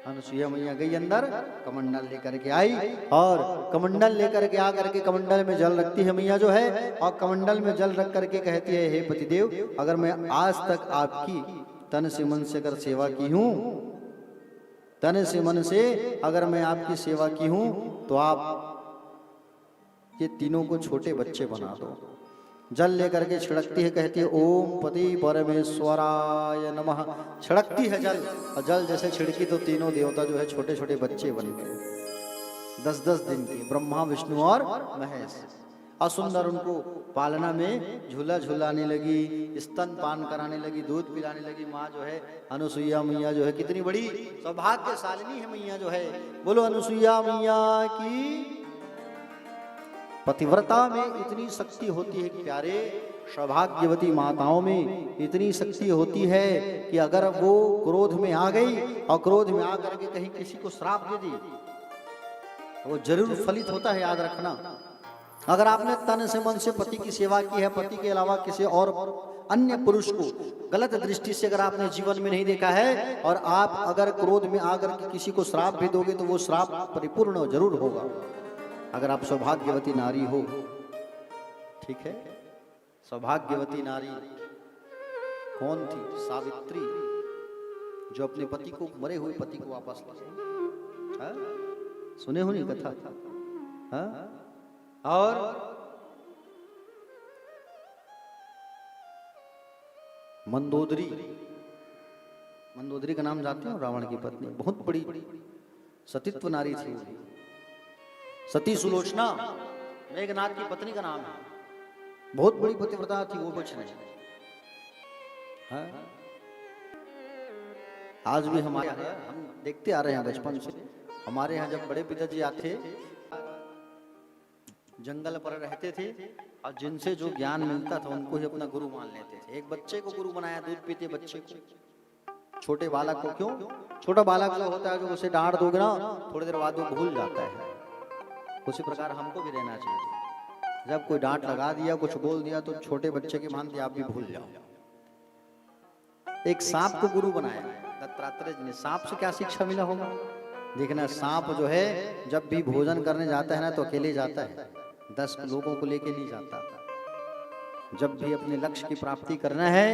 अनुसुईया मैया गई अंदर, कमंडल लेकर के आई, और कमंडल लेकर के आकर के कमंडल में जल रखती है मैया जो है, और कमंडल में जल रख करके कहती है हे पतिदेव, अगर मैं आज तक आपकी तन से मन से अगर सेवा की हूं, तन से मन से अगर मैं आपकी सेवा की हूं, तो आप ये तीनों को छोटे बच्चे बना दो। जल लेकर के छिड़कती है, कहती है ओम पति परमेश्वराय नमः। छिड़कती है जल, और जल जैसे छिड़की तो तीनों देवता जो है छोटे छोटे बच्चे बन गए, 10-10 दिन के, ब्रह्मा विष्णु और महेश। और सुंदर उनको पालना में झूला झूलाने लगी, स्तन पान कराने लगी, दूध पिलाने लगी। माँ जो है अनुसुईया मैया जो है कितनी बड़ी सौभाग्यशालिनी है मैया जो है। बोलो अनुसुईया मैया की। पतिव्रता में इतनी शक्ति होती है कि प्यारे, सौभाग्यवती माताओं में इतनी शक्ति होती है कि अगर वो क्रोध में आ गई और क्रोध में आकर के कहीं किसी को श्राप दे दी, वो जरूर फलित होता है, याद रखना। अगर आपने तन से मन से पति की सेवा की है, पति के अलावा किसी और अन्य पुरुष को गलत दृष्टि से अगर आपने जीवन में नहीं देखा है, और आप अगर क्रोध में आकर के किसी को श्राप भी दोगे तो वो श्राप परिपूर्ण जरूर होगा, अगर आप सौभाग्यवती नारी हो। ठीक है, सौभाग्यवती नारी कौन थी? सावित्री, जो अपने पति को, मरे हुए पति को वापस लाई। हाँ? सुने हो नहीं कथा? हाँ? और मंदोदरी, मंदोदरी का नाम जानते हो? रावण की पत्नी, बहुत बड़ी सतीत्व नारी थी। सती सुलोचना मेघनाथ की पत्नी का नाम है। बहुत बड़ी पतिव्रता थी वो, कुछ नहीं। हाँ? आज भी हमारे यहाँ हम देखते आ रहे हैं बचपन से। हमारे यहाँ जब बड़े पिताजी आते, जंगल पर रहते थे और जिनसे जो ज्ञान मिलता था उनको ही अपना गुरु मान लेते थे। एक बच्चे को गुरु बनाया, दूध पीते बच्चे को, छोटे बालक को। क्यों? छोटा बालक जो होता है, जो उसे डांट दोगे ना, थोड़ी देर बाद वो भूल जाता है। उसी प्रकार हमको भी रहना चाहिए। जब कोई डांट लगा दिया, कुछ बोल दिया, तो छोटे बच्चे के मान दिया, आप भी भूल जाओ। एक सांप को गुरु बनाया दत्तात्रेय जी ने। सांप से क्या शिक्षा मिला होगा? देखना, सांप जो है जब भी भोजन करने जाता है ना, तो अकेले जाता है, 10 लोगों को लेके नहीं जाता। जब भी अपने लक्ष्य की प्राप्ति करना है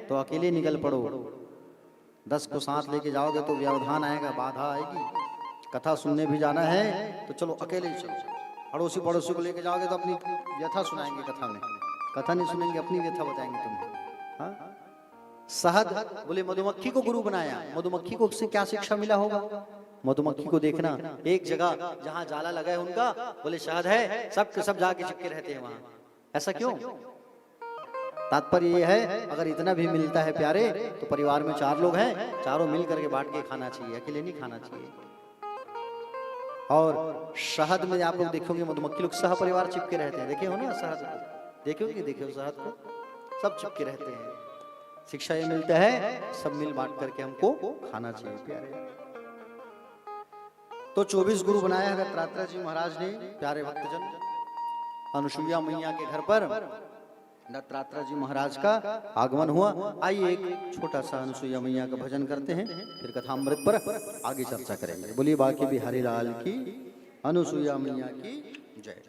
तो अकेले निकल पड़ो। 10 को साथ लेके जाओगे तो व्यवधान आएगा, बाधा आएगी। कथा सुनने भी जाना है तो चलो अकेले ही चलो। अड़ोसी पड़ोसी को लेके जाओगे तो अपनी व्यथा सुनाएंगे कथा में, कथा नहीं सुनेंगे, अपनी व्यथा बताएंगे तुम्हें। हाँ? शहद, बोले मधुमक्खी को गुरु बनाया। मधुमक्खी को उससे क्या शिक्षा मिला होगा? मधुमक्खी को देखना, एक जगह जहां जाला लगा है उनका, बोले शहद है, सब के सब जाके चिपके रहते हैं वहां। ऐसा क्यों? तात्पर्य ये है, अगर इतना भी मिलता है प्यारे, तो परिवार में 4 लोग हैं, चारों मिल करके बांट के खाना चाहिए, अकेले नहीं खाना चाहिए। और शहद में आप लोग देखोगे मधुमक्खी लोग सह परिवार चिपके रहते हैं। देखे हो ना शहद को? देखे हो कि देखे हो शहद को? सब चिपके रहते हैं। शिक्षा ये मिलता है, सब मिल बांट करके हमको खाना चाहिए प्यारे। तो 24 गुरु बनाया है दत्तात्रेय जी महाराज ने। प्यारे भक्तजन, अनुसुईया मैया के घर पर दत्तात्रेय जी महाराज का आगमन हुआ। आइए एक छोटा सा अनुसुईया मैया का भजन करते हैं, फिर कथामृत पर आगे चर्चा करेंगे। बोलिए बाकी बिहारी लाल की, अनुसुईया मैया की जय।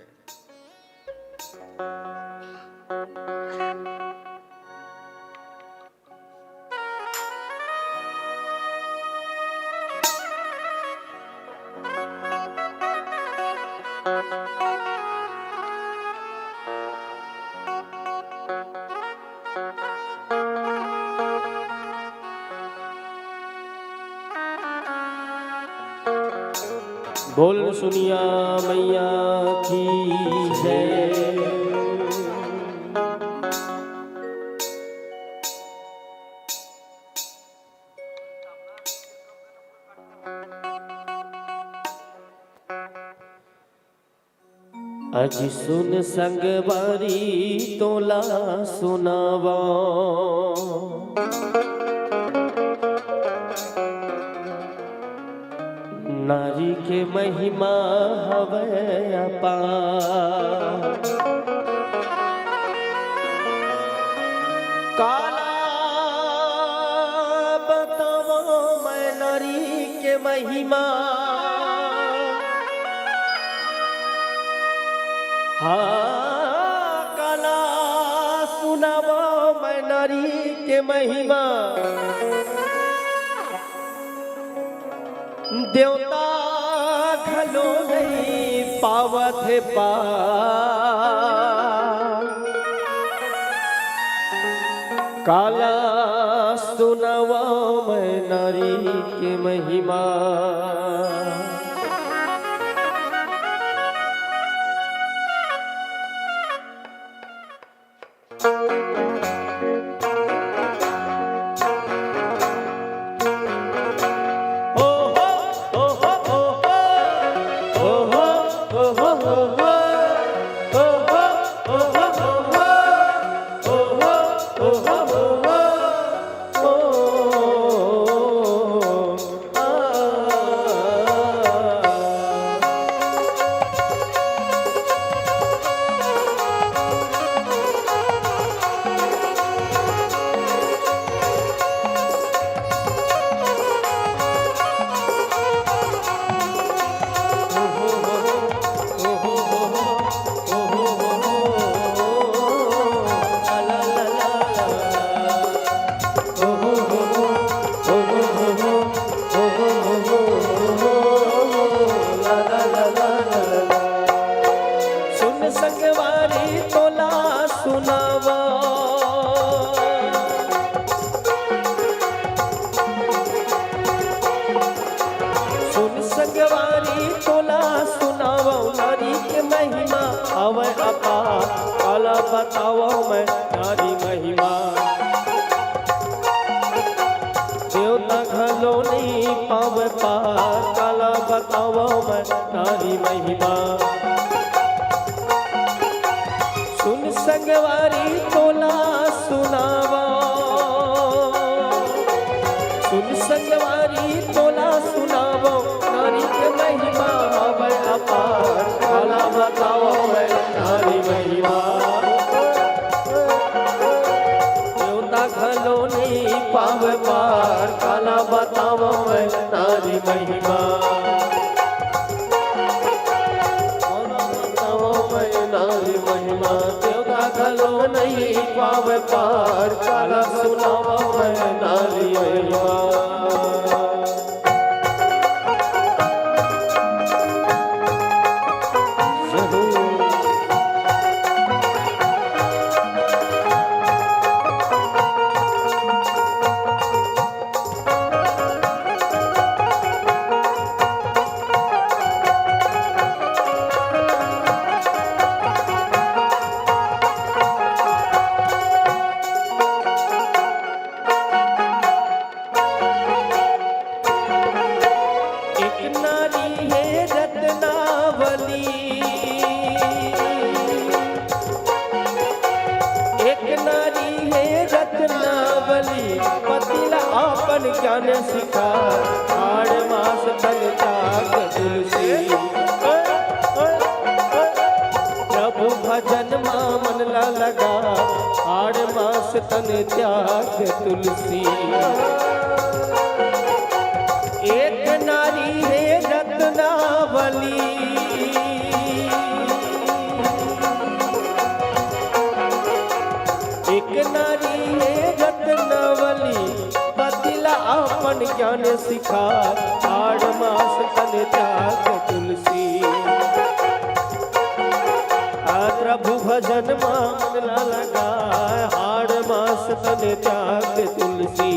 बोल सुनिया मैया की जय। अज सुन संगवारी तोला सुनावा, नारी के महिमा हवे अपार। काला बताओ मैं नारी के महिमा, हाँ काला सुनावो मैं नारी के महिमा। देवता खलो नहीं पावत पा, काला सुनावा मैं नारी के महिमा। तोला सुनावा सुन संगवारी तोला सुनावा नारी के महिमा अवै अपार काला बताओ मैं नारी महिमा देवता घलो नहीं पावे पार काला बताओ मैं नारी महिमा सुन संगवारी तोला सुनावा सुन संगवारी तोला सुनावो नारी के महिमा अवै अपार काला बताओ मैं नारी महिमा देवता घलो नहीं पावे पार काला बताओ मैं नारी महिमा बताओ मैं नारी महिमा देवता घलो नहीं पावे पार काला सुनाओ मैं नारी महिमा ज्ञान सिखा आड़ मास तन त्याग तुलसी प्रभु भजन मन ला लगा आड़ मास तन त्याग तुलसी एक नारी है रत्नावली एक नारी है रत्नावली अपन ज्ञान सिखा आड़ मास तन त्याग तुलसी प्रभु भजन मन ला लगा आड़ मास तन त्याग तुलसी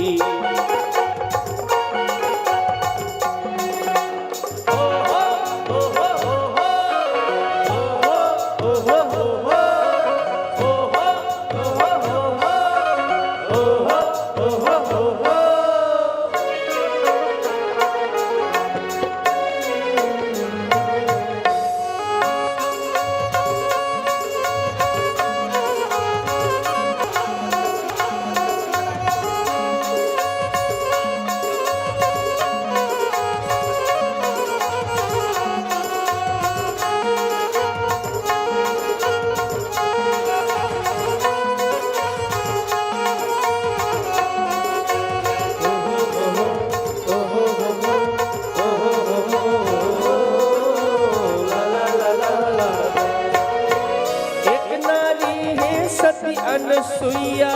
अनसुईया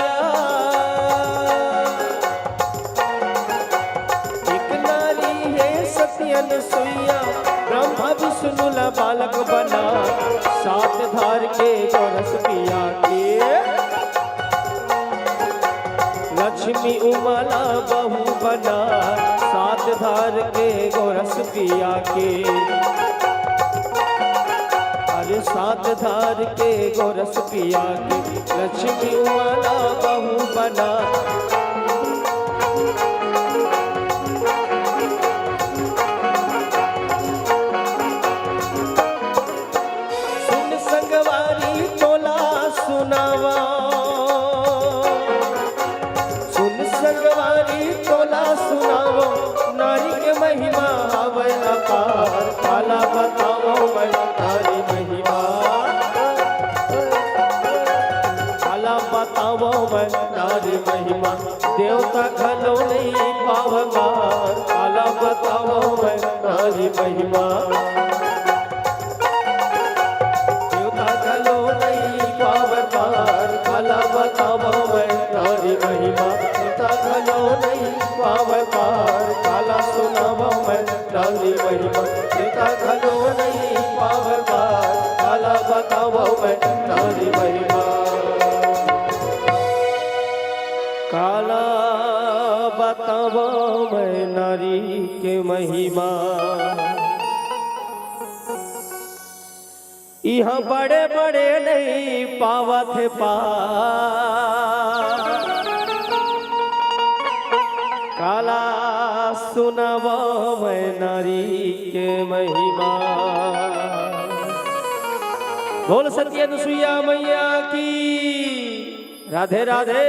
एक नारी है सती अनसुईया ब्रह्मा विष्णु ला बालक बना सात धार के गोरस पिया के लक्ष्मी उमाला बहू बना सात धार के गोरस पिया के सात धार के गोरस पिया के लक्ष्मी वाला बहू बना सुन संगवारी तोला सुनावा सुन संगवारी तोला सुनावो नारी के महिमा हवे अपार काला बताओ मैं नारी महिमा बताओ मैं नारी महिमा देवता घलो नहीं पावगा काला बताओ मैं नारी महिमा देवता घलो नहीं पावगा काला बताओ मैं नारी महिमा देवता घलो नहीं पावगा काला सुनाओ मैं नारी महिमा देवता घलो नहीं पावगा काला बताओ मैं नारी महिमा बतावा मैं नारी के महिमा। यहाँ बड़े बड़े नहीं पावा थे काला सुनावा मैं नारी के महिमा। बोल सत्य अनुसुईया मैया की राधे राधे।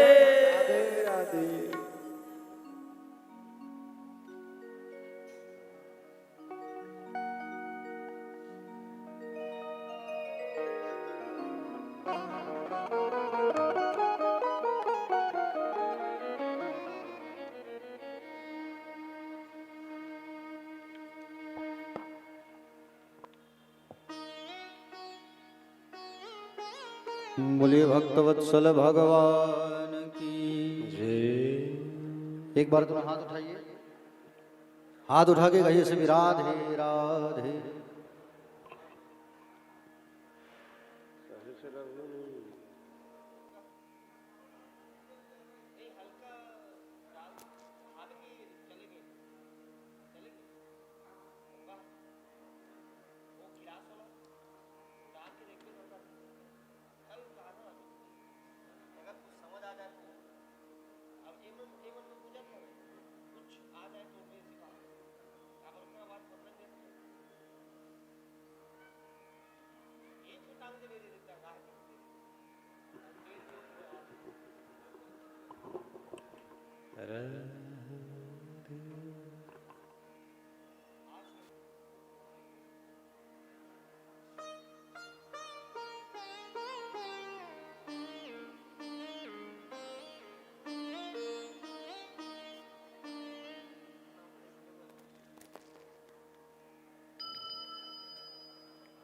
बोलिए भक्तवत्सल भगवान की जय। एक बार तुम हाथ उठाइए, हाथ उठा के कहिए से राधे राधे।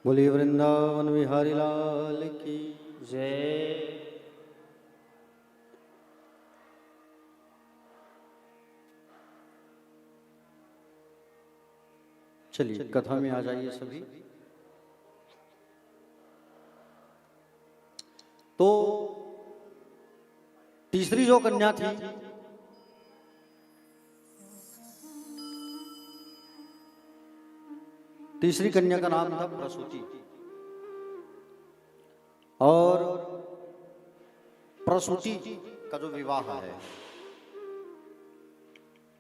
बोलिए वृंदावन बिहारी लाल की जय। चलिए कथा में आ जाइए सभी। तो तीसरी जो कन्या थी तीसरी कन्या का नाम था प्रसूति। और प्रसूति का जो विवाह है,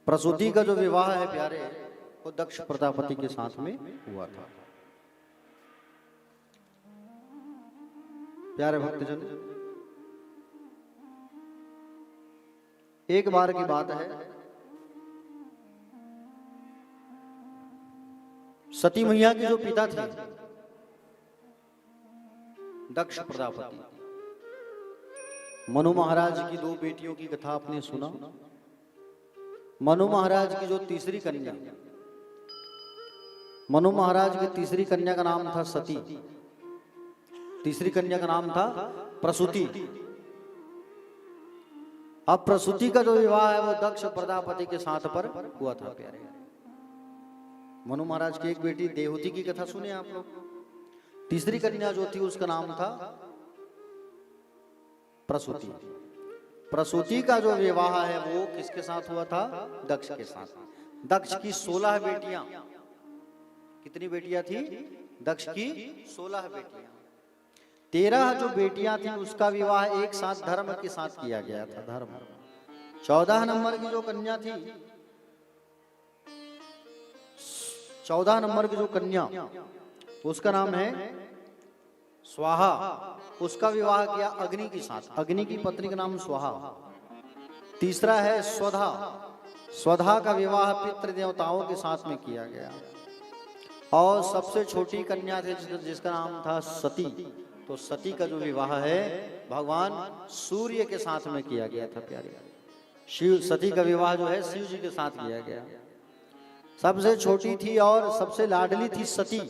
प्रसूति का जो विवाह है प्यारे, वो दक्ष प्रजापति के साथ में हुआ था। प्यारे भक्तजन, एक बार की बात है, सती मैया के जो पिता थे दक्ष प्रजापति, मनु महाराज की दो बेटियों की कथा आपने सुना। मनु महाराज की जो तीसरी कन्या, मनु महाराज की तीसरी कन्या का नाम था सती, तीसरी कन्या का नाम था प्रसूति। अब प्रसूति का जो विवाह है वो दक्ष प्रजापति के साथ पर हुआ था प्यारे। मनु महाराज की एक बेटी देवहूति की कथा सुने आप लोग। तीसरी कन्या जो थी उसका नाम था प्रसूति। प्रसूति का जो विवाह है वो किसके साथ हुआ था? दक्ष के साथ। दक्ष की 16 बेटियां, कितनी बेटियां थी? दक्ष की 16 बेटियां। 13 जो बेटियां थी उसका विवाह एक साथ धर्म के साथ किया गया था, धर्म। 14 नंबर की जो कन्या थी, 14 नंबर की जो कन्या, उसका नाम है स्वाहा, उसका विवाह किया अग्नि के साथ। अग्नि की पत्नी का नाम स्वाहा। तीसरा है स्वधा, स्वधा का विवाह पितृ देवताओं के साथ में किया गया। और सबसे छोटी कन्या थी जिसका नाम था सती। तो सती का जो विवाह है भगवान सूर्य के साथ में किया गया था प्यारे। शिव, सती का विवाह जो है शिव जी के साथ किया गया। सबसे छोटी थी और सबसे लाडली थी सती।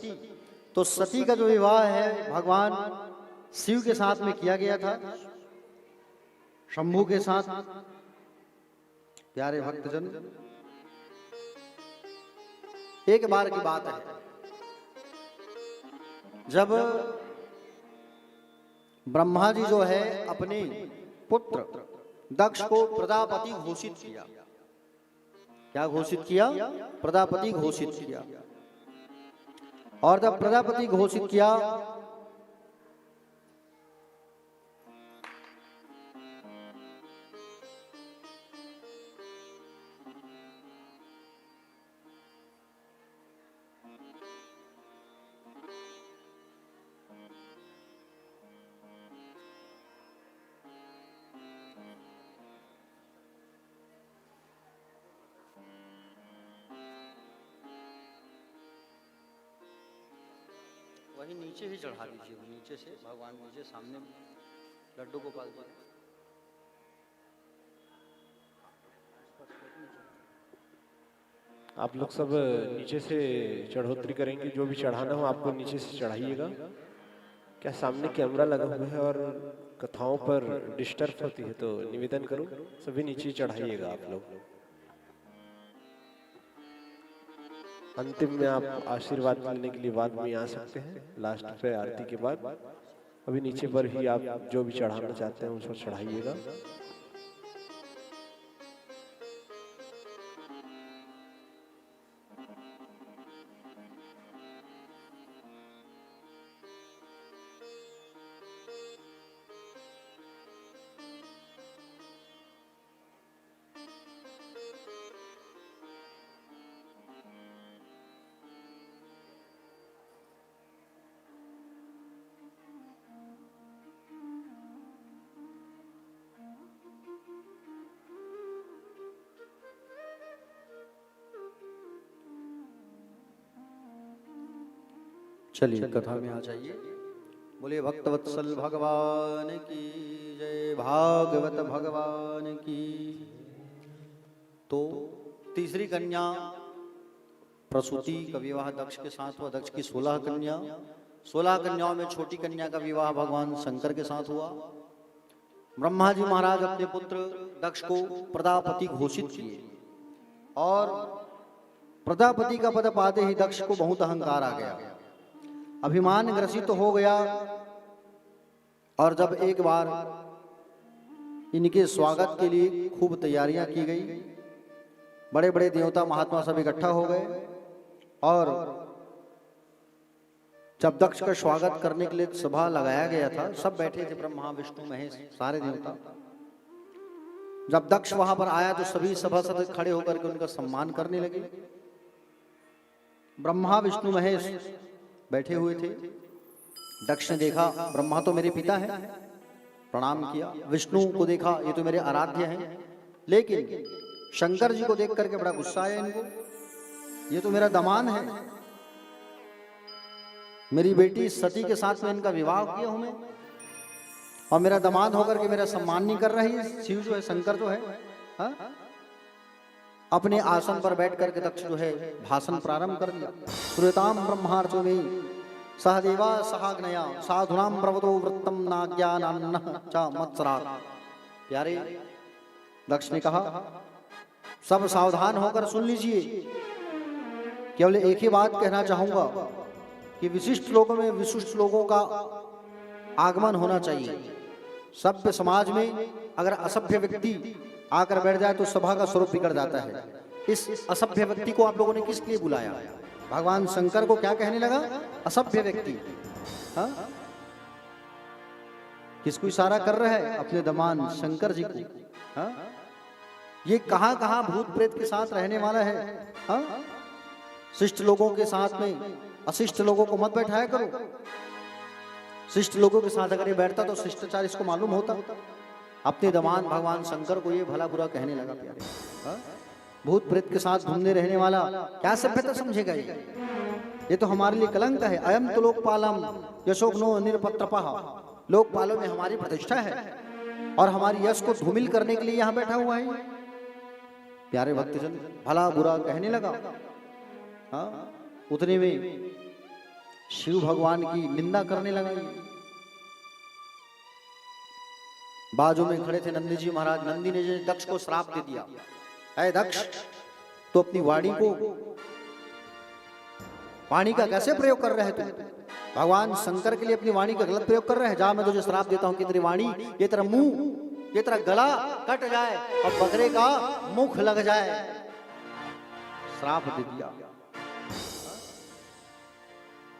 तो सती का जो विवाह है भगवान शिव के साथ में किया गया था, शंभू के साथ। प्यारे भक्तजन, एक बार की बात है, जब ब्रह्मा जी जो है अपने पुत्र दक्ष को प्रजापति घोषित किया, क्या घोषित किया? प्रजापति घोषित किया। और जब प्रजापति घोषित किया वही नीचे ही चढ़ा दीजिए, नीचे से भगवान नीचे सामने लड्डू गोपाल जी। आप लोग सब नीचे से चढ़ोतरी करेंगे, जो भी चढ़ाना हो आपको नीचे से चढ़ाइएगा। क्या सामने कैमरा लगा हुआ है और कथाओं पर डिस्टर्ब होती है, तो निवेदन करूं सभी नीचे चढ़ाइएगा आप लोग। अंतिम में आप आशीर्वाद मिलने के लिए बाद में आ सकते हैं, लास्ट पे आरती के बाद। अभी नीचे पर ही आप जो भी चढ़ाना चाहते हैं उसको चढ़ाइएगा। चलिए कथा में आ जाइए। बोले भक्तवत्सल भगवान की जय, भागवत भगवान की। तो तीसरी कन्या प्रसूति का विवाह दक्ष के साथ हुआ। दक्ष की 16 कन्या, 16 कन्याओं में छोटी कन्या का विवाह भगवान शंकर के साथ हुआ। ब्रह्मा जी महाराज अपने पुत्र दक्ष को प्रजापति घोषित किए और प्रजापति का पद पाते ही दक्ष को बहुत अहंकार आ गया, अभिमान ग्रसित हो गया। और जब एक बार इनके स्वागत के लिए खूब तैयारियां की गई, बड़े बड़े देवता महात्मा सब इकट्ठा हो गए और जब दक्ष का स्वागत करने के लिए सभा लगाया गया था, सब बैठे थे, ब्रह्मा विष्णु महेश सारे देवता। जब दक्ष वहां पर आया तो सभी सभासद खड़े होकर के उनका सम्मान करने लगे। ब्रह्मा विष्णु महेश बैठे हुए थे। दक्ष ने देखा ब्रह्मा तो मेरे पिता हैं, प्रणाम किया। विष्णु को देखा ये तो मेरे आराध्य हैं, लेकिन शंकर जी को देख करके बड़ा गुस्सा आया इनको, ये तो मेरा दामाद है, मेरी बेटी सती के साथ में इनका विवाह किया हूं मैं, और मेरा दामाद होकर के मेरा सम्मान नहीं कर रही शिव जो है, शंकर जो है। हा? अपने आसन पर बैठ करके दक्ष जो है भाषण प्रारंभ कर दिया। श्रूयताम ब्रह्मार्चो में सहदेवा सहाग्नया साधुनाम प्रवतो वृत्तम नाज्ञानान्न च मत्सरात्। प्यारे दक्ष ने कहा सब सावधान होकर सुन लीजिए, केवल एक ही बात कहना चाहूंगा कि विशिष्ट लोगों में विशिष्ट लोगों का आगमन होना चाहिए। सभ्य समाज में अगर असभ्य व्यक्ति आकर बैठ जाए तो सभा का स्वरूप बिगड़ जाता है। इस असभ्य व्यक्ति को आप लोगों ने किस लिए बुलाया? भगवान शंकर को क्या कहने लगा? असभ्य व्यक्ति। हाँ, किसको इशारा कर रहा है? अपने दामाद शंकर जी को। हाँ, ये कहां कहां भूत प्रेत के साथ रहने वाला है। हाँ, शिष्ट लोगों के साथ में अशिष्ट लोगों को मत बैठाया करो। शिष्ट लोगों के साथ अगर ये बैठता तो शिष्टाचार इसको मालूम होता। अपने दामाद भगवान शंकर को ये भला बुरा कहने लगा। प्यारे, हाँ? भूत प्रेत के साथ घूमने रहने वाला क्या सभ्यता समझेगा? ये तो हमारे लिए कलंक है। अयम तो लोकपालम यशोग्नो निरपत्रपः। लोकपालों में हमारी प्रतिष्ठा है और हमारी यश को धूमिल करने के लिए यहाँ बैठा हुआ है। प्यारे भक्तजन, भला बुरा कहने लगा। हाँ, उतने में शिव भगवान की निंदा करने लगा। बाजू में खड़े थे नंदी जी महाराज। नंदी ने दक्ष को श्राप दे दिया, ऐ दक्ष तो अपनी वाणी को, वाणी का कैसे प्रयोग कर रहे हैं तुम? भगवान शंकर के लिए अपनी वाणी का गलत प्रयोग कर रहे हैं। जा, मैं तुझे श्राप देता हूं कि तेरी वाणी, ये तेरा मुंह, ये तेरा गला कट जाए और बकरे का मुख लग जाए। श्राप दे दिया।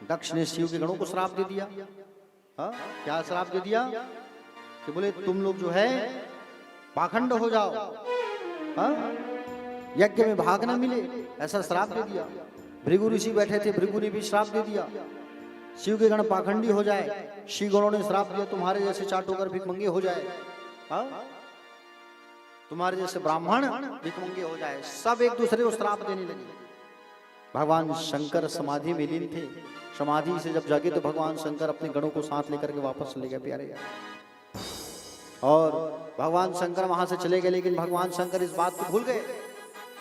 दक्ष ने शिव के गणों को श्राप दे दिया। हाँ, क्या श्राप दे दिया कि बोले तुम लोग जो है पाखंड हो जाओ, हाँ, यज्ञ में भाग न मिले, ऐसा श्राप दे दिया। भृगु ऋषि बैठे थे, भृगु ने भी श्राप दे दिया, शिव के गण पाखंडी हो जाए। शिव गणों ने श्राप दिया तुम्हारे जैसे चाटोकर भिखमंगे हो जाए, हाँ, तुम्हारे जैसे ब्राह्मण भिखमंगे हो जाए। सब एक दूसरे को श्राप देने लगे। भगवान शंकर समाधि में लीन थे। समाधि से जब जागे तो भगवान शंकर अपने गणों को साथ लेकर के वापस ले गए प्यारे। और भगवान शंकर वहां से चले गए, लेकिन भगवान शंकर इस बात को भूल गए।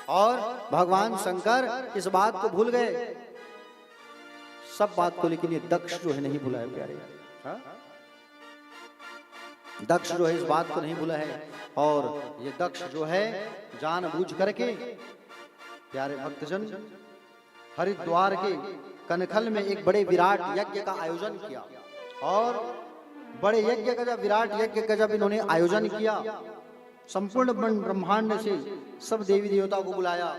और भगवान शंकर इस बात को भूल गए, सब बात को, लेकिन ये दक्ष जो है नहीं भूला है प्यारे। हाँ? दक्ष जो है इस बात को नहीं भूला है। और ये दक्ष जो है जानबूझ करके प्यारे भक्तजन हरिद्वार के कनखल में एक बड़े विराट यज्ञ का आयोजन किया। और बड़े यज्ञ का जब विराट यज्ञ का जब इन्होंने आयोजन किया, संपूर्ण ब्रह्मांड से सब देवी देवताओं को बुलाया,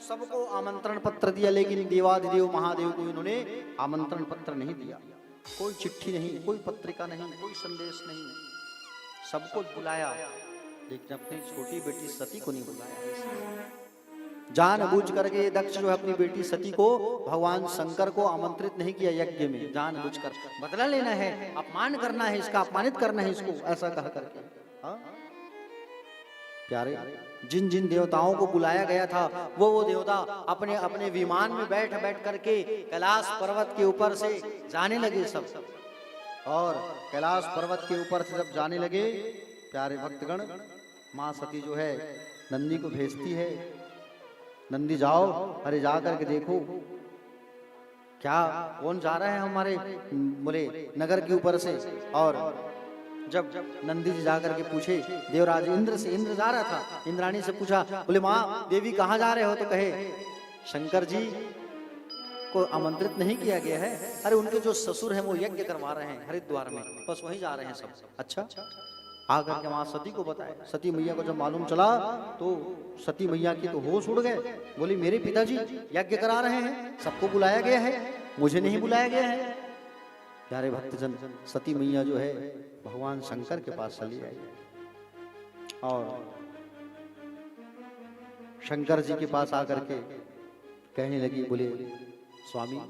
सबको आमंत्रण पत्र दिया, लेकिन देवाधिदेव महादेव को इन्होंने आमंत्रण पत्र नहीं दिया। कोई चिट्ठी नहीं, कोई पत्रिका नहीं, कोई संदेश नहीं, सबको बुलाया, लेकिन अपनी छोटी बेटी सती को नहीं बुलाया। जानबूझ करके ये दक्ष जो है अपनी बेटी सती को भगवान शंकर को आमंत्रित नहीं किया यज्ञ में। जानबूझकर बदला लेना है, अपमान करना है, इसका अपमानित करना है इसको, ऐसा कह करके। हाँ? प्यारे, जिन जिन देवताओं को बुलाया गया था वो देवता अपने अपने विमान में बैठ बैठ करके कैलाश पर्वत के ऊपर से जाने लगे सब। और कैलाश पर्वत के ऊपर से जब जाने लगे प्यारे भक्तगण, माँ सती जो है नंदी को भेजती है, नंदी जाओ, अरे जा करके देखो क्या कौन जा रहा है हमारे बोले नगर के ऊपर से। और जब नंदी जी जाकर के पूछे देवराज इंद्र से, इंद्र जा रहा था, इंद्राणी से पूछा, बोले माँ देवी कहाँ जा रहे हो? तो कहे शंकर जी को आमंत्रित नहीं किया गया है, अरे उनके जो ससुर हैं वो यज्ञ करवा रहे हैं हरिद्वार में, बस वहीं जा रहे हैं सब। अच्छा, आकर के माँ सती को बताए। सती मैया को जब मालूम चला तो सती मैया की तो होश उड़ गए। बोली मेरे पिताजी यज्ञ करा रहे हैं, सबको बुलाया गया है, मुझे नहीं बुलाया गया है। प्यारे भक्तजन, सती मैया जो है भगवान शंकर के पास चली आई और शंकर जी के पास आकर के कहने लगी, बोले स्वामी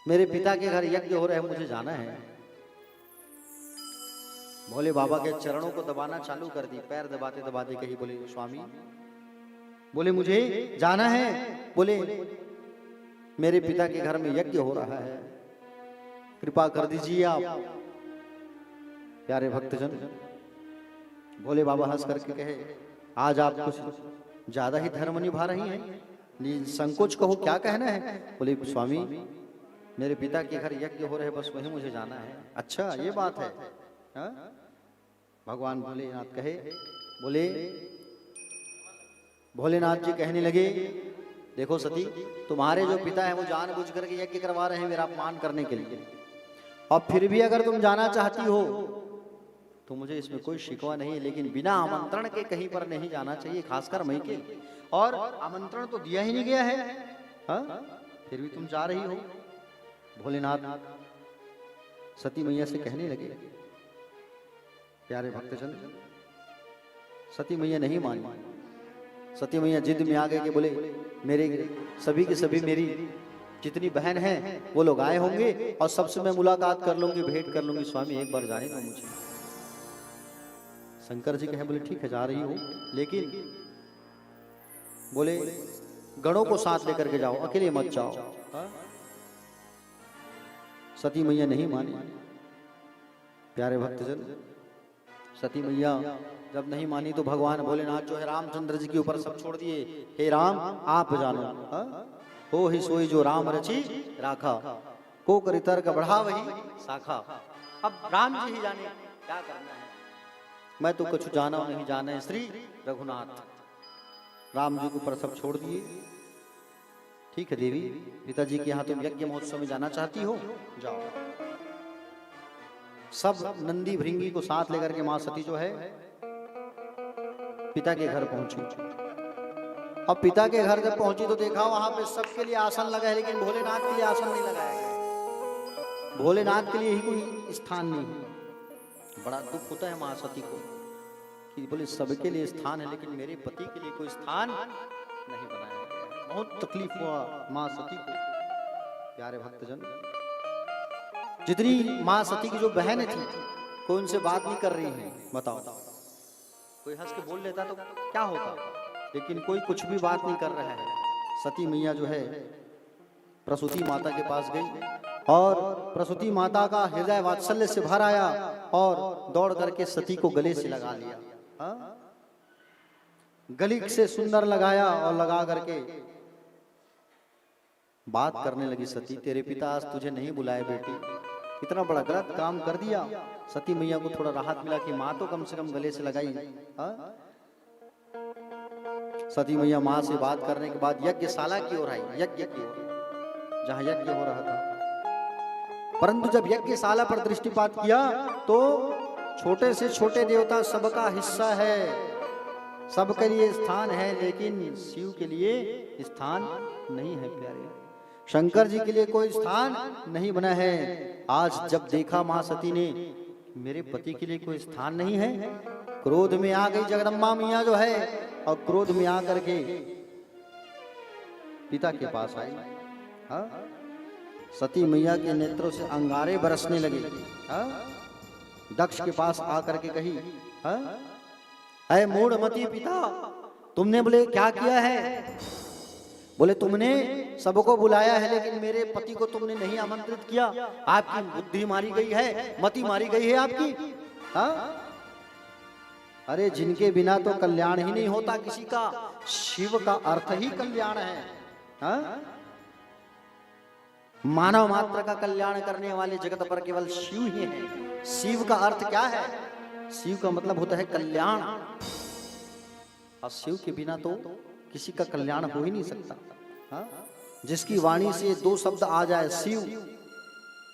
मेरे पिता के घर यज्ञ हो रहे हैं, मुझे जाना है। भोले बाबा के चरणों को दबाना चालू कर दी, पैर दबाते दबाते कही, बोले स्वामी, बोले मुझे जाना है, बोले मेरे पिता के घर में यज्ञ हो रहा है, कृपा कर दीजिए आप। प्यारे भक्तजन, भोले बाबा हंस करके कहे, आज आप कुछ ज्यादा ही धर्म निभा रही हैं, संकोच कहो क्या कहना है? बोले स्वामी मेरे पिता के घर यज्ञ हो रहे, बस वहीं मुझे जाना है। अच्छा ये बात है। हा? भगवान भोलेनाथ कहे, बोले भोलेनाथ जी कहने लगे, देखो सती, तुम्हारे जो पिता है वो जानबूझ करके यज्ञ करवा रहे हैं मेरा अपमान करने के लिए, और फिर भी अगर तुम जाना चाहती हो तो मुझे इसमें कोई शिकवा नहीं है, लेकिन बिना आमंत्रण के कहीं पर नहीं जाना चाहिए, खासकर मई के। और आमंत्रण तो दिया ही नहीं गया है, हा? फिर भी तुम जा रही हो। भोलेनाथ सती मैया से कहने लगे। प्यारे भक्तजन, सती मैया नहीं मानी। सती मैया जिद में आ गए कि बोले मेरे सभी के सभी मेरी जितनी बहन हैं वो लोग आए होंगे और सबसे मैं मुलाकात कर लूंगी, भेंट कर लूंगी, स्वामी एक बार जाने दो मुझे। शंकर जी कहे, बोले ठीक है जा रही हूं, लेकिन बोले गणों को साथ लेकर के जाओ, अकेले मत जाओ। सती मैया नहीं मानी। प्यारे भक्तजन, सती मैया जब नहीं मानी तो भगवान भोलेनाथ जो है रामचंद्र जी के ऊपर सब छोड़ दिए। हे राम आप जानो, हो ही सोई जो राम रची राखा, को करी तर्क बढ़ा वही शाखा। अब राम जी ही जाने क्या करना है, मैं तो कुछ जाना नहीं जाना है। श्री रघुनाथ राम जी के ऊपर सब छोड़ दिए। ठीक है देवी, पिताजी के यहाँ तुम यज्ञ महोत्सव में जाना चाहती हो, जाओ। सब नंदी भृंगी को साथ लेकर के मां सती जो है पिता के घर पहुंची। अब पिता के घर जब पहुंची तो देखा वहां पे सबके लिए आसन लगा है, लेकिन भोलेनाथ के लिए आसन नहीं लगाया गया। भोलेनाथ के लिए ही कोई स्थान नहीं है। बड़ा दुख होता है मां सती को कि बोले सबके लिए स्थान है लेकिन मेरे पति के लिए कोई स्थान नहीं बनाया गया। बहुत तकलीफ हुआ मां सती को। प्यारे भक्तजन, जितनी मां सती की जो बहन थी कोई उनसे बात नहीं कर रही है, बताओ। कोई हंस के बोल लेता तो क्या होता, लेकिन कोई कुछ भी बात नहीं कर रहा है। सती मैया जो है प्रसूति माता के पास गई और प्रसूति माता का हृदय वात्सल्य से भर आया और दौड़ करके सती को गले से लगा लिया। हाँ? गली से सुंदर लगाया और लगा करके बात करने लगी। सती, तेरे पिता आज तुझे नहीं बुलाए बेटी, इतना बड़ा गलत काम कर दिया। सती मैया को थोड़ा राहत मिला कि माँ तो कम से कम गले से लगाई। हाँ? सती मैया माँ से बात करने के बाद यज्ञशाला की ओर आई, यज्ञ की ओर, जहाँ यज्ञ हो रहा था। परंतु जब यज्ञशाला पर दृष्टिपात किया तो छोटे से छोटे देवता सबका हिस्सा है, सबके लिए स्थान है, लेकिन शिव के लिए स्थान नहीं है। प्यारे, शंकर जी के लिए कोई स्थान नहीं बना है। आज जब देखा मां सती ने मेरे पति के लिए कोई स्थान नहीं है, क्रोध में आ गई जगदम्बा मैया जो है, और क्रोध में आ करके पिता के पास आई। हाँ? सती मैया के नेत्रों से अंगारे बरसने लगे। हाँ? दक्ष के पास आकर के कही, हाँ? ऐ मूढ़मती पिता, तुमने बोले क्या किया है? बोले तुमने सबको बुलाया है लेकिन मेरे पति को तुमने नहीं आमंत्रित किया। आपकी बुद्धि मारी गई है, मति मारी गई है आपकी। हाँ? अरे जिनके बिना तो कल्याण ही नहीं होता किसी का, शिव का अर्थ ही कल्याण है। हाँ? मानव मात्र का कल्याण करने वाले जगत पर केवल शिव ही है। शिव का अर्थ क्या है? शिव का मतलब होता है कल्याण, और शिव के बिना तो किसी का कल्याण हो ही नहीं सकता। हाँ? जिसकी वाणी से दो शब्द आ जाए शिव,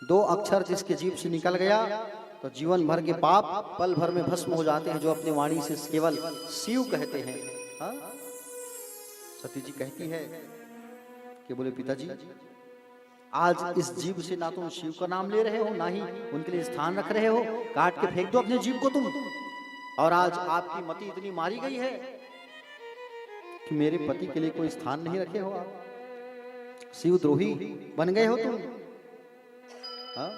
दो अक्षर जिसके जीभ से निकल गया तो जीवन भर के पाप पल भर में भस्म हो जाते हैं, जो अपनी वाणी से केवल शिव कहते हैं। हाँ? सती जी कहती है कि बोले पिताजी, आज इस जीभ से ना तुम शिव का नाम ले रहे हो, ना ही उनके लिए स्थान रख रहे हो, काट के फेंक दो अपने जीभ को तुम। और आज आपकी मति इतनी मारी गई है कि मेरे पति के लिए कोई स्थान नहीं रखे हो, आप शिवद्रोही बन गए हो तुम। हाँ?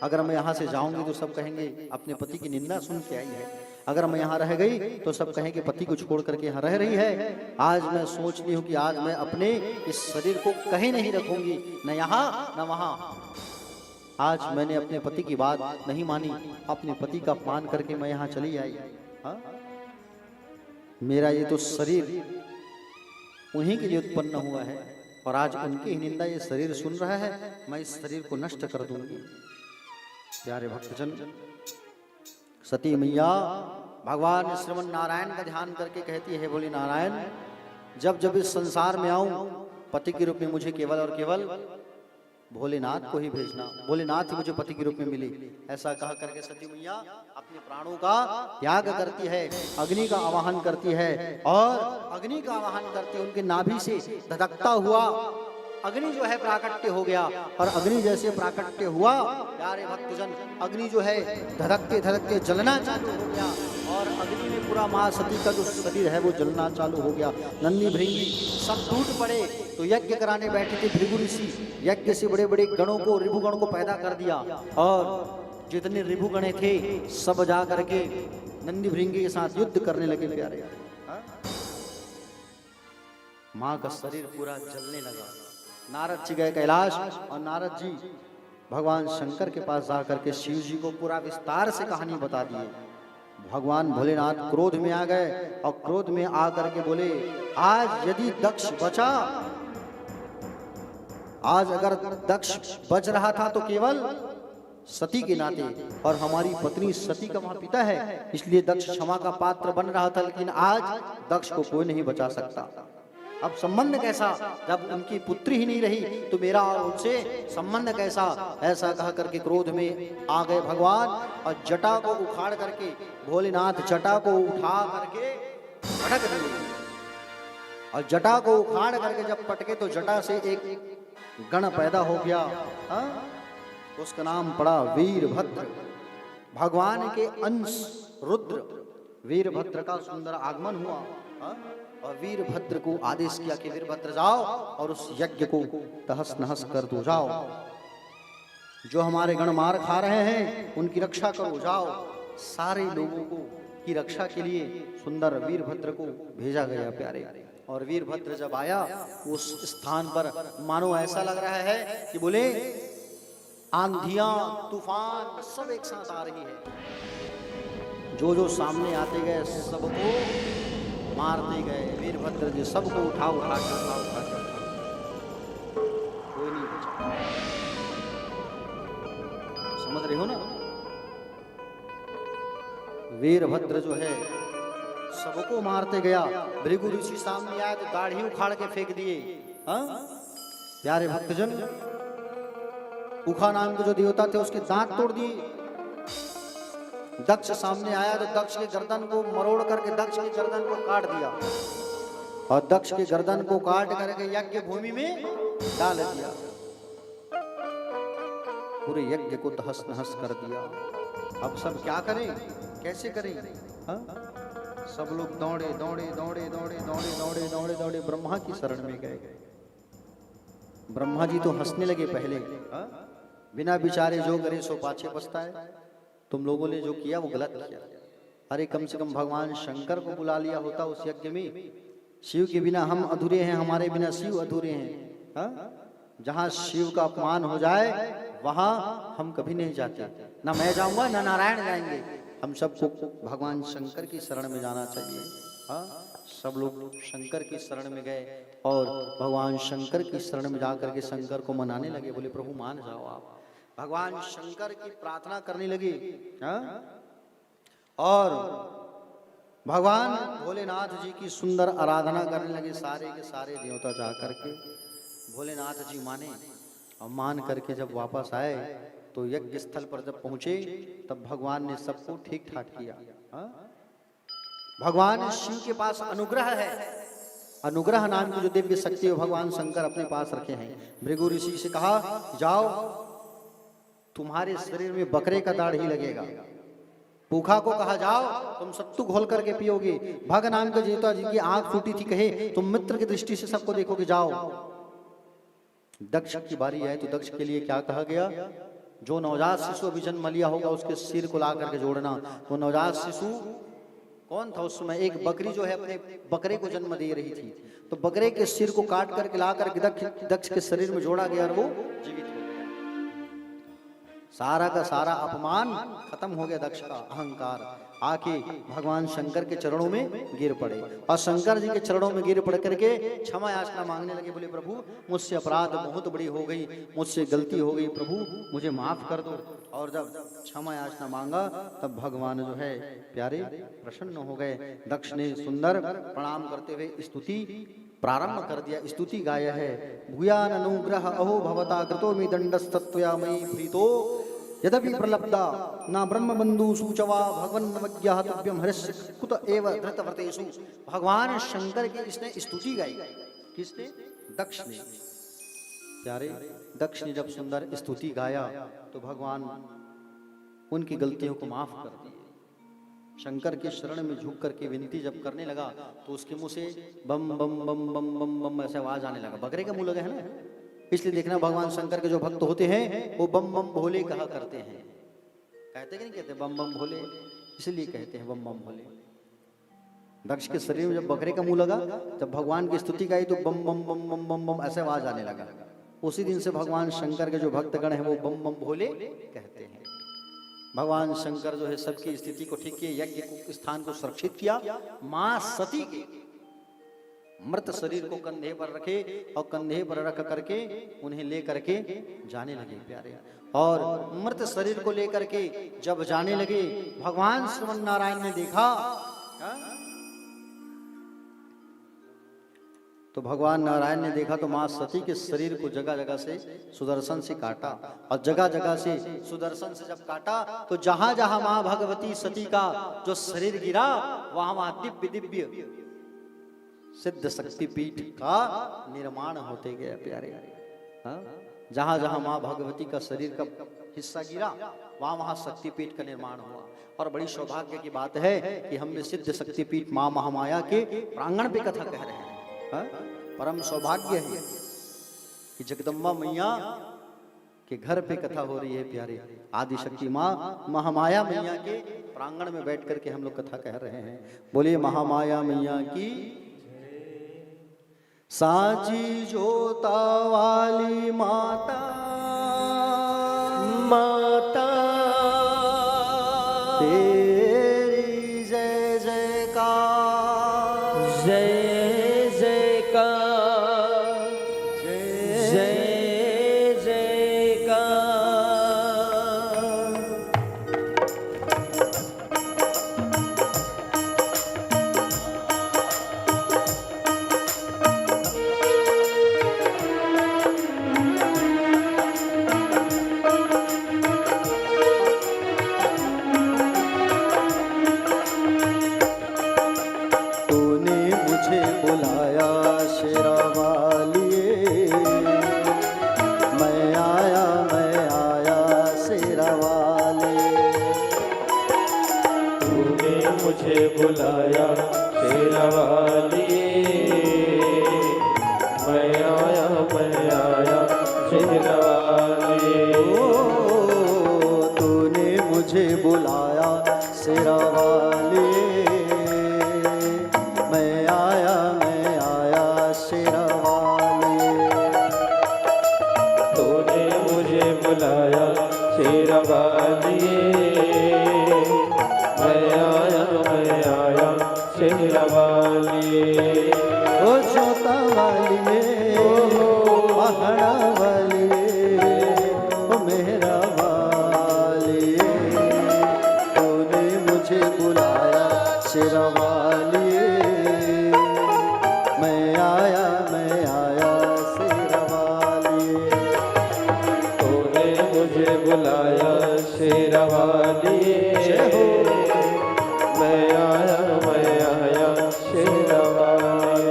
अगर मैं यहाँ से जाऊंगी तो सब कहेंगे अपने पति की निंदा सुन के आई है, अगर मैं यहाँ रह गई तो सब कहेंगे पति को छोड़ करके यहाँ रह रही है। आज मैं सोच रही हूँ कि आज मैं अपने इस शरीर को कहीं नहीं रखूंगी, न यहाँ न वहाँ। आज मैंने अपने पति की बात नहीं मानी, अपने पति का अपमान करके मैं यहाँ चली आई। हाँ? मेरा ये तो शरीर उन्हीं के लिए उत्पन्न हुआ है और आज उनकी ही निंदा ये शरीर सुन रहा है, मैं इस शरीर को नष्ट कर दूंगी। प्यारे भक्तजन, सती मैया भगवान श्रीमन नारायण का ध्यान करके कहती है, बोली नारायण, जब जब इस संसार में आऊं पति के रूप में मुझे केवल और केवल भोलेनाथ को ही भेजना, भोलेनाथ ही मुझे पति के रूप में मिले। ऐसा कहा करके सती मैया अपने प्राणों का त्याग करती है, अग्नि का आवाहन करती है, और अग्नि का आवाहन करते उनके नाभि से धधकता हुआ अग्नि जो है प्राकट्य हो गया। और अग्नि जैसे प्राकट्य हुआ, प्यारे भक्तजन, अग्नि जो है धधकते धधकते जलना चालू हो गया, और अग्नि में पूरा मां सती का जो शरीर है वो जलना चालू हो गया। नंदी भृंगी सब टूट पड़े। तो यज्ञ कराने बैठे थे भृगु ऋषि, यज्ञ से बड़े बड़े गणों को, रिभुगण को पैदा कर दिया, और जितने रिभुगणे थे सब जा करके नंदी भृंगी के साथ युद्ध करने लगे। प्यारे, मां का शरीर पूरा जलने लगा। नारद जी गए कैलाश, और नारद जी भगवान शंकर के पास जाकर के शिव जी को पूरा विस्तार से कहानी बता दिए। भगवान भोलेनाथ क्रोध में आ गए, और क्रोध में आकर के बोले, आज यदि दक्ष बचा, आज अगर दक्ष बच रहा था तो केवल सती के नाते, और हमारी पत्नी सती का वहां पिता है, इसलिए दक्ष क्षमा का पात्र बन रहा था, लेकिन आज दक्ष को कोई नहीं बचा सकता। अब संबंध कैसा, जब उनकी पुत्री ही नहीं रही तो मेरा और उनसे संबंध कैसा? ऐसा कह करके क्रोध में आ गए भगवान, और जटा को उखाड़ करके भोलेनाथ जटा को उठा करके भड़क दिए। और जटा को उखाड़ करके जब पटके तो जटा से एक गण पैदा हो गया। हाँ? उसका नाम पड़ा वीरभद्र। भगवान के अंश रुद्र वीरभद्र का सुंदर आगमन हुआ। हाँ? और वीरभद्र को आदेश किया कि वीरभद्र जाओ और उस यज्ञ को तहस नहस कर दो। जाओ, जो हमारे गण मार खा रहे हैं उनकी रक्षा करो। जाओ, सारे लोगों को की रक्षा के लिए सुंदर वीरभद्र को भेजा गया प्यारे। और वीरभद्र जब आया उस स्थान पर मानो ऐसा लग रहा है कि बोले आंधियां तूफान सब एक साथ आ रही है। जो जो सामने आते गए सबको मारते गए। वीरभद्र जी सबको उठा उठा के कोई नहीं बचा। समझ रहे हो ना? वीरभद्र जो है सबको मारते गया। भृगु ऋषि सामने आया तो दाढ़ी उखाड़ के फेंक दिए। हाँ? प्यारे भक्तजन, उखा नाम के जो देवता थे उसके दांत तोड़ दिए। दक्ष सामने आया तो दक्ष के गर्दन को मरोड़ करके दक्ष की गर्दन को काट दिया और दक्ष की गर्दन को काट करके यज्ञ भूमि में डाल दिया। पूरे यज्ञ को तहस नहस कर दिया। अब सब क्या करें, कैसे करें? हाँ? सब लोग दौड़े दौड़े दौड़े दौड़े दौड़े दौड़े दौड़े दौड़े ब्रह्मा की शरण में गए। ब्रह्मा जी तो हंसने लगे पहले। हाँ? बिना विचारे जो करे सो पाछे पछताए। तुम लोगों ने जो किया वो गलत किया। अरे कम से कम भगवान शंकर को बुला लिया होता उस यज्ञ में। शिव के बिना हम अधूरे हैं, हमारे बिना शिव अधूरे हैं। हाँ? जहाँ शिव का अपमान हो जाए वहां हम कभी नहीं जाते। ना मैं जाऊंगा ना नारायण जाएंगे। हम सबको भगवान शंकर की शरण में जाना चाहिए। हाँ? सब लोग शंकर की शरण में गए और भगवान शंकर की शरण में जाकर के शंकर को मनाने लगे। बोले प्रभु मान जाओ आप। भगवान शंकर की प्रार्थना करने लगे। हाँ? और भगवान भोलेनाथ जी की सुंदर आराधना करने लगे। सारे के सारे देवता जा करके भोलेनाथ जी माने और मान करके जब वापस आए तो यज्ञ स्थल पर जब पहुंचे तब भगवान ने सबको ठीक ठाक किया। हाँ? भगवान शिव के पास अनुग्रह है। अनुग्रह नाम की जो दिव्य शक्ति है भगवान शंकर अपने पास रखे हैं। भृगु ऋषि से कहा जाओ, तुम्हारे शरीर में बकरे का दाढ़ ही लगेगा। भूखा को कहा जाओ तुम सत्तू घोल करके पियोगे। भग नाम के देवता जिनकी आंख फूटी थी कहे तुम मित्र की दृष्टि से सबको देखोगे। जाओ। दक्ष की बारी है तो दक्ष के लिए क्या कहा गया? जो नवजात शिशु अभी जन्म लिया होगा उसके सिर को ला करके जोड़ना। वो नवजात शिशु कौन था उस समय? एक बकरी जो है अपने बकरे को जन्म दे रही थी। तो बकरे के सिर को काट करके ला करके दक्ष के शरीर में जोड़ा गया और वो जीवित हो गया। सारा का सारा अपमान खत्म हो गया। दक्ष का अहंकार आके भगवान शंकर के चरणों में गिर पड़े और शंकर जी के चरणों में गिर पड़ करके क्षमा याचना मांगने लगे। बोले प्रभु मुझसे अपराध बहुत बड़ी हो गई, मुझसे गलती हो गई, प्रभु मुझे माफ कर दो। और जब क्षमा याचना मांगा तब भगवान जो है प्यारे प्रसन्न हो गए। दक्ष ने सुंदर प्रणाम करते हुए स्तुति प्रारंभ कर दिया। स्तुति गाय है भूयान अनुग्रह अहो भवता कृतो मे दंडस्तत्वया मयि प्रीतो यद्यपि प्रलब्धा ना ब्रह्म बंधु सूचवा भगवन्नवज्ञः तुभ्यं हरिस्य कुत एव धृतव्रतेषु। भगवान शंकर की इसने स्तुति गाई। किसने? दक्ष ने। प्यारे दक्ष ने जब सुंदर स्तुति गाया तो भगवान उनकी गलतियों को माफ कर दिए। शंकर के शरण में झुक करके विनती जब करने लगा तो उसके मुंह से बम बम बम बम बम बम ऐसे आवाज आने लगा। बकरे का मुंह लगा है ना, इसलिए देखना भगवान शंकर के जो भक्त होते हैं वो बम बम भोले कहा करते हैं। कहते कि नहीं कहते बम बम भोले? इसलिए कहते हैं बम बम भोले। दक्ष के शरीर में जब बकरे का मुंह लगा जब भगवान की स्तुति गाई तो बम बम बम बम बम बम ऐसे आवाज आने लगा। उसी दिन से भगवान शंकर के जो भक्तगण हैं वो बम बम भोले कहते हैं। भगवान शंकर जो है सबकी स्थिति को ठीक किए, यज्ञ को स्थान को सुरक्षित किया। मां सती के मृत शरीर को कंधे पर रखे और कंधे पर रख करके उन्हें ले करके जाने लगे प्यारे। और मृत शरीर को लेकर के जब जाने लगे भगवान श्रीमन नारायण ने देखा तो भगवान नारायण ने देखा तो मां सती के शरीर को जगह जगह से सुदर्शन से काटा। और जगह जगह से सुदर्शन से जब काटा तो जहां जहां मां भगवती सती का जो शरीर गिरा वहां वहां दिव्य दिव्य सिद्ध शक्तिपीठ का निर्माण होते गया प्यारे। हाँ? जहां जहां माँ भगवती का शरीर का हिस्सा गिरा वहां वहां शक्तिपीठ का निर्माण हुआ। और बड़ी सौभाग्य की बात है कि हम भी सिद्ध शक्तिपीठ माँ महामाया के प्रांगण पे कथा कह रहे हैं। हाँ? परम सौभाग्य है कि जगदम्बा मैया के घर पे कथा हो रही है प्यारे। आदि शक्ति माँ महामाया मैया के प्रांगण में बैठ करके हम लोग कथा कह रहे हैं। बोलिए महामाया मैया की। साची जोता वाली माता माता तेरी जय जयकार जय जयकार जय जय जयकार। तूने मुझे बुलाया शेरा वालिए, मैं आया शेरा वाले। तूने मुझे बुलाया शेरा वाली, मैं आया शेरा वाली। ओ तूने मुझे बुलाया शेरा वाले, मैं आया शेरा वाले। तूने मुझे बुलाया शेरा वाली, मैं आया शेरा वाली। ओ जोता वाली पहाड़ा वाली ओ मेरा वाली। तूने मुझे बुलाया शेरा वाली, मैं आया शेरा वाली। तूने मुझे बुलाया शेरा वाली, जय हो। मैं आया शेरा वाली।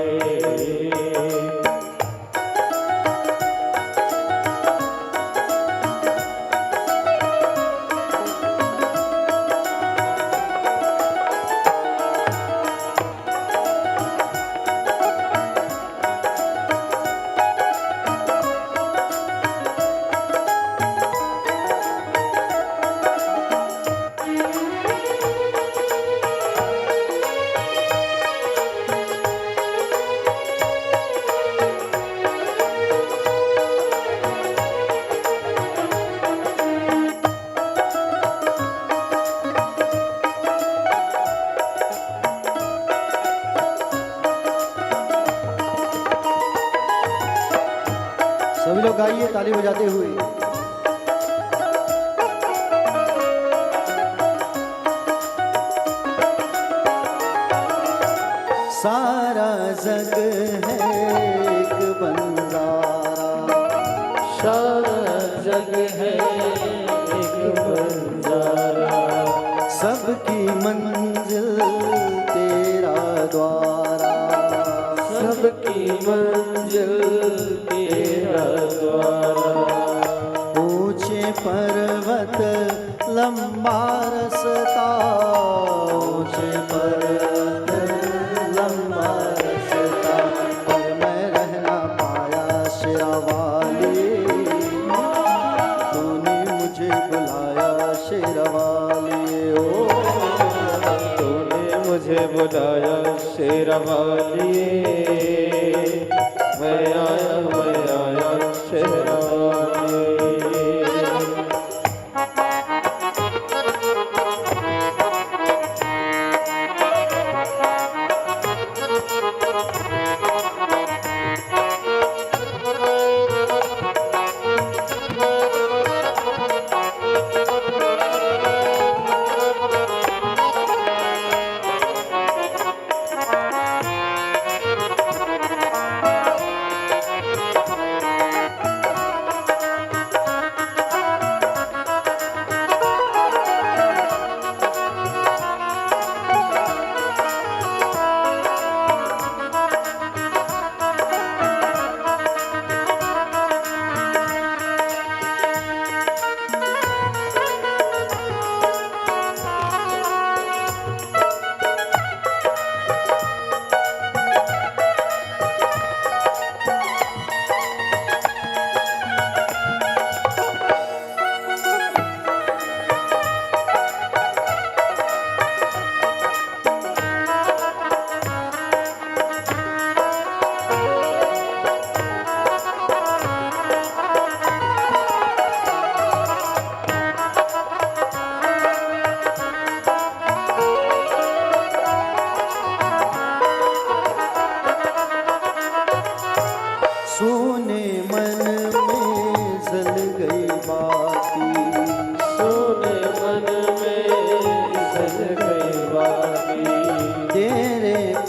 सभी लोग गाइए ताली बजाते हुए। सारा जग है एक बंजारा, सारा जग है एक बंजारा, सबकी मंजिल तेरा द्वारा। सबकी मंजिल तेरा द्वारा। ऊंचे पर्वत लंबा रस्ता, ऊंचे पर्वत लंबा रस्ता, पर मैं रह ना पाया शेरा वाली। तूने मुझे बुलाया शेरा वाली। ओ तूने मुझे बुलाया शेरा वाली, मैं आया शेरा वाली।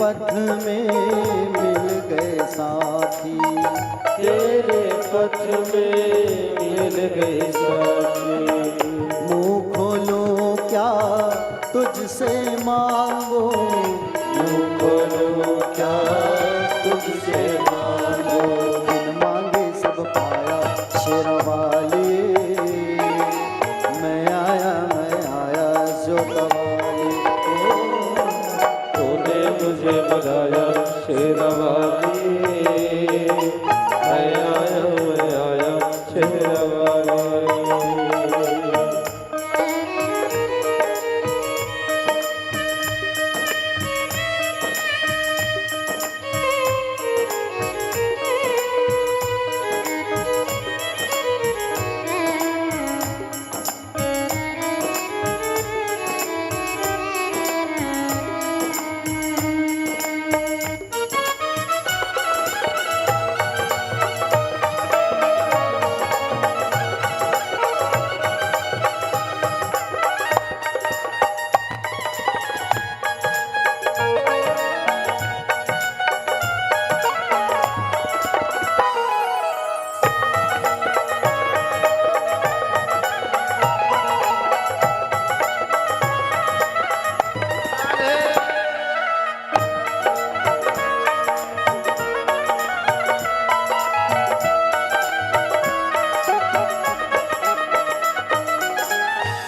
पथ में मिल गए साथी, तेरे पथ में मिल गए साथी। मुँह खोलो क्या तुझसे मांगो, मुँह खोलो क्या तुझसे मांगो, बिन मांगे सब पाया शेरवाली। मैं आया जोतवाली। तूने मुझे बुलाया शेरवाली, मैं आया शेरवाली।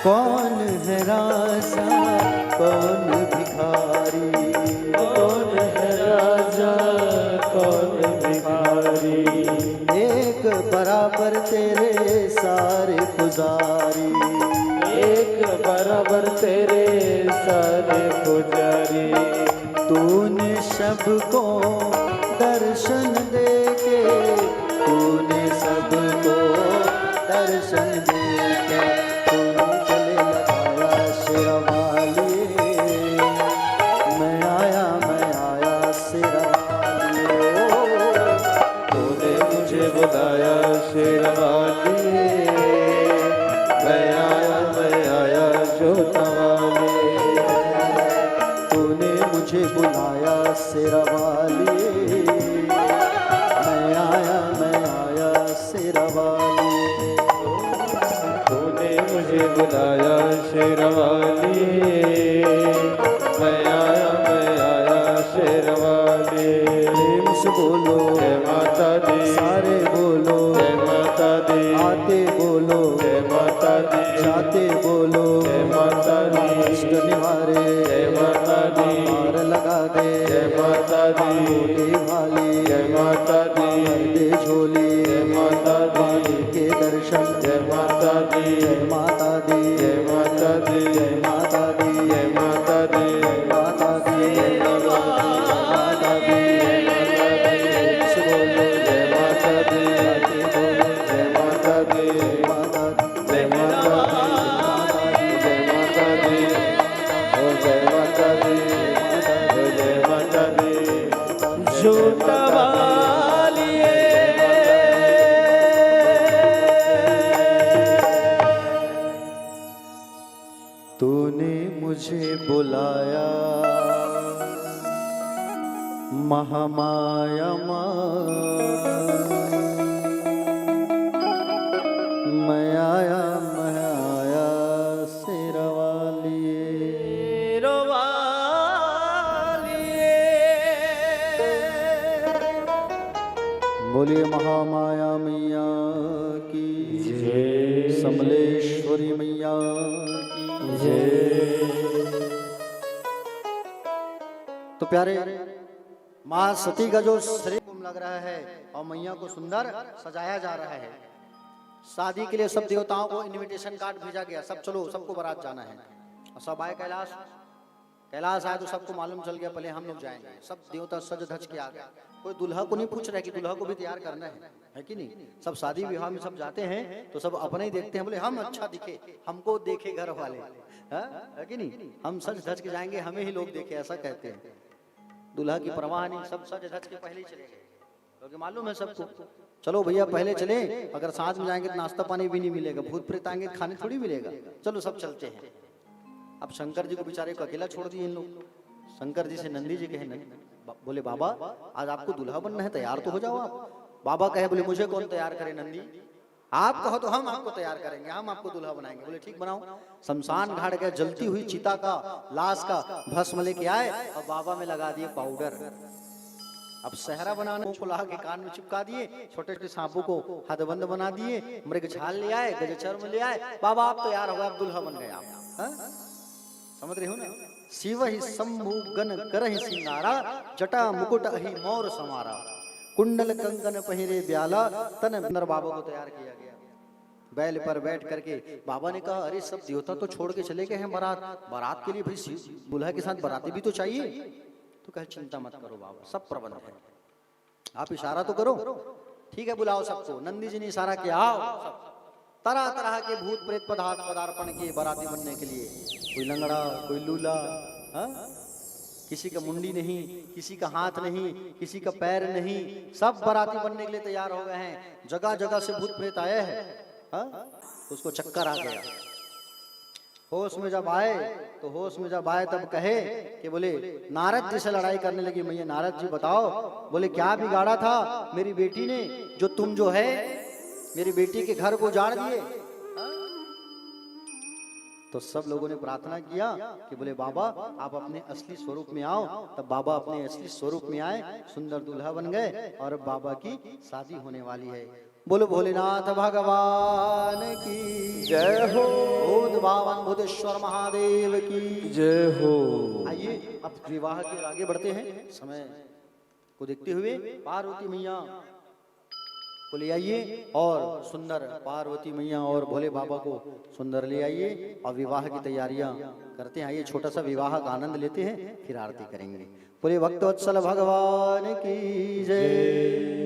कौन है राजा कौन भिखारी, कौन है राजा कौन भिखारी, एक बराबर तेरे सारे पुजारी। एक बराबर तेरे सारे पुजारी। तूने सबको दर्शन देके, तूने सबको दर्शन देके तूने गले लगाया शेरवाली। मैं आया शेरवाली। तूने मुझे बुलाया शेरवाली, मैं आया जोतवाली। तूने मुझे बुलाया शेरवाली। मैं आया शेरवाली। तूने मुझे बुलाया शेरवाली, मैं आया शेरवाली। प्रेम से बोलो जय माता दी, सारे बोलो जय माता दी, आते बोलो जय माता दी, जाते बोलो जय माता दी, इष्ट निवारे जय माता दी, हार लगा दे जय माता दी, भोले भाली जय माता दी, भर दे झोली जय माता दी, माली के दर्शन जय माता दी, जय माता दी जय माता दी, जय माता दी जय माता दी, जय माता दी जय माता दी से बोलो जय माता दी, जाते बोलो जय माता दी, माता दी जय माता दी, जय माता दी, ओ जय माता दी, ओ जय माता दी, जोतवाली। तूने मुझे बुलाया महामाया माँ, मैं आया शेरवाली। बोलिए महामाया मैया की जय। समलेश्वरी मैया की जय। तो प्यारे माँ सती का जो शरीर लग रहा है और मैया को सुंदर सजाया जा रहा है। शादी के लिए सब देवताओं को इनविटेशन कार्ड भेजा गया, सब चलो सबको बारात जाना है। और सब आए कैलाश, कैलाश आए तो सबको मालूम चल गया पहले हम लोग जाएंगे। सब देवता सज धज के आ गए। कोई दुल्हा को नहीं पूछ रहा है कि दुल्हा को भी तैयार करना है कि नहीं। सब शादी विवाह में सब जाते हैं तो सब अपने ही देखते हैं, बोले हम अच्छा दिखे, हमको देखे घर वाले, है कि नहीं। हम सज धज के जाएंगे, हमें ही लोग देखे, ऐसा कहते हैं। दुल्हा की परवाह नहीं, सब सज धज के पहले ही चले गए क्योंकि मालूम है सबको। चलो भैया पहले चले, अगर साथ में जाएंगे तो नाश्ता पानी भी नहीं मिलेगा, भूत प्रेत आएंगे खाने थोड़ी मिलेगा। चलो सब चलते हैं। अब शंकर जी को बेचारे को अकेला छोड़ दिए इन लोग। शंकर जी से नंदी जी कहे बोले बाबा आज आपको दूल्हा बनना है, तैयार तो हो जाओ आप। बाबा कहे बोले मुझे कौन तैयार करे नंदी, आप कहो तो हम आपको तैयार करेंगे, हम आपको दूल्हा बनाएंगे। बोले ठीक बनाओ। शमशान घाट गए, जलती हुई चिता का लाश का भस्म लेके आए और बाबा में लगा दिए पाउडर। अब सहरा बनाने को ला के कान में चिपका दिए, छोटे छोटे सांपों को हदबंद बना दिए, मृग छाल ले आए, गजचर्म ले आए। बाबा आप तैयार हो गए, आप दूल्हा बन गए आप। समझ रहे हो ना। शिव ही शंभु गन करहि सिंगारा, जटा मुकुट अहि मोर समारा, कुंडल कंकन पहिरे ब्याला, तन अंदर बाबा को तैयार किया गया। बैल पर बैठ करके बाबा ने कहा अरे सब देवता तो छोड़ के चले गए हैं बारात के लिए, भाई दूल्हा के साथ बाराती भी तो चाहिए। तो कहे चिंता मत करो बाबा, सब प्रबंध है, आप इशारा तो करो। ठीक है बुलाओ सबको। नंदी जी ने इशारा किया, आओ सब। तरह तरह के भूत प्रेत पदार्पण किए बाराती बनने के लिए। कोई लंगड़ा, कोई लूला, किसी का मुंडी नहीं, किसी का हाथ नहीं, किसी का पैर नहीं, सब बाराती बनने के लिए तैयार हो गए हैं। जगह जगह से भूत प्रेत आए हैं। उसको चक्कर आ गया। होश में जब आए तो होश में जब आए तब कहे कि बोले नारद जी से लड़ाई करने लगी मैया। नारद जी बताओ, बोले क्या बिगाड़ा था मेरी बेटी ने, जो तुम जो है मेरी बेटी के घर को उजाड़ दिए। तो सब लोगों ने प्रार्थना किया कि बोले बाबा आप अपने असली स्वरूप में आओ। तब बाबा अपने असली स्वरूप में आए, सुंदर दूल्हा बन गए और अब बाबा की शादी होने वाली है। बोलो भोलेनाथ भगवान की जय हो। भूत भावन भूतेश्वर महादेव की जय हो। आइए अब विवाह के आगे बढ़ते हैं। समय को देखते हुए पार्वती मैया को ले आइए और सुंदर पार्वती मैया और भोले बाबा को सुंदर ले आइए और विवाह की तैयारियां करते हैं। आइए छोटा सा विवाह का आनंद लेते हैं, फिर आरती करेंगे। बोले भक्तवत्सल भगवान की जय।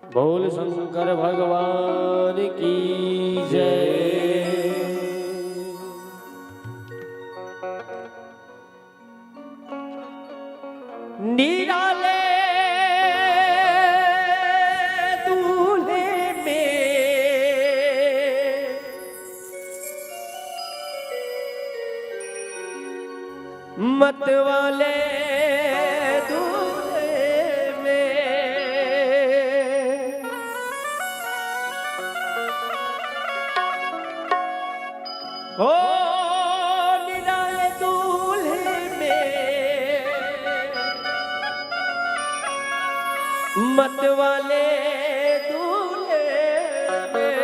बोल शंकर भगवान की जय। निराले दूल्हे में मत वाले हो निराले दूल्हे में मत वाले दूल्हे में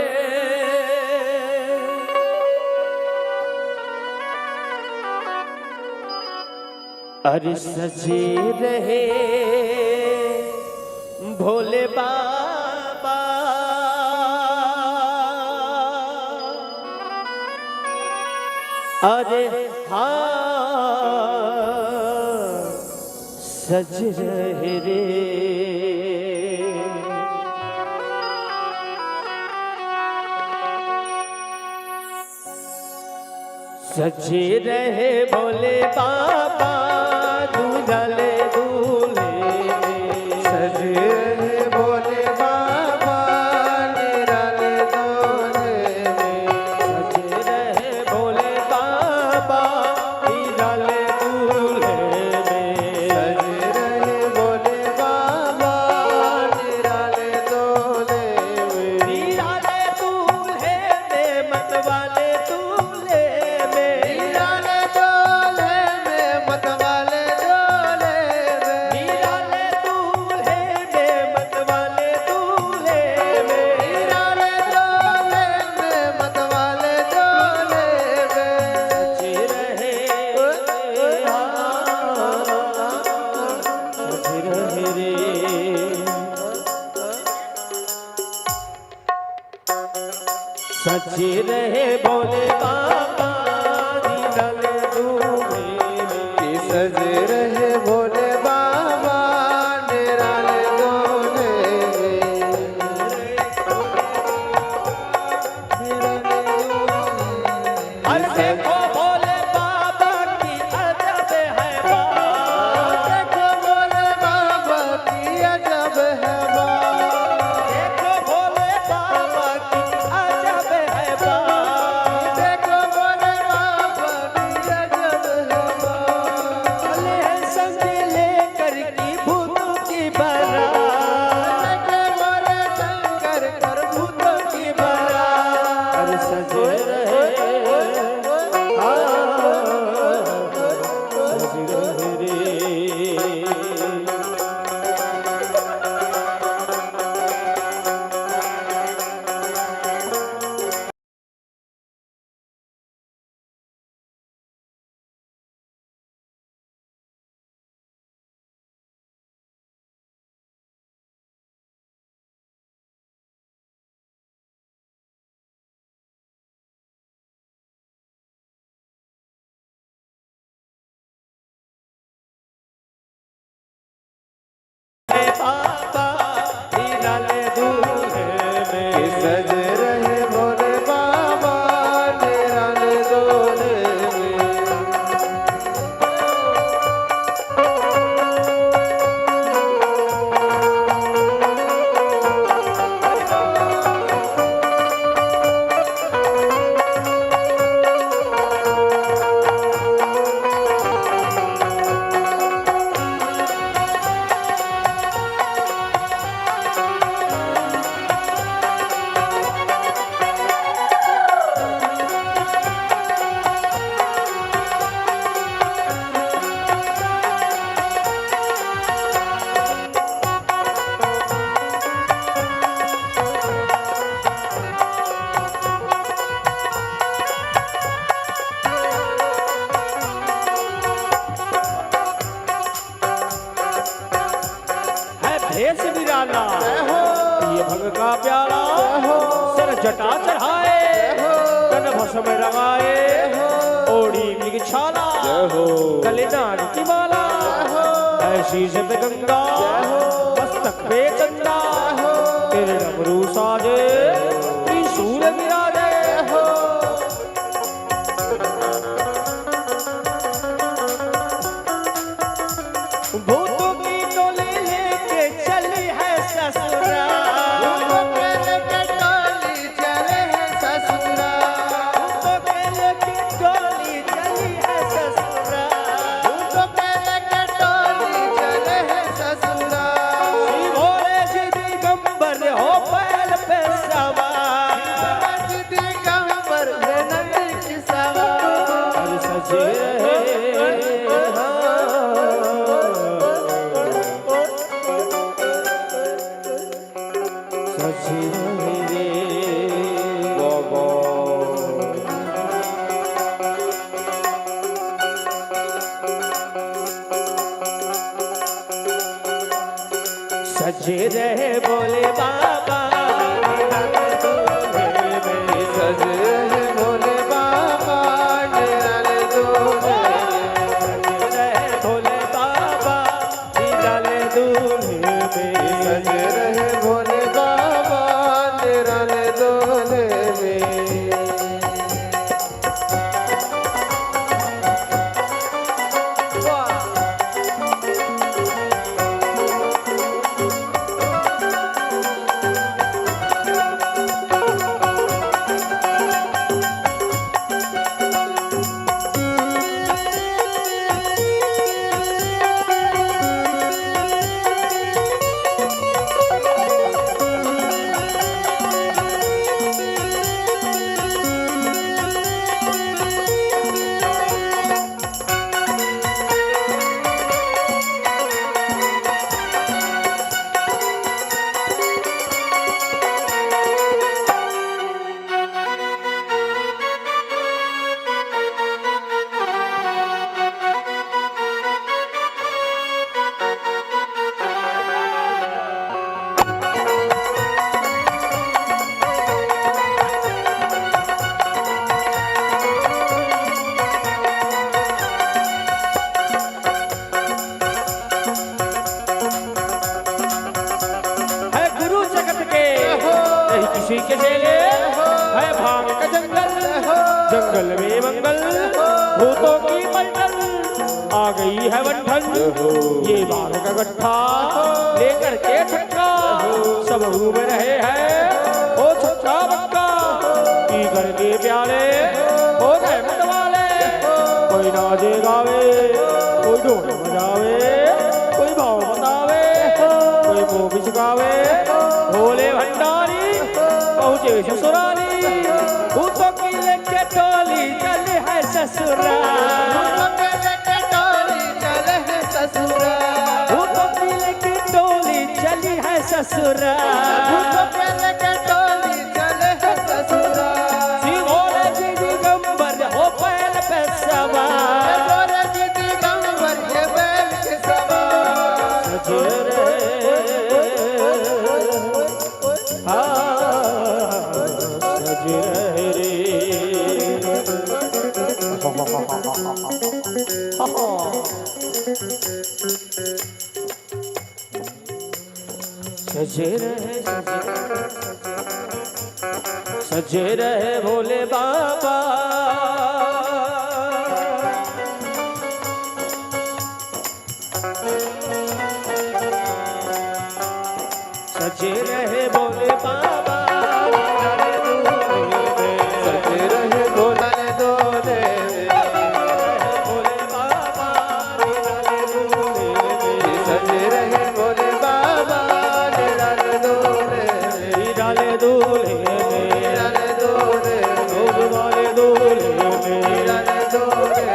अरे सजे रहे भोले बाबा अरे हाँ सज रहे रे सजे रहे भोले बाबा दूल्हे दूल्हे सजे रहे भोले बाबा निराले दूल्हे में। सजे रहे भोले बाबा निराले दूल्हे में। सजे रहे भोले बाबा निराले दूल्हे में। निराले दूल्हे में मत वाले दूल्हे में। निराले दूल्हे में मत वाले दूल्हे सचे रहे भोले बाबा निराले दूल्हे में। कि सजे रहे भोले बाबा निराले दूल्हे हर देखो भोले बाबा की अजब है बात। देखो भोले बाबा की अजब है बात। देखो भोले बाबा की अजब है बात। देखो भोले बाबा की अजब है बात। भले संग लेकर की भूतों की बारात। देखो भोले शंकर कर भूतों की बारात। हर सजे रहे बाबा निराले दूल्हे कि में। सजे रहे भोले बाबा निराले दूल्हे में। है भेष निराला ये भंग का प्याला। सर जटा चढ़ाए तन भस्म रंगाए ओढ़ी मृग छाला गले नाग की माला। ऐसी जब गंगा मस्तक पे चंदा तेरे डमरू साजे त्रिशूल विराजे। भूतों की टोली लेके चली है ससुराल। भूतों के लेके टोली चले हैं ससुराल। भूतों के लेके टोली चली है ससुराल। भूतों के लेके टोली चले हैं ससुराल। श्री भोले जी दिगंबर हो बैल पे सवार। दिगंबर है नंद की सवार। हर सजे रहे सजे रहे बाबा। सजे रहे बोले बाबा निराले दूल्हे में। सजे रहे भोले बाबा निराले दूल्हे में। सजे रहे भोले बाबा निराले दूल्हे में। सजे रहे भोले बाबा निराले दूल्हे में। खुशी के चेले है भांग का जंगल, जंगल में मंगल भूतों की पलटन, आ गई है बंधन ये बाघ का गट्ठा लेकर के छक्का, सब घूम रहे हैं ओ छक्का बक्का, पी करके प्याले हो गए मतवाले, कोई नाचे गावे कोई ढोल बजावे, कोई भाव बतावे कोई मुंह बिचकावे, भोले भंडारी पहुंचे ससुराली, भूतों की लेके टोली चले है ससुराल, भूतों की लेके टोली चली है ससुराल, श्री भोले जी दिगंबर हो बैल पे सवार, सजे रहे सजे रहे रे सजे रहे भोले बाबा, सजे रहे भोले बाबा, सजे रहे भोले दोले, भोले बाबा सजे रहे भोले बाबा डाले दोले, डाले दूल्हे डाले दोले, वाले दूल्हे डाले दोले,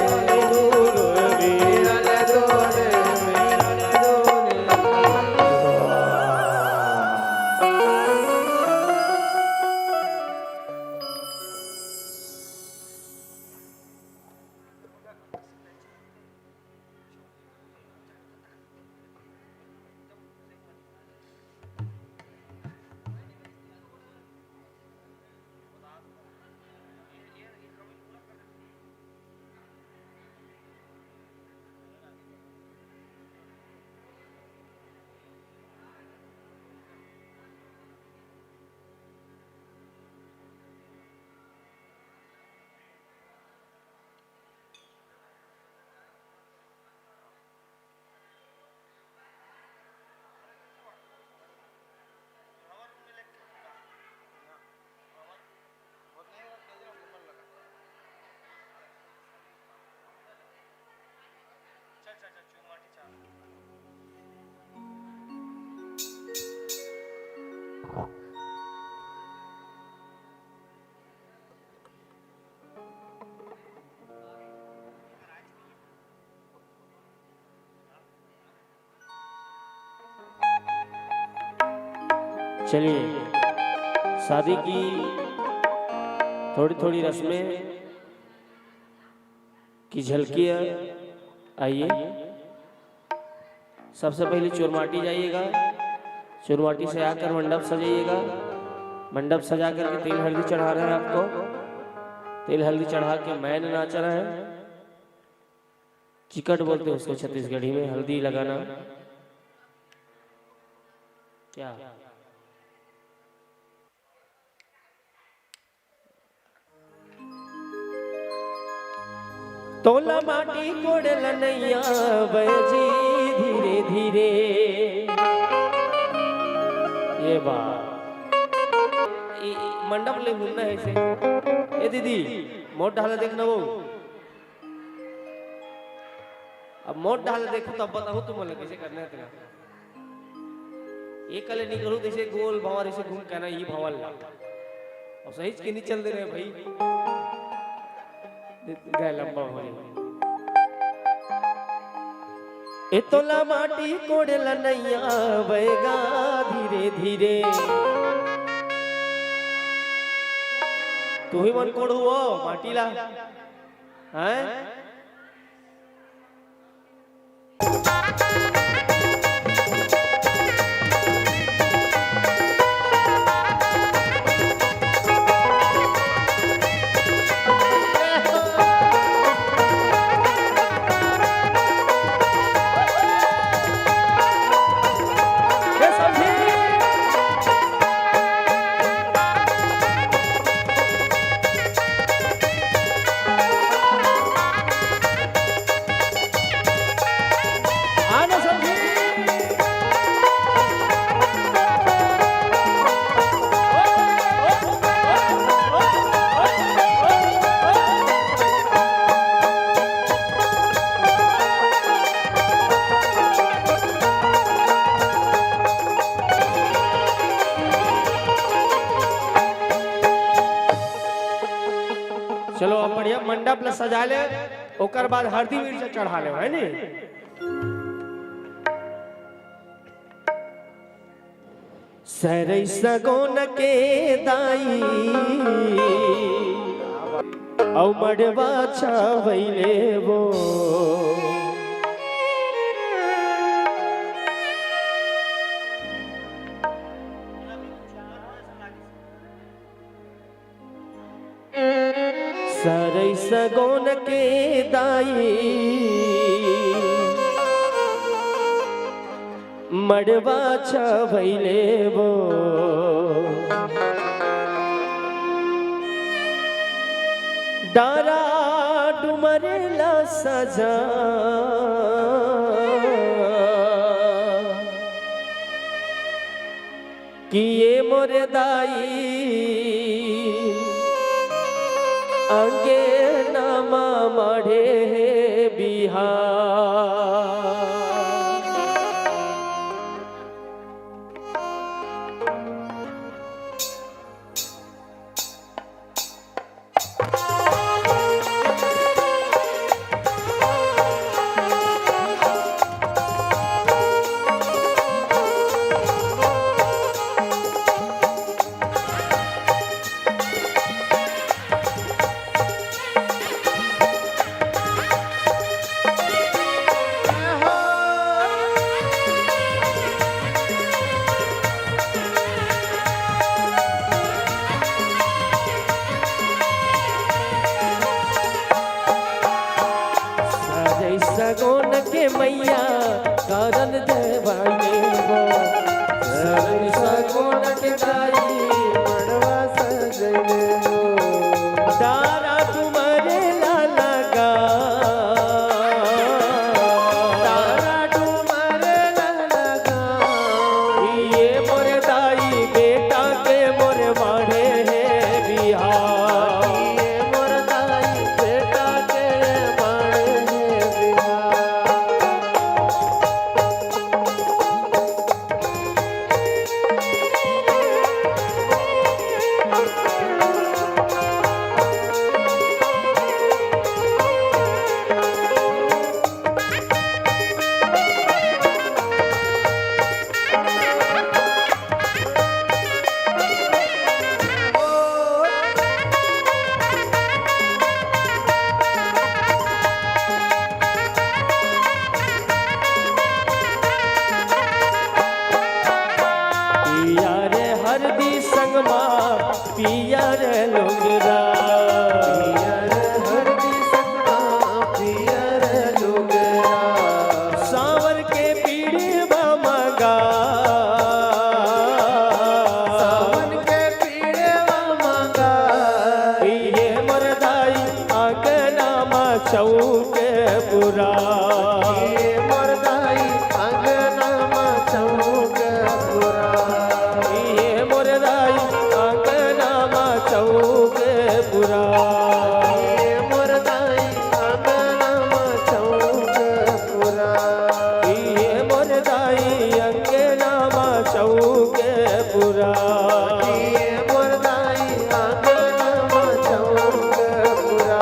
डाले दूल्हे डाले दोले, डाले दोले। चलिए शादी की थोड़ी थोड़ी रस्में की झलकियाँ आइए। सबसे पहले चुरमाटी जाइएगा, चुरमाटी से आकर मंडप सजाइएगा, मंडप सजा करके तेल हल्दी चढ़ा रहे हैं आपको, तेल हल्दी चढ़ा के मैन नाच रहे हैं, चिकट बोलते हैं उसको छत्तीसगढ़ी में, हल्दी लगाना क्या तोला माटी कोड़ल नैया बजी धीरे धीरे, ये बात मंडप ले घूमना है इसे। ए दीदी मोट ढाला देखना वो, अब मोट ढाला देखो तब बताओ तुम मतलब कैसे करना है तेरा। एक कले नहीं करूँ जैसे गोल भंवर ऐसे घूम कहना ये भंवर ला और सही के नहीं चल दे रहे भाई, गए लंबा हो ए तोला माटी कोड़ल नैया बैगा धीरे धीरे, तू ही मन कोड़ हुआ माटी ला हैं। चलो अब बढ़िया मंडप ला सजा ले, ओकर बाद हल्दी मिर्चा चढ़ा ले, है नी। सरई सगोन के दाई औ मड़वा छावैले वो सरई सगोन के दाई मड़वा छावैले वो डारा डुमरेला सजा किए मोरे दाई अंगे नामा मढ़े बिहार। सगोन के मैया करन देवाले वो सरई सगोन के दाई मड़वा सजले वो डारा तुम्हारे ला लगा डारा तुम्हारे ला लगा ये मोरे दाई बेटा के मोरे बाढ़े है बिहार। ये मोरे दाई बेटा के बाढ़े है बिहार। पिया रे हरदी संगमा पिया रे लोगरा पिया रे हरदी संगमा पिया रे लोगरा सावर के पीढ़ी मगा सावन के पीढ़ी मगा ये मरदाई आगना मा चौके पुरा ये मरदाई आगना मा चौके पुरा ये मोरदाई आंगना मा चौके पुरा ये मोरदाई आंगना मा चौके पुरा ये मोरदाई आंगना मा चौके पुरा ये मोरदाई आंगना मा चौके पुरा।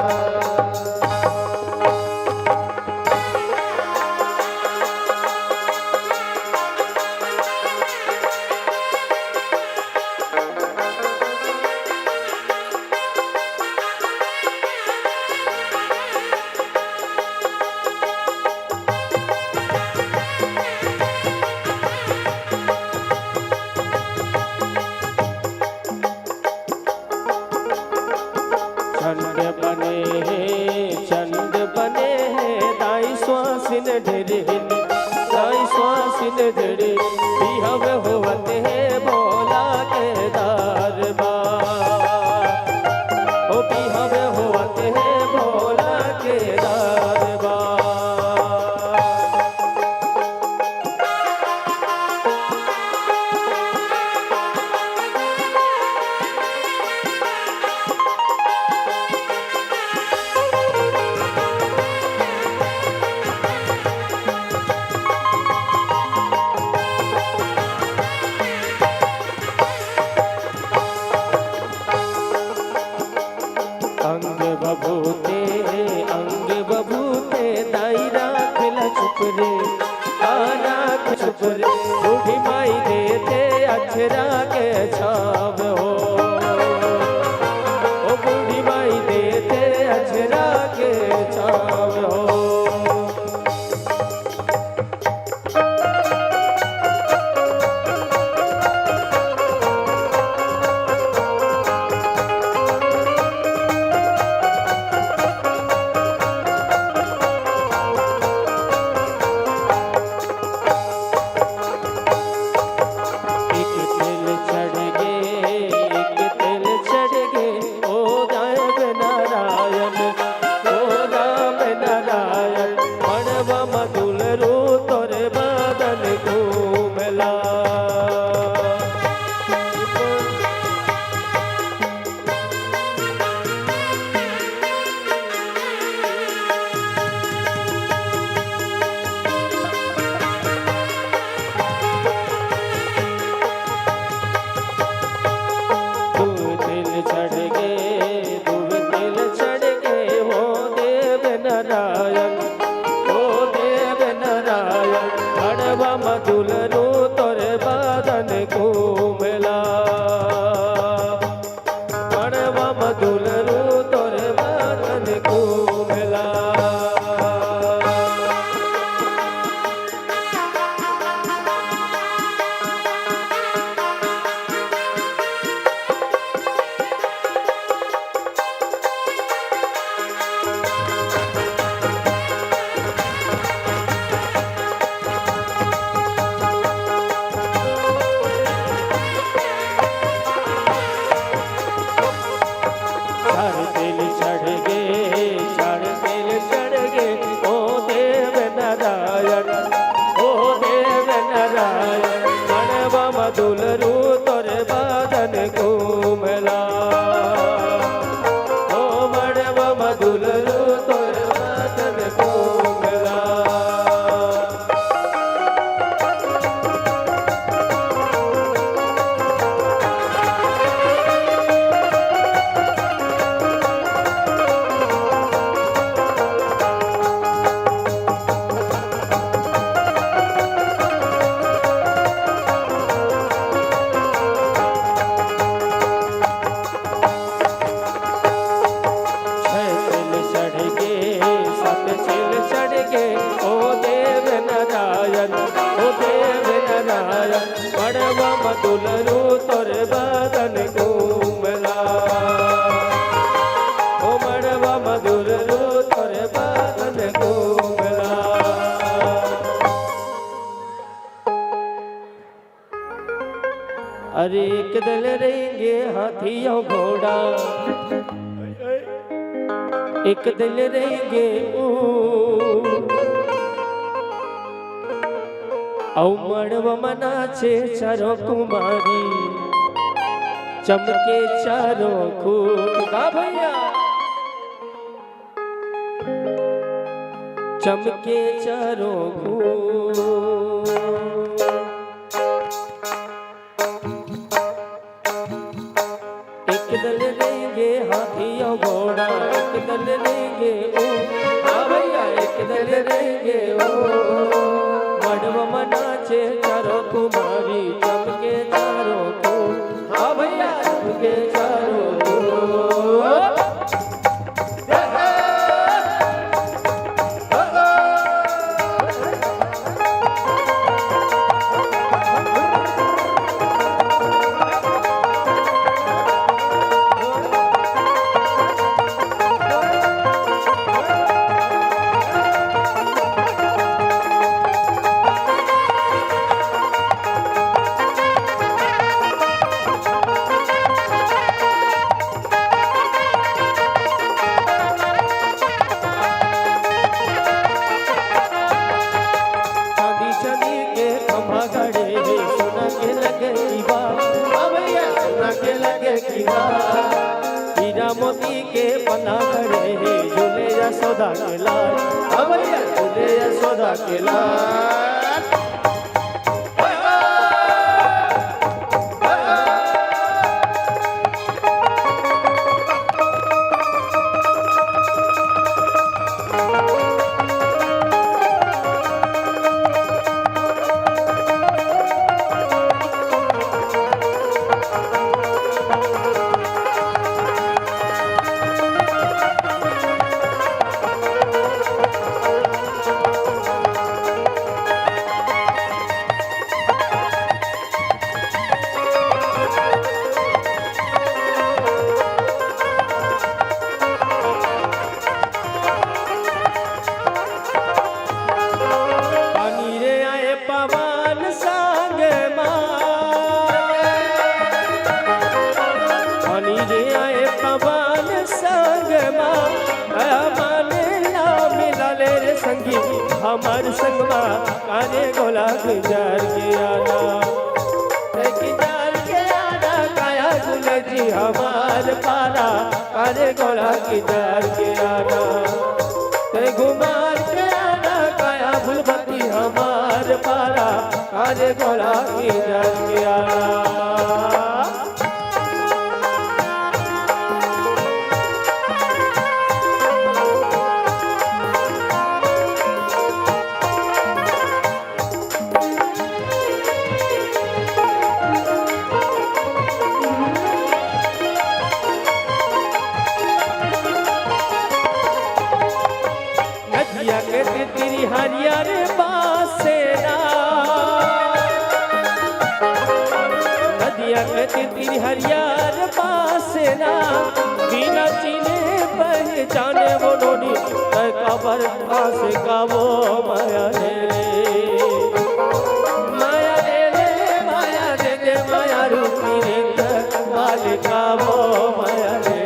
भभूते अंग बभूते दायरा खिला चुप रे आना चुप रे बूढ़ी माई देते अक्षरा के छाव हो ओ बूढ़ी माई देते अक्षरा के छाव हो अरे एक दल रहेंगे हाथी और घोड़ा एक दल रहेंगे मड़व मना छे चारों कुमारी चमके चारों खूब का भैया चमके चारों खूब एक दल लेंगे हाथी और घोड़ा एक दल लेंगे हाँ भैया एक दल लेंगे मड़व मनाचे चारों कुमारी चमके चारों को हाँ भैया चमके चारों को हीरा मोती के पन्ना खड़े झूले यशोदा के लाल भैया झूले यशोदा के लाल हमार संगमा काने गोला गुजार के आना गुजार के आना काया गुलजी हमार पारा काने गोला गुजार के आना घुमार के आना काया फुलपति हमार पारा काने गोला गुजार के आना। तेरी हरियर बासेना नदिया के तेरी हरियर बासेना बिना चीने पहचाने वो नोनी कबर पास का वो माया ले माया ले माया दे माया रूपी रे बाल का वो माया ले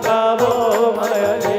का वो माया ले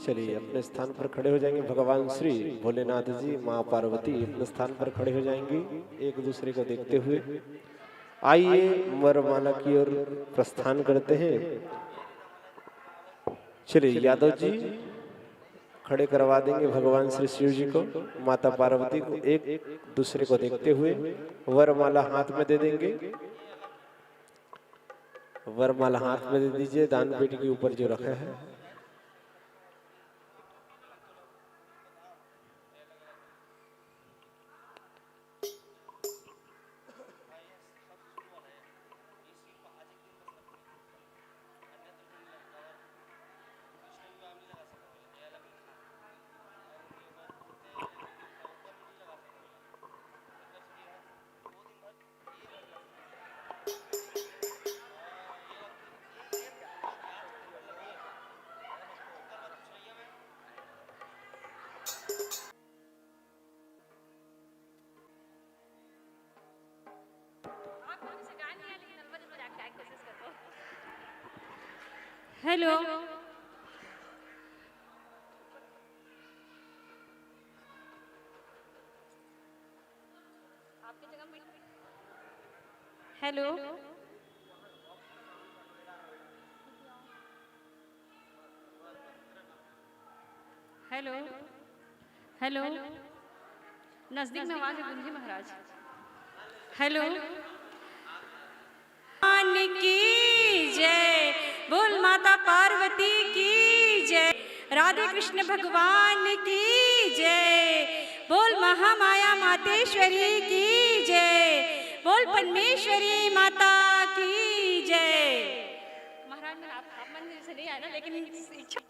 चलिए अपने स्थान पर खड़े हो जाएंगे। भगवान श्री भोलेनाथ जी माँ पार्वती अपने स्थान पर खड़े हो जाएंगे एक दूसरे को देखते हुए। आइए वरमाला की ओर प्रस्थान करते हैं। चलिए यादव जी खड़े करवा देंगे भगवान श्री शिव जी को माता पार्वती को एक दूसरे को देखते हुए वरमाला हाथ में दे देंगे। वरमाला हाथ में दे दीजिए दान पेटी के ऊपर जो रखा है। हेलो हेलो हेलो हेलो नजदीक में आवाज है गुंजी महाराज। हेलो की जय बोल माता पार्वती की जय राधे कृष्ण भगवान की जय बोल महामाया मातेश्वरी की जय बोल परमेश्वरी माता की जय। महाराज मैं आप मंदिर से नहीं आया ना लेकिन इच्छा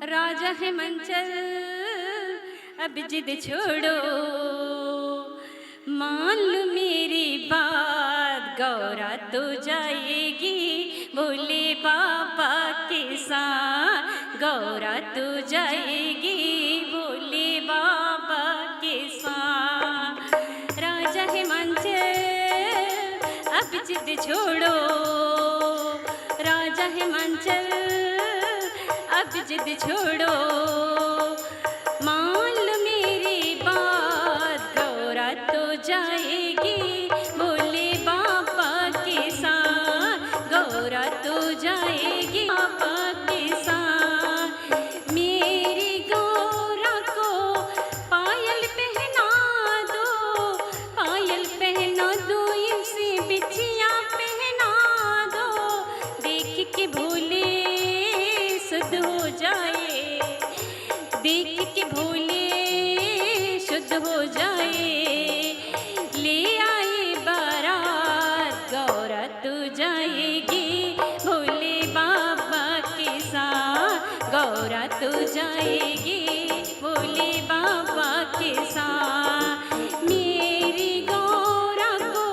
राजा है मंचल अब जिद छोड़ो मान लो मेरी बात गौरा तो जाएगी भोले बाबा के साथ गौरा तो जाएगी भोले बाबा के साथ। राजा है मंचल अब जिद छोड़ो राजा है मंचल अब जिद छोड़ो मान लो मेरी बात गौरा तो जाएगी भोले बाबा के साथ गौरा तो जाएगी बाबा के साथ। मेरी गौरा को पायल पहना दो इनसे बिछिया पहना दो देख के भोले सुध हो जाए जाएगी भोले बाबा के साथ। मेरी गौरा को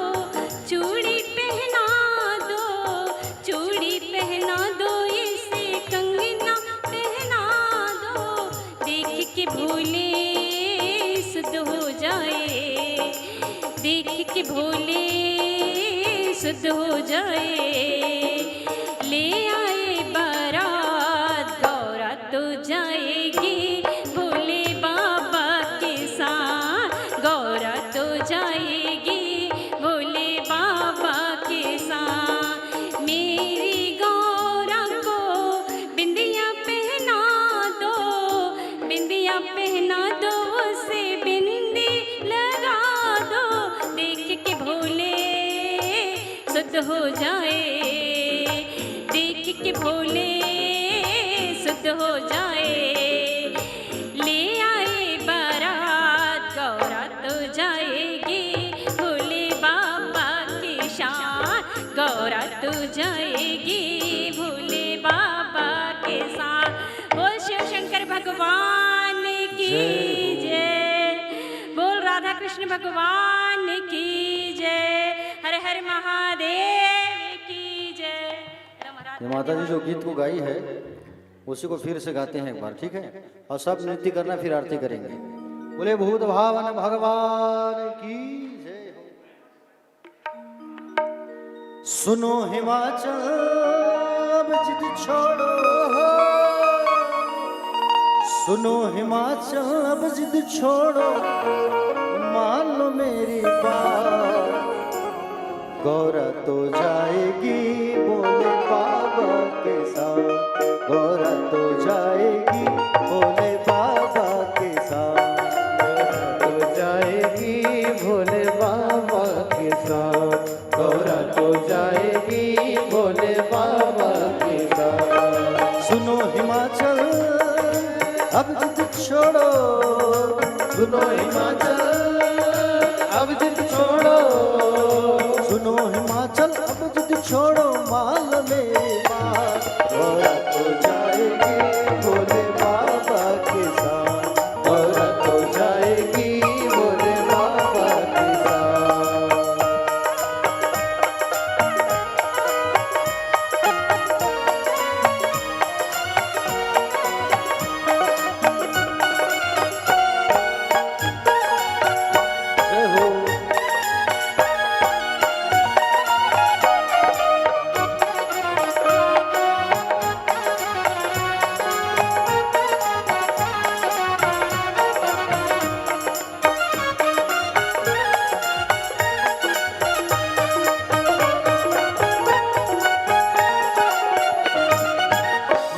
चूड़ी पहना दो, चूड़ी पहना दो, इसे कंगना पहना दो। देख के भोले सुध हो जाए, देख के भोले सुध हो जाए। ले आए बारात गौरा तो जाएगी भोले बाबा के साथ, गौरा तो जाएगी भोले बाबा के साथ। मेरी गौरा को बिंदिया पहना दो, बिंदिया पहना दो, उसे बिंदी लगा दो। देख के भोले सुध हो जाए, देख के भोले सुध हो जाए। ले आए बारात गौरा तो जाएगी भोले बाबा की शान, गौरा तो जाएगी भोले बाबा के साथ। बोल शिव शंकर भगवान की जय, बोल राधा कृष्ण भगवान की जय, हर हर महादेव की जय। ये माता जी जो गीत को गाई है उसी को फिर से गाते हैं एक बार, ठीक है? और सब नृत्य करना, फिर आरती करेंगे। बोले भूत भावन भगवान की जय हो। सुनो हिमाचल अब जिद छोड़ो, सुनो हिमाचल अब जिद छोड़ो, मान लो मेरी बात, गौरा तो जाएगी भोले बाबा के साथ, गौरा तो जाएगी भोले बाबा के साथ, गौरा तो जाएगी भोले बाबा के साथ, गौरा तो जाएगी भोले बाबा के साथ। सुनो हिमाचल अब जिद छोड़ो, सुनो हिमाचल अब जिद छोड़ो, सुनो हिमाचल अब जिद छोड़ो, मान मेरी बात, गौरा तो जाएगी भोले बाबा के साथ, गौरा तो जाएगी भोले बाबा के साथ। जय हो।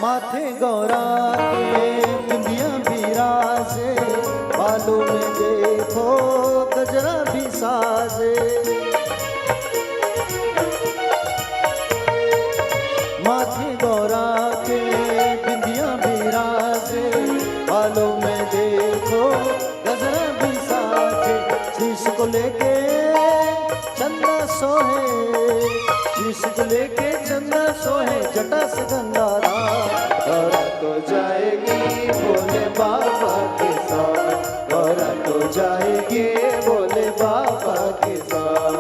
माथे गौरा के बिंदिया बिराजे, बालों में देखो गजरा भी साजे। माथे गौरा के बिंदिया बिराजे, बालों में देखो गजरा भी साजे। शीश को लेके चंदा सोहे, शीश को लेके चंदा सोहे, जटा से गंगारा, गौरा तो जाएगी भोले बाबा के साथ, गौरा तो जाएगी भोले बाबा के साथ।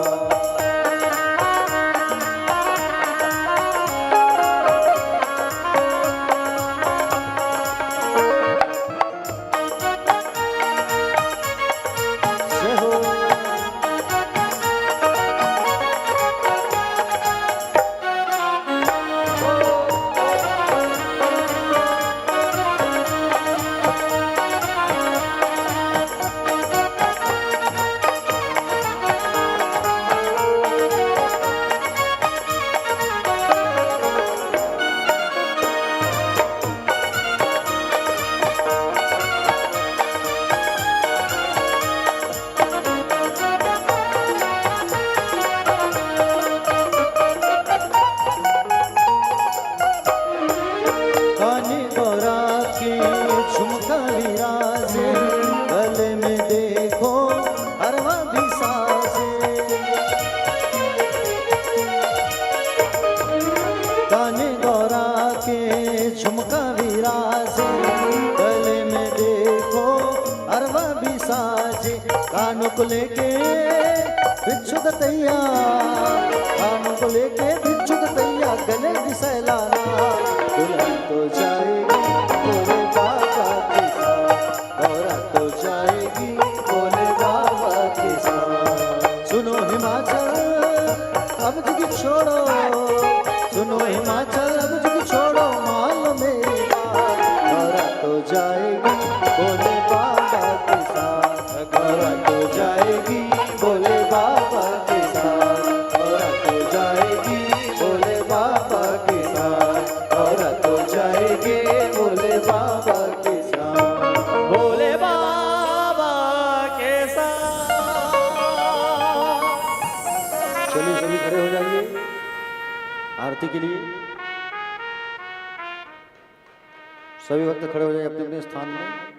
जय हो। कानों को लेके बिच्छू दतैया, कानों को लेके बिच्छू दतैया, गले की सैलाना, दुल्हन तो जाएगी भोले बाबा के साथ, औरत तो जाएगी भोले बाबा के साथ। सुनो हिमाचल अब जग छोड़ो, सुनो हिमाचल अब जग छोड़ो, मान लो मेरी बात, औरत तो जाएगी भोले बाबा के साथ, औरत तो जाएगी भोले बाबा के साथ, औरत तो जाएगी भोले बाबा के साथ, औरत तो जाएगी भोले बाबा के साथ, भोले बाबा के साथ। चलिए सभी खड़े हो जाइए आरती के लिए। सभी भक्त खड़े हो जाइए अपने अपने स्थान में।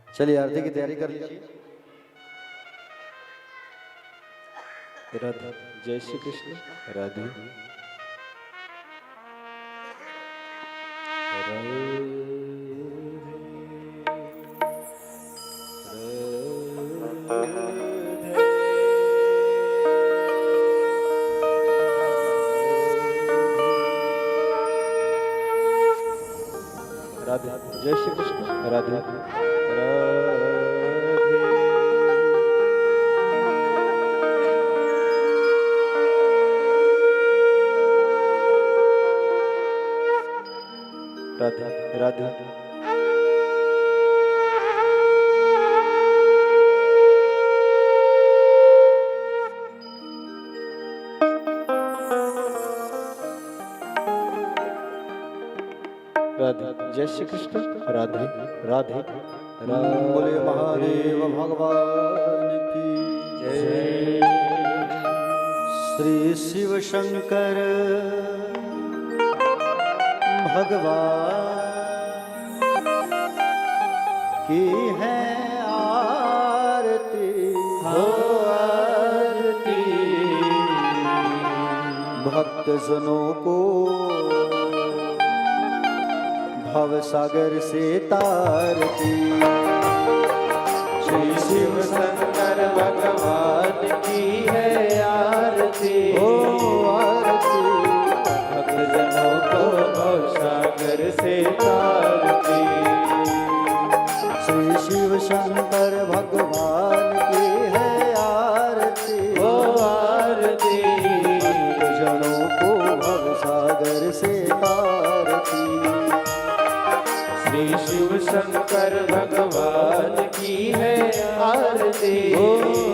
चलिए आरती की तैयारी कर लीजिए। राधा जय श्री कृष्ण। राधे राधे जय श्री कृष्ण। राधे राधे राधे राधे जय श्री कृष्ण। राधे राधे बोले महादेव भगवान की जय। श्री शिव शंकर भगवान की है आरती, हो आरती, भक्त जनों को भव सागर से तारती। श्री शिव शंकर भगवान की है आरती, ओ आरती, भक्तजनों को भवसागर से तारती। श्री शिव शंकर भगवान की है आरती, ओ आरती, जनों को भव सागर से तारती। श्री शिव शंकर भगवान की है आरती, ओ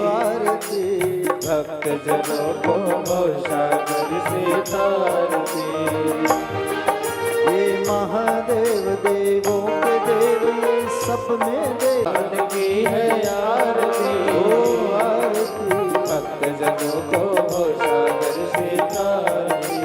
आरती, भक्तजनों को भवसागर से तारती। ये महादेव देवों के देव, ये सब में देव भगवान की है आरती, ओ आरती, भक्तजनों को भवसागर से तारती।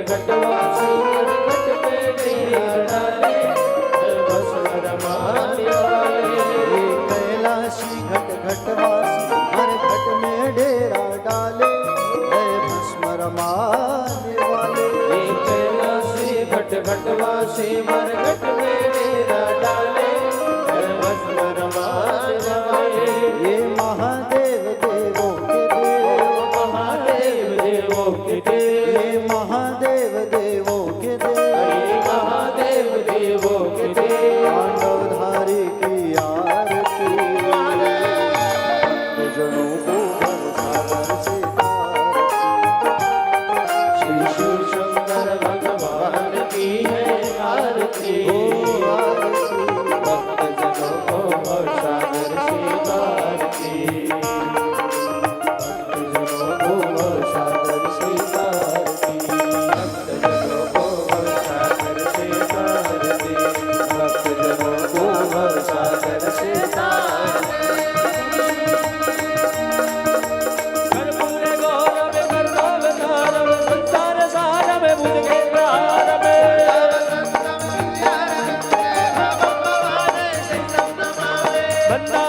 घटवासी हर घट में डेरा डाले भस्म रमाने वाले। ये कैलाशी घट घटवासी हर घट में डेरा डाले है भस्म रमाने वाले। ये कैलाशी घट घटवासी हर घट में डेरा डाले भस्म रमाने वाले। ये महादेव देवों के देव, महादेव देवों के देव, ये महादेव देवों के देव, हरे महादेव देवों के देव। तांडवधारी की आरती जनों को भवसागर से श्री शिव शंकर भगवान की है आरती। भक्त जनों को भवसागर से तारती। भक्त जनों को भवसागर से तारती। भक्त जनों को भवसागर से तारती। भक्त जनों को भवसागर से तारती। कर्पूर गौरव कर्तावतारम संसार सारम बुद्धेन्द्रारम। बंदा